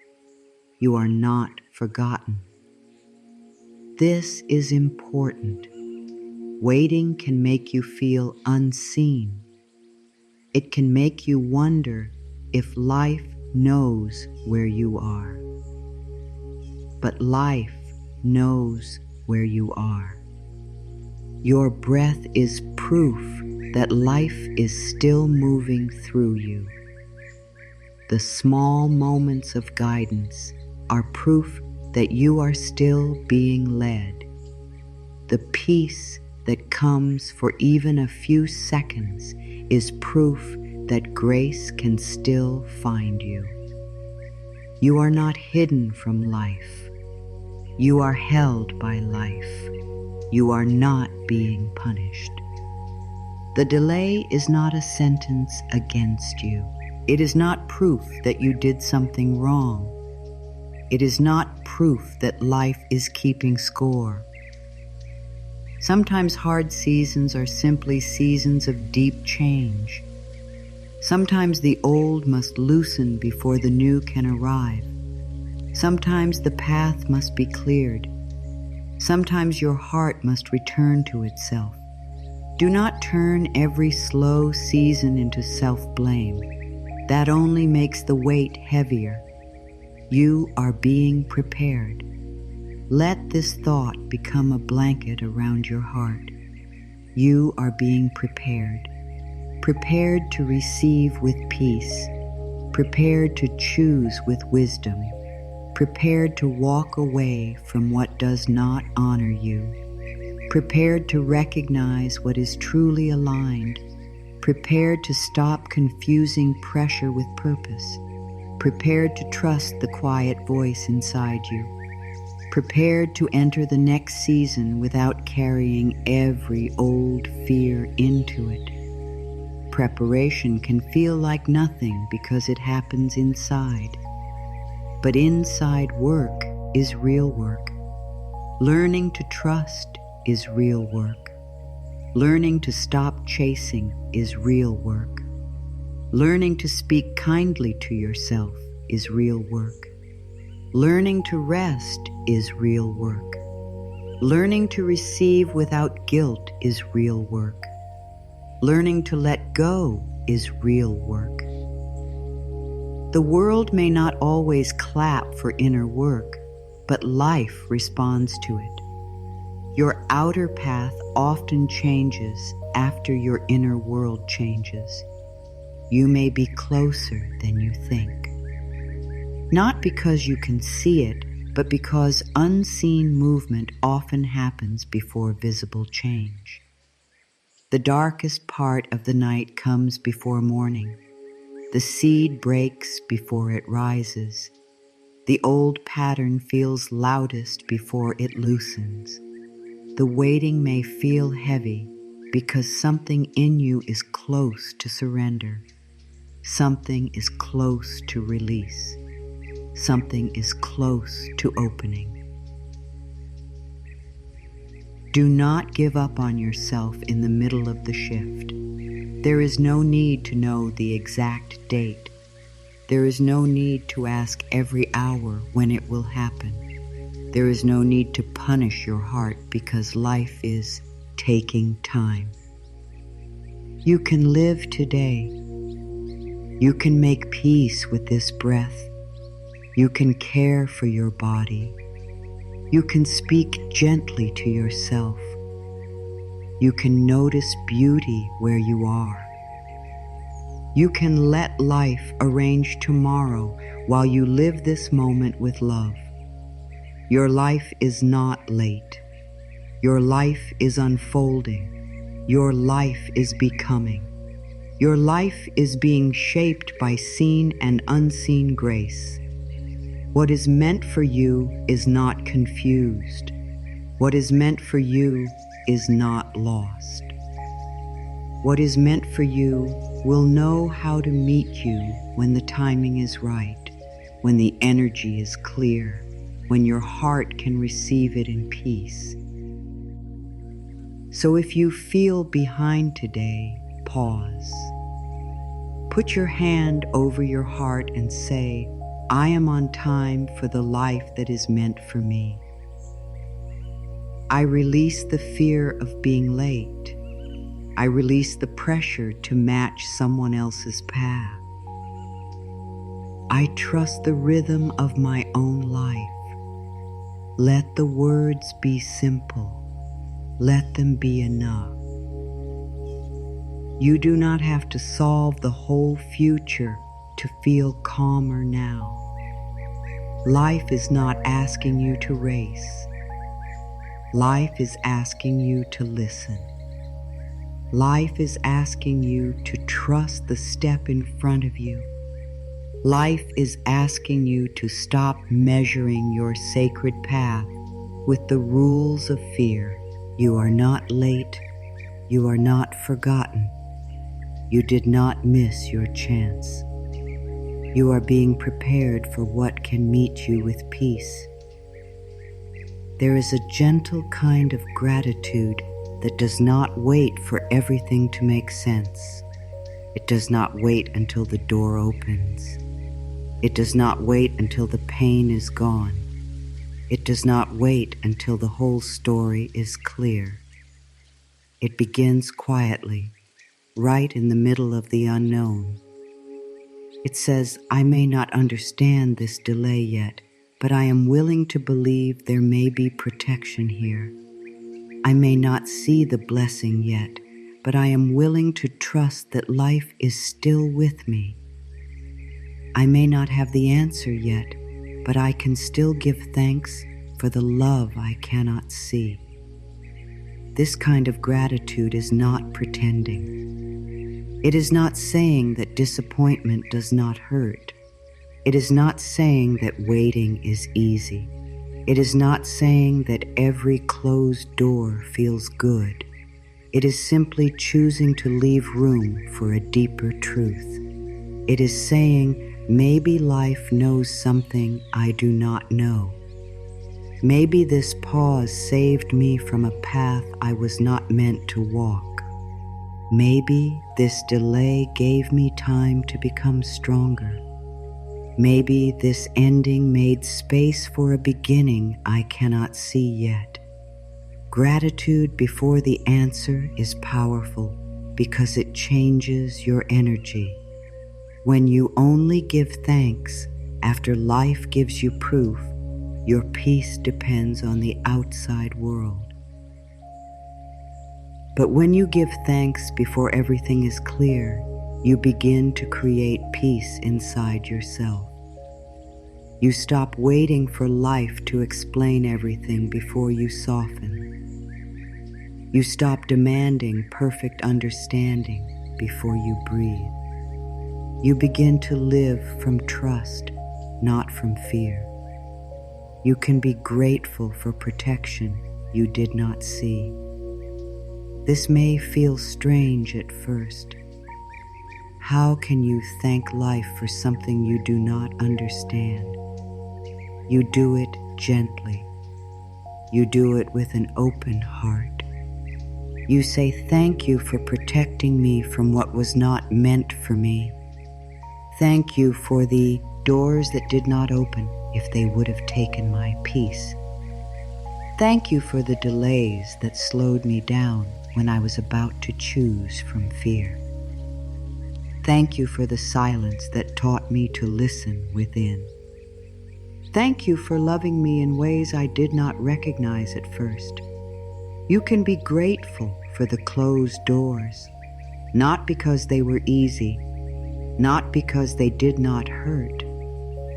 Speaker 1: You are not forgotten. This is important. Waiting can make you feel unseen. It can make you wonder if life knows where you are. But life knows where you are. Your breath is proof that life is still moving through you. The small moments of guidance are proof that you are still being led. The peace that comes for even a few seconds is proof that grace can still find you. You are not hidden from life. You are held by life. You are not being punished. The delay is not a sentence against you. It is not proof that you did something wrong. It is not proof that life is keeping score. Sometimes hard seasons are simply seasons of deep change. Sometimes the old must loosen before the new can arrive. Sometimes the path must be cleared. Sometimes your heart must return to itself. Do not turn every slow season into self-blame. That only makes the weight heavier. You are being prepared. Let this thought become a blanket around your heart. You are being prepared. Prepared to receive with peace. Prepared to choose with wisdom. Prepared to walk away from what does not honor you. Prepared to recognize what is truly aligned. Prepared to stop confusing pressure with purpose. Prepared to trust the quiet voice inside you. Prepared to enter the next season without carrying every old fear into it. Preparation can feel like nothing because it happens inside. But inside work is real work. Learning to trust is real work. Learning to stop chasing is real work. Learning to speak kindly to yourself is real work. Learning to rest is real work. Learning to receive without guilt is real work. Learning to let go is real work. The world may not always clap for inner work, but life responds to it. Your outer path often changes after your inner world changes. You may be closer than you think. Not because you can see it, but because unseen movement often happens before visible change. The darkest part of the night comes before morning. The seed breaks before it rises. The old pattern feels loudest before it loosens. The waiting may feel heavy because something in you is close to surrender. Something is close to release. Something is close to opening. Do not give up on yourself in the middle of the shift. There is no need to know the exact date. There is no need to ask every hour when it will happen. There is no need to punish your heart because life is taking time. You can live today. You can make peace with this breath. You can care for your body. You can speak gently to yourself. You can notice beauty where you are. You can let life arrange tomorrow while you live this moment with love. Your life is not late. Your life is unfolding. Your life is becoming. Your life is being shaped by seen and unseen grace. What is meant for you is not confused. What is meant for you is not lost. What is meant for you will know how to meet you when the timing is right, when the energy is clear, when your heart can receive it in peace. So if you feel behind today, pause. Put your hand over your heart and say, I am on time for the life that is meant for me. I release the fear of being late. I release the pressure to match someone else's path. I trust the rhythm of my own life. Let the words be simple. Let them be enough. You do not have to solve the whole future to feel calmer now. Life is not asking you to race. Life is asking you to listen. Life is asking you to trust the step in front of you. Life is asking you to stop measuring your sacred path with the rules of fear. You are not late. You are not forgotten. You did not miss your chance. You are being prepared for what can meet you with peace. There is a gentle kind of gratitude that does not wait for everything to make sense. It does not wait until the door opens. It does not wait until the pain is gone. It does not wait until the whole story is clear. It begins quietly, right in the middle of the unknown. It says, I may not understand this delay yet, but I am willing to believe there may be protection here. I may not see the blessing yet, but I am willing to trust that life is still with me. I may not have the answer yet, but I can still give thanks for the love I cannot see. This kind of gratitude is not pretending. It is not saying that disappointment does not hurt. It is not saying that waiting is easy. It is not saying that every closed door feels good. It is simply choosing to leave room for a deeper truth. It is saying, maybe life knows something I do not know. Maybe this pause saved me from a path I was not meant to walk. Maybe this delay gave me time to become stronger. Maybe this ending made space for a beginning I cannot see yet. Gratitude before the answer is powerful because it changes your energy. When you only give thanks after life gives you proof, your peace depends on the outside world. But when you give thanks before everything is clear, you begin to create peace inside yourself. You stop waiting for life to explain everything before you soften. You stop demanding perfect understanding before you breathe. You begin to live from trust, not from fear. You can be grateful for protection you did not see. This may feel strange at first. How can you thank life for something you do not understand? You do it gently. You do it with an open heart. You say thank you for protecting me from what was not meant for me. Thank you for the doors that did not open if they would have taken my peace. Thank you for the delays that slowed me down when I was about to choose from fear. Thank you for the silence that taught me to listen within. Thank you for loving me in ways I did not recognize at first. You can be grateful for the closed doors, not because they were easy, not because they did not hurt,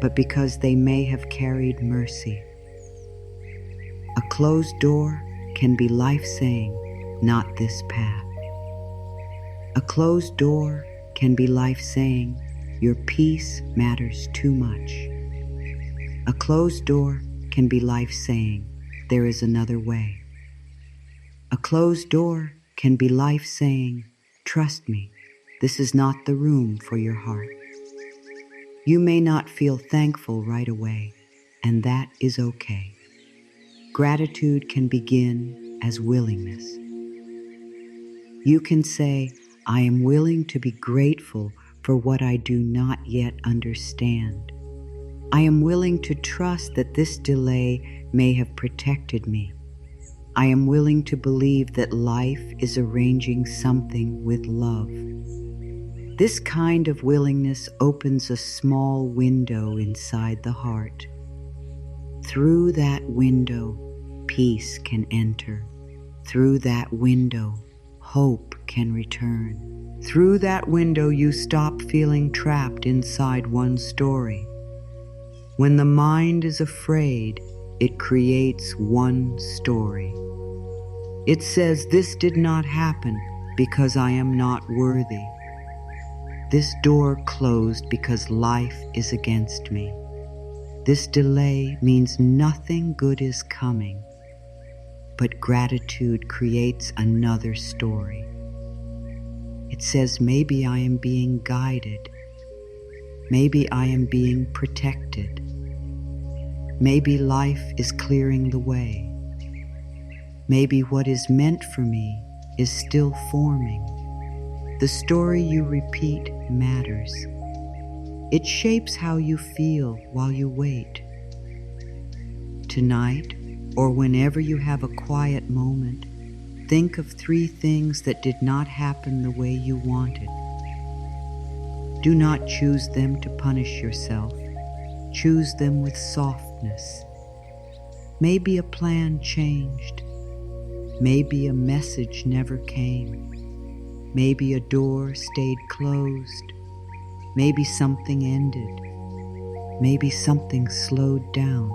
Speaker 1: but because they may have carried mercy. A closed door can be life-saying, not this path. A closed door can be life-saying, your peace matters too much. A closed door can be life-saying, there is another way. A closed door can be life-saying, trust me, this is not the room for your heart. You may not feel thankful right away, and that is okay. Gratitude can begin as willingness. You can say, I am willing to be grateful for what I do not yet understand. I am willing to trust that this delay may have protected me. I am willing to believe that life is arranging something with love. This kind of willingness opens a small window inside the heart. Through that window, peace can enter. Through that window, hope can return. Through that window, you stop feeling trapped inside one story. When the mind is afraid, it creates one story. It says, this did not happen because I am not worthy. This door closed because life is against me. This delay means nothing good is coming, but gratitude creates another story. It says, maybe I am being guided. Maybe I am being protected. Maybe life is clearing the way. Maybe what is meant for me is still forming. The story you repeat matters. It shapes how you feel while you wait. Tonight, or whenever you have a quiet moment, think of 3 things that did not happen the way you wanted. Do not choose them to punish yourself. Choose them with softness. Maybe a plan changed. Maybe a message never came. Maybe a door stayed closed. Maybe something ended. Maybe something slowed down.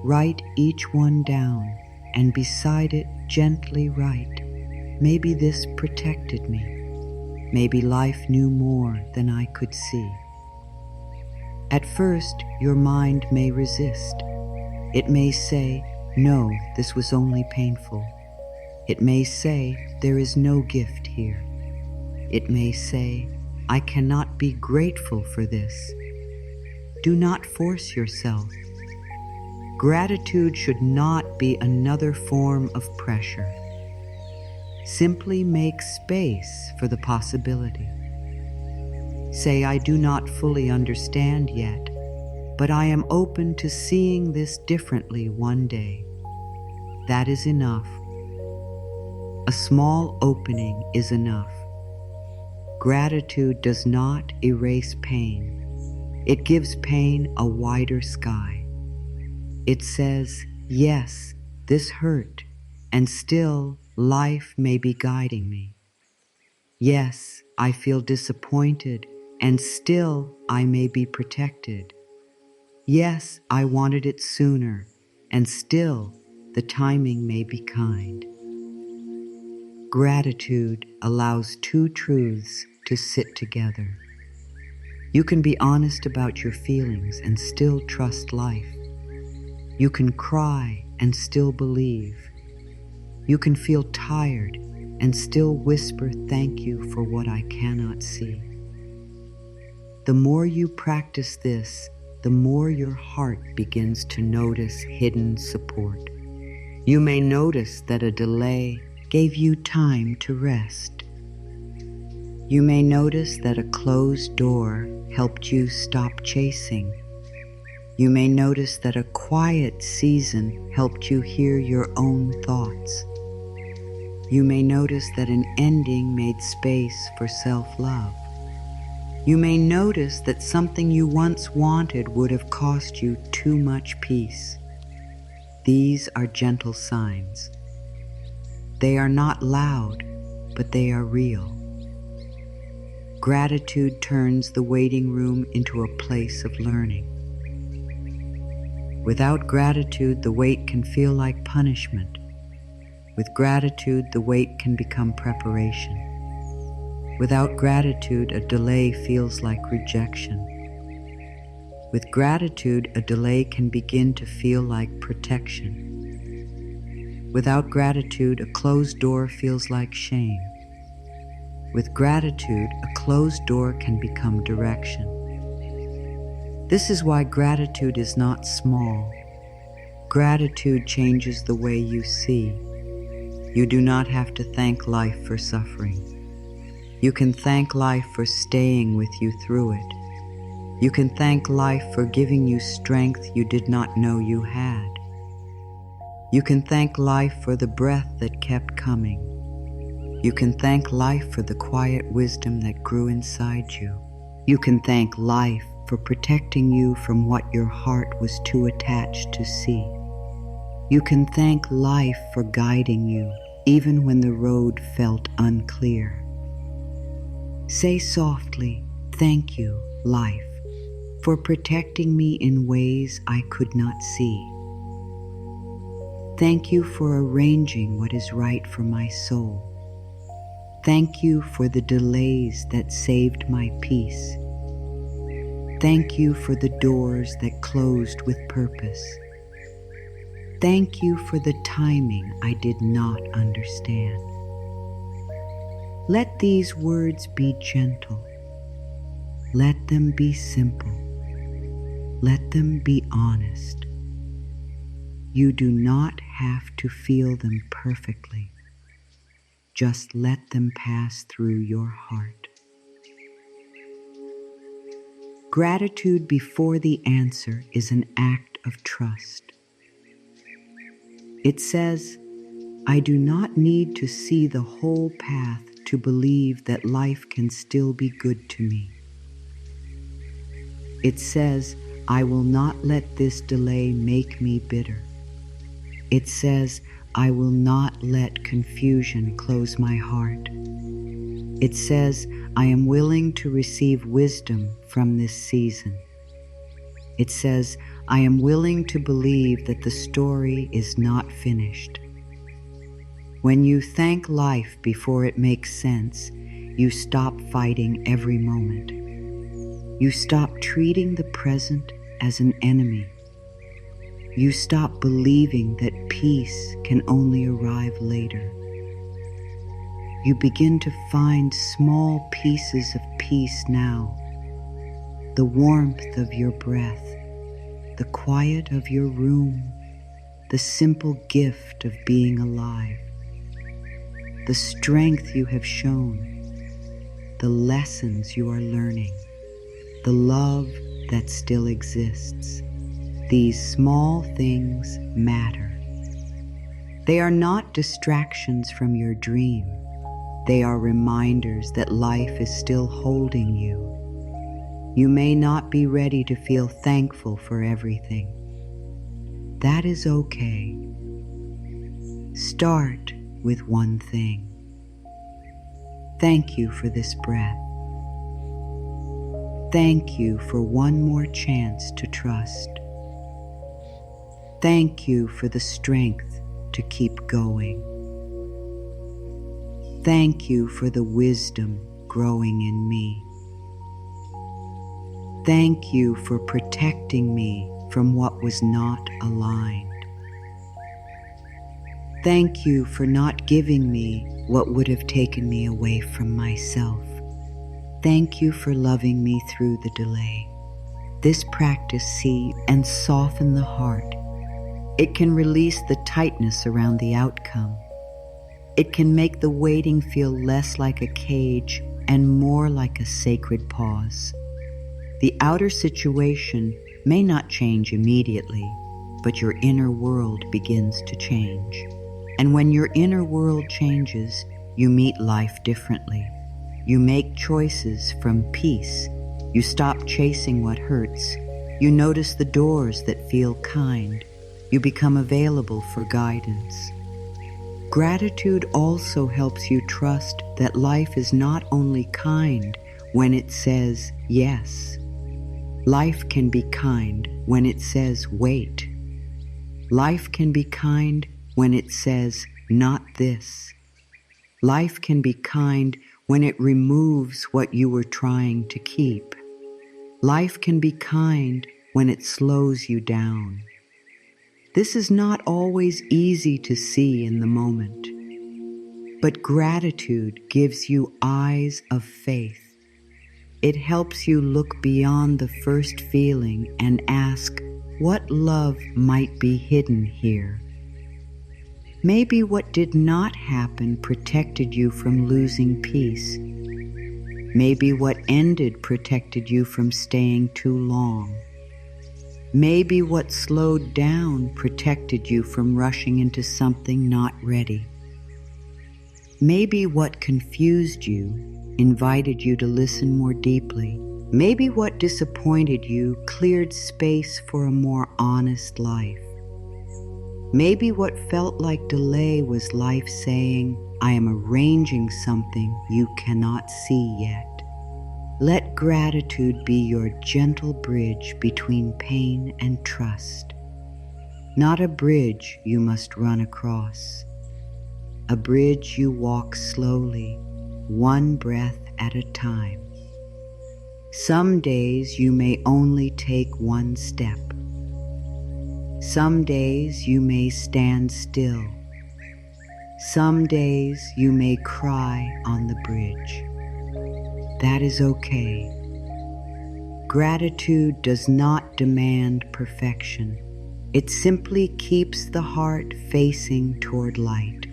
Speaker 1: Write each one down, and beside it gently write, maybe this protected me. Maybe life knew more than I could see. At first, your mind may resist. It may say, no, this was only painful. It may say, there is no gift here. It may say, I cannot be grateful for this. Do not force yourself. Gratitude should not be another form of pressure. Simply make space for the possibility. Say, I do not fully understand yet, but I am open to seeing this differently one day. That is enough. A small opening is enough. Gratitude does not erase pain. It gives pain a wider sky. It says, yes, this hurt, and still life may be guiding me. Yes, I feel disappointed, and still I may be protected. Yes, I wanted it sooner, and still the timing may be kind. Gratitude allows 2 truths to sit together. You can be honest about your feelings and still trust life. You can cry and still believe. You can feel tired and still whisper thank you for what I cannot see. The more you practice this, the more your heart begins to notice hidden support. You may notice that a delay gave you time to rest. You may notice that a closed door helped you stop chasing. You may notice that a quiet season helped you hear your own thoughts. You may notice that an ending made space for self-love. You may notice that something you once wanted would have cost you too much peace. These are gentle signs. They are not loud, but they are real. Gratitude turns the waiting room into a place of learning. Without gratitude, the wait can feel like punishment. With gratitude, the wait can become preparation. Without gratitude, a delay feels like rejection. With gratitude, a delay can begin to feel like protection. Without gratitude, a closed door feels like shame. With gratitude, a closed door can become direction. This is why gratitude is not small. Gratitude changes the way you see. You do not have to thank life for suffering. You can thank life for staying with you through it. You can thank life for giving you strength you did not know you had. You can thank life for the breath that kept coming. You can thank life for the quiet wisdom that grew inside you. You can thank life for protecting you from what your heart was too attached to see. You can thank life for guiding you, even when the road felt unclear. Say softly, "Thank you, life, for protecting me in ways I could not see. Thank you for arranging what is right for my soul. Thank you for the delays that saved my peace. Thank you for the doors that closed with purpose. Thank you for the timing I did not understand." Let these words be gentle. Let them be simple. Let them be honest. You do not have to feel them perfectly. Just let them pass through your heart. Gratitude before the answer is an act of trust. It says, "I do not need to see the whole path to believe that life can still be good to me." It says, "I will not let this delay make me bitter." It says, "I will not let confusion close my heart." It says, "I am willing to receive wisdom from this season." It says, "I am willing to believe that the story is not finished." When you thank life before it makes sense, you stop fighting every moment. You stop treating the present as an enemy. You stop believing that peace can only arrive later. You begin to find small pieces of peace now. The warmth of your breath, the quiet of your room, the simple gift of being alive, the strength you have shown, the lessons you are learning, the love that still exists. These small things matter. They are not distractions from your dream. They are reminders that life is still holding you. You may not be ready to feel thankful for everything. That is okay. Start with one thing. Thank you for this breath. Thank you for one more chance to trust. Thank you for the strength to keep going. Thank you for the wisdom growing in me. Thank you for protecting me from what was not aligned. Thank you for not giving me what would have taken me away from myself. Thank you for loving me through the delay. This practice sees and softens the heart. It can release the tightness around the outcome. It can make the waiting feel less like a cage and more like a sacred pause. The outer situation may not change immediately, but your inner world begins to change. And when your inner world changes, you meet life differently. You make choices from peace. You stop chasing what hurts. You notice the doors that feel kind. You become available for guidance. Gratitude also helps you trust that life is not only kind when it says yes. Life can be kind when it says wait. Life can be kind when it says not this. Life can be kind when it removes what you were trying to keep. Life can be kind when it slows you down. This is not always easy to see in the moment, but gratitude gives you eyes of faith. It helps you look beyond the first feeling and ask, what love might be hidden here? Maybe what did not happen protected you from losing peace. Maybe what ended protected you from staying too long. Maybe what slowed down protected you from rushing into something not ready. Maybe what confused you invited you to listen more deeply. Maybe what disappointed you cleared space for a more honest life. Maybe what felt like delay was life saying, I am arranging something you cannot see yet. Let gratitude be your gentle bridge between pain and trust. Not a bridge you must run across. A bridge you walk slowly, one breath at a time. Some days you may only take one step. Some days you may stand still. Some days you may cry on the bridge. That is okay. Gratitude does not demand perfection. It simply keeps the heart facing toward light.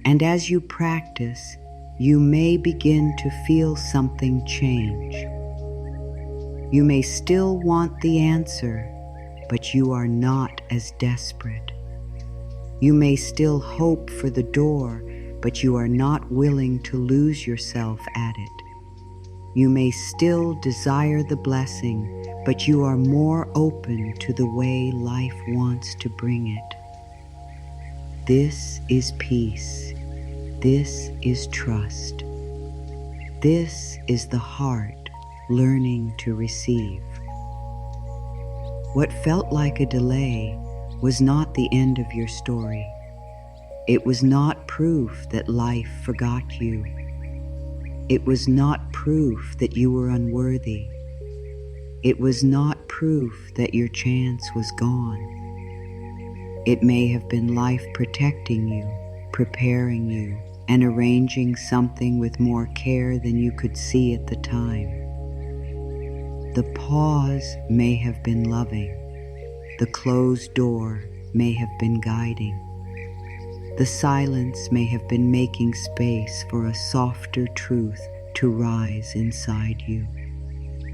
Speaker 1: And as you practice, you may begin to feel something change. You may still want the answer, but you are not as desperate. You may still hope for the door, but you are not willing to lose yourself at it. You may still desire the blessing, but you are more open to the way life wants to bring it. This is peace. This is trust. This is the heart learning to receive. What felt like a delay was not the end of your story. It was not proof that life forgot you. It was not proof that you were unworthy. It was not proof that your chance was gone. It may have been life protecting you, preparing you, and arranging something with more care than you could see at the time. The pause may have been loving. The closed door may have been guiding. The silence may have been making space for a softer truth to rise inside you.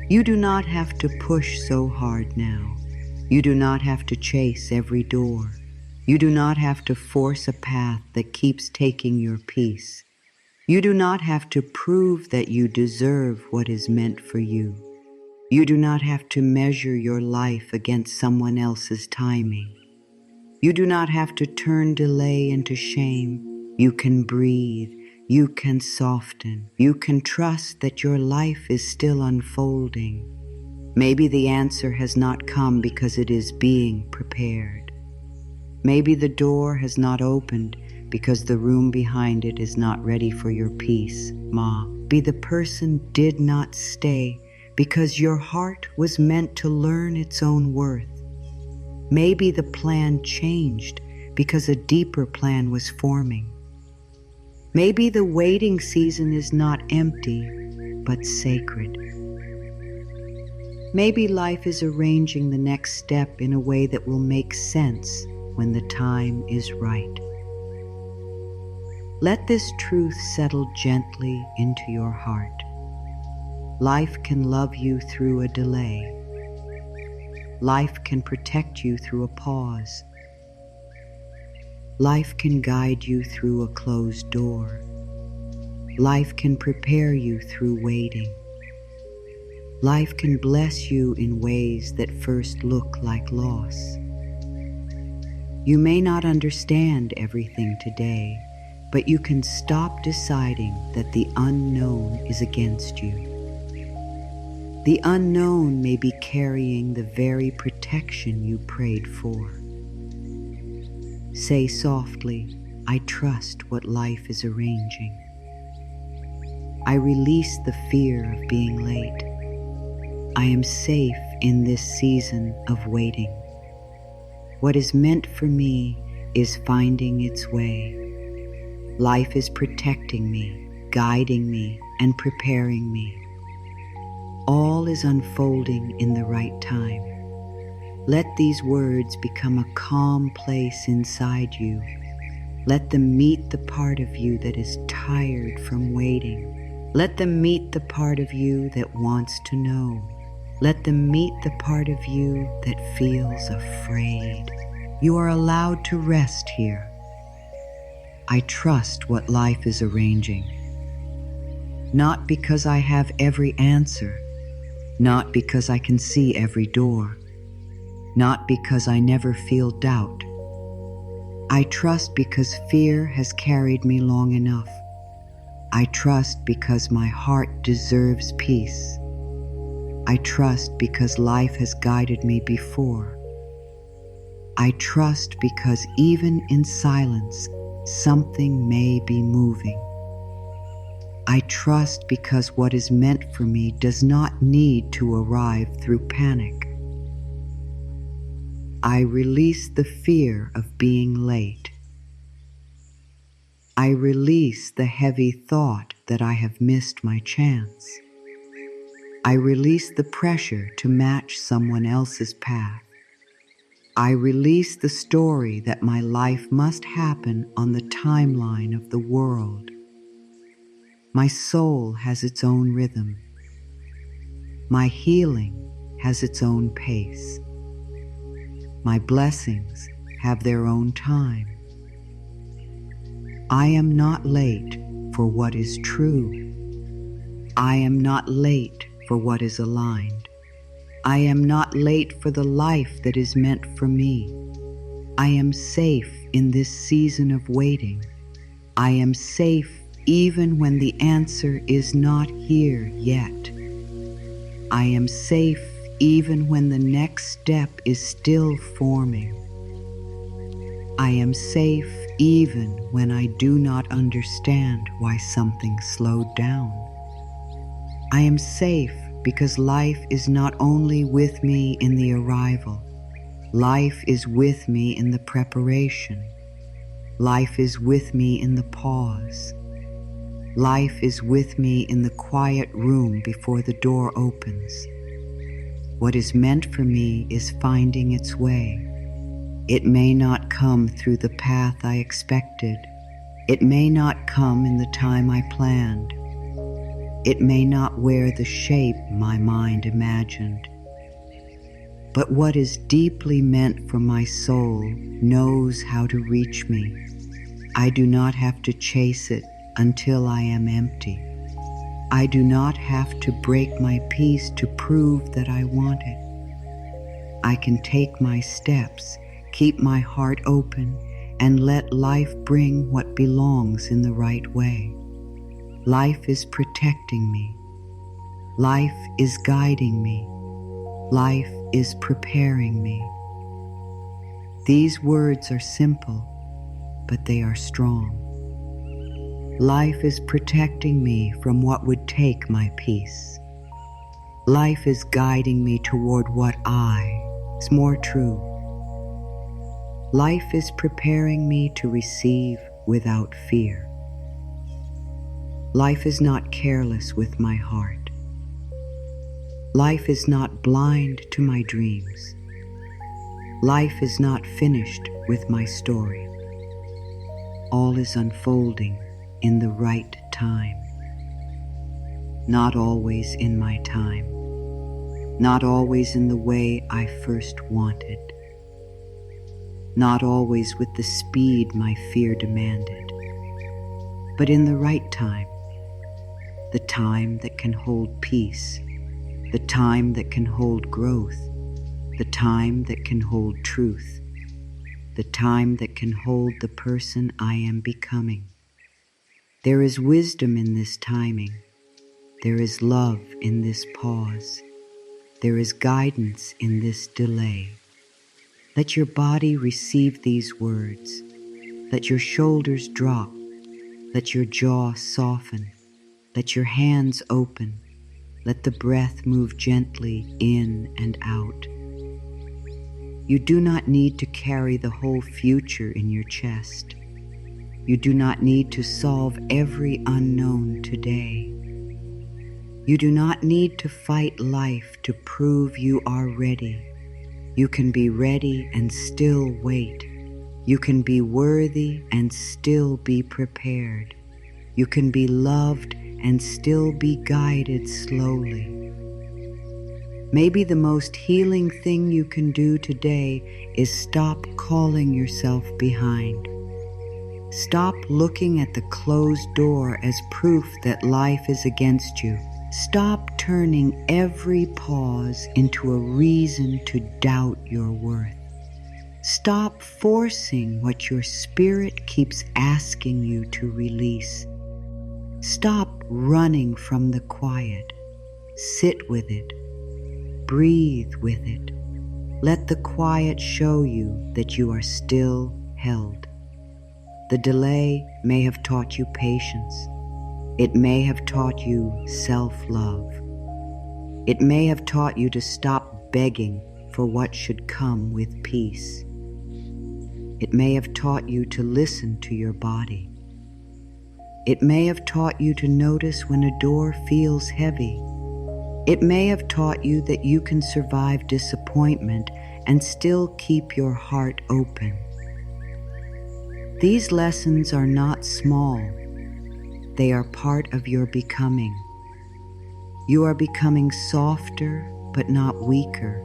Speaker 1: You do not have to push so hard now. You do not have to chase every door. You do not have to force a path that keeps taking your peace. You do not have to prove that you deserve what is meant for you. You do not have to measure your life against someone else's timing. You do not have to turn delay into shame. You can breathe. You can soften. You can trust that your life is still unfolding. Maybe the answer has not come because it is being prepared. Maybe the door has not opened because the room behind it is not ready for your peace. Maybe the person did not stay because your heart was meant to learn its own worth. Maybe the plan changed because a deeper plan was forming. Maybe the waiting season is not empty, but sacred. Maybe life is arranging the next step in a way that will make sense when the time is right. Let this truth settle gently into your heart. Life can love you through a delay. Life can protect you through a pause. Life can guide you through a closed door. Life can prepare you through waiting. Life can bless you in ways that first look like loss. You may not understand everything today, but you can stop deciding that the unknown is against you. The unknown may be carrying the very protection you prayed for. Say softly, I trust what life is arranging. I release the fear of being late. I am safe in this season of waiting. What is meant for me is finding its way. Life is protecting me, guiding me, and preparing me. All is unfolding in the right time. Let these words become a calm place inside you. Let them meet the part of you that is tired from waiting. Let them meet the part of you that wants to know. Let them meet the part of you that feels afraid. You are allowed to rest here. I trust what life is arranging. Not because I have every answer, not because I can see every door, not because I never feel doubt. I trust because fear has carried me long enough. I trust because my heart deserves peace. I trust because life has guided me before. I trust because even in silence, something may be moving. I trust because what is meant for me does not need to arrive through panic. I release the fear of being late. I release the heavy thought that I have missed my chance. I release the pressure to match someone else's path. I release the story that my life must happen on the timeline of the world. My soul has its own rhythm. My healing has its own pace. My blessings have their own time. I am not late for what is true. I am not late for what is aligned. I am not late for the life that is meant for me. I am safe in this season of waiting. I am safe even when the answer is not here yet. I am safe even when the next step is still forming. I am safe even when I do not understand why something slowed down. I am safe because life is not only with me in the arrival. Life is with me in the preparation. Life is with me in the pause. Life is with me in the quiet room before the door opens. What is meant for me is finding its way. It may not come through the path I expected. It may not come in the time I planned. It may not wear the shape my mind imagined. But what is deeply meant for my soul knows how to reach me. I do not have to chase it until I am empty. I do not have to break my peace to prove that I want it. I can take my steps, keep my heart open, and let life bring what belongs in the right way. Life is protecting me. Life is guiding me. Life is preparing me. These words are simple, but they are strong. Life is protecting me from what would take my peace. Life is guiding me toward what is more true. Life is preparing me to receive without fear. Life is not careless with my heart. Life is not blind to my dreams. Life is not finished with my story. All is unfolding in the right time. Not always in my time. Not always in the way I first wanted. Not always with the speed my fear demanded. But in the right time. The time that can hold peace. The time that can hold growth. The time that can hold truth. The time that can hold the person I am becoming. There is wisdom in this timing. There is love in this pause. There is guidance in this delay. Let your body receive these words. Let your shoulders drop. Let your jaw soften. Let your hands open. Let the breath move gently in and out. You do not need to carry the whole future in your chest. You do not need to solve every unknown today. You do not need to fight life to prove you are ready. You can be ready and still wait. You can be worthy and still be prepared. You can be loved and still be guided slowly. Maybe the most healing thing you can do today is stop calling yourself behind. Stop looking at the closed door as proof that life is against you. Stop turning every pause into a reason to doubt your worth. Stop forcing what your spirit keeps asking you to release. Stop running from the quiet. Sit with it. Breathe with it. Let the quiet show you that you are still held. The delay may have taught you patience. It may have taught you self-love. It may have taught you to stop begging for what should come with peace. It may have taught you to listen to your body. It may have taught you to notice when a door feels heavy. It may have taught you that you can survive disappointment and still keep your heart open. These lessons are not small. They are part of your becoming. You are becoming softer, but not weaker.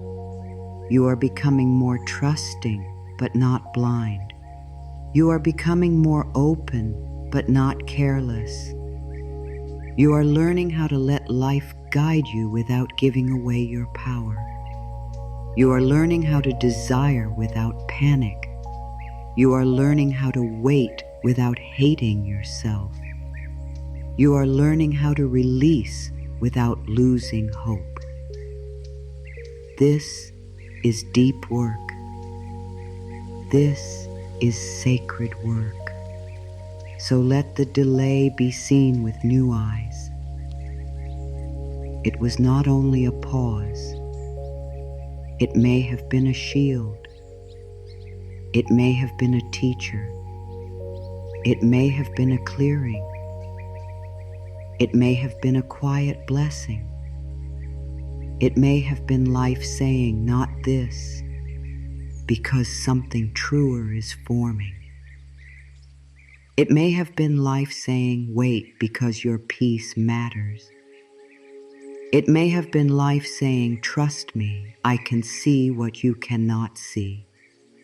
Speaker 1: You are becoming more trusting, but not blind. You are becoming more open, but not careless. You are learning how to let life guide you without giving away your power. You are learning how to desire without panic. You are learning how to wait without hating yourself. You are learning how to release without losing hope. This is deep work. This is sacred work. So let the delay be seen with new eyes. It was not only a pause. It may have been a shield. It may have been a teacher. It may have been a clearing. It may have been a quiet blessing. It may have been life saying, not this, because something truer is forming. It may have been life saying, wait, because your peace matters. It may have been life saying, trust me, I can see what you cannot see.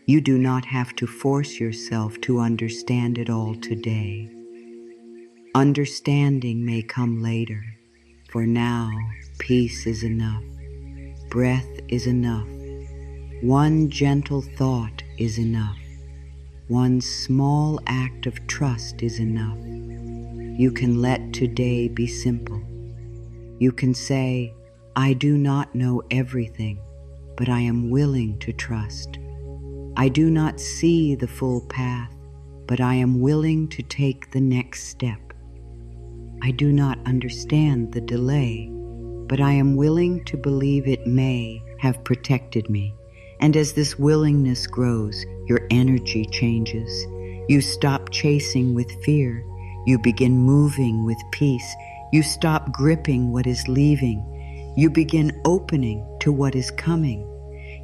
Speaker 1: You do not have to force yourself to understand it all today. Understanding may come later. For now, peace is enough. Breath is enough. One gentle thought is enough. One small act of trust is enough. You can let today be simple. You can say, I do not know everything, but I am willing to trust. I do not see the full path, but I am willing to take the next step. I do not understand the delay, but I am willing to believe it may have protected me. And as this willingness grows, your energy changes. You stop chasing with fear. You begin moving with peace. You stop gripping what is leaving. You begin opening to what is coming.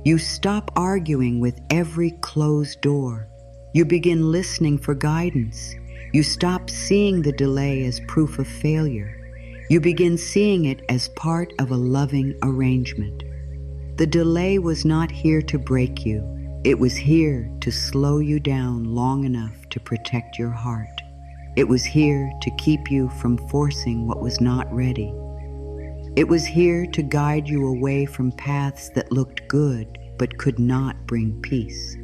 Speaker 1: You stop arguing with every closed door. You begin listening for guidance. You stop seeing the delay as proof of failure. You begin seeing it as part of a loving arrangement. The delay was not here to break you. It was here to slow you down long enough to protect your heart. It was here to keep you from forcing what was not ready. It was here to guide you away from paths that looked good but could not bring peace.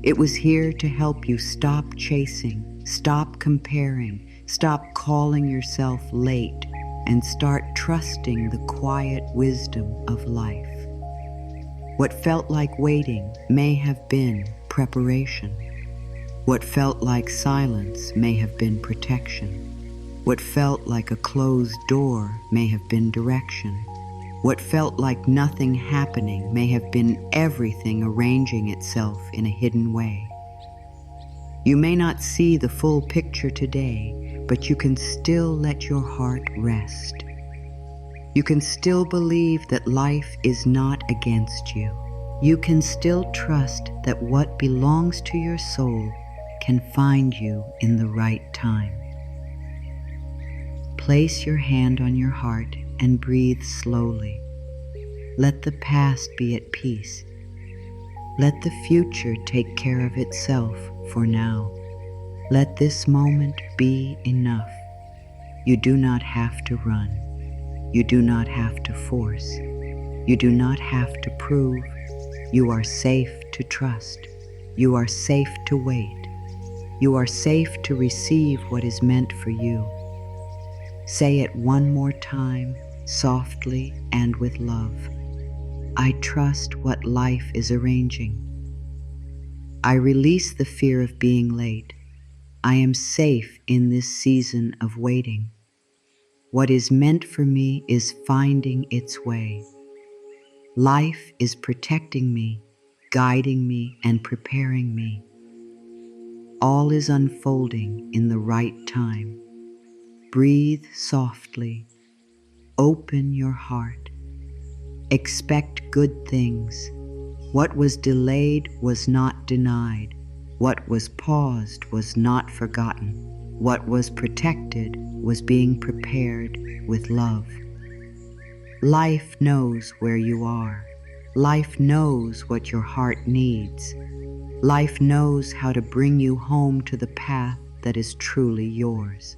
Speaker 1: It was here to help you stop chasing, stop comparing, stop calling yourself late, and start trusting the quiet wisdom of life. What felt like waiting may have been preparation. What felt like silence may have been protection. What felt like a closed door may have been direction. What felt like nothing happening may have been everything arranging itself in a hidden way. You may not see the full picture today, but you can still let your heart rest. You can still believe that life is not against you. You can still trust that what belongs to your soul can find you in the right time. Place your hand on your heart and breathe slowly. Let the past be at peace. Let the future take care of itself for now. Let this moment be enough. You do not have to run. You do not have to force. You do not have to prove. You are safe to trust. You are safe to wait. You are safe to receive what is meant for you. Say it one more time, softly and with love. I trust what life is arranging. I release the fear of being late. I am safe in this season of waiting. What is meant for me is finding its way. Life is protecting me, guiding me, and preparing me. All is unfolding in the right time. Breathe softly. Open your heart. Expect good things. What was delayed was not denied. What was paused was not forgotten. What was protected was being prepared with love. Life knows where you are. Life knows what your heart needs. Life knows how to bring you home to the path that is truly yours.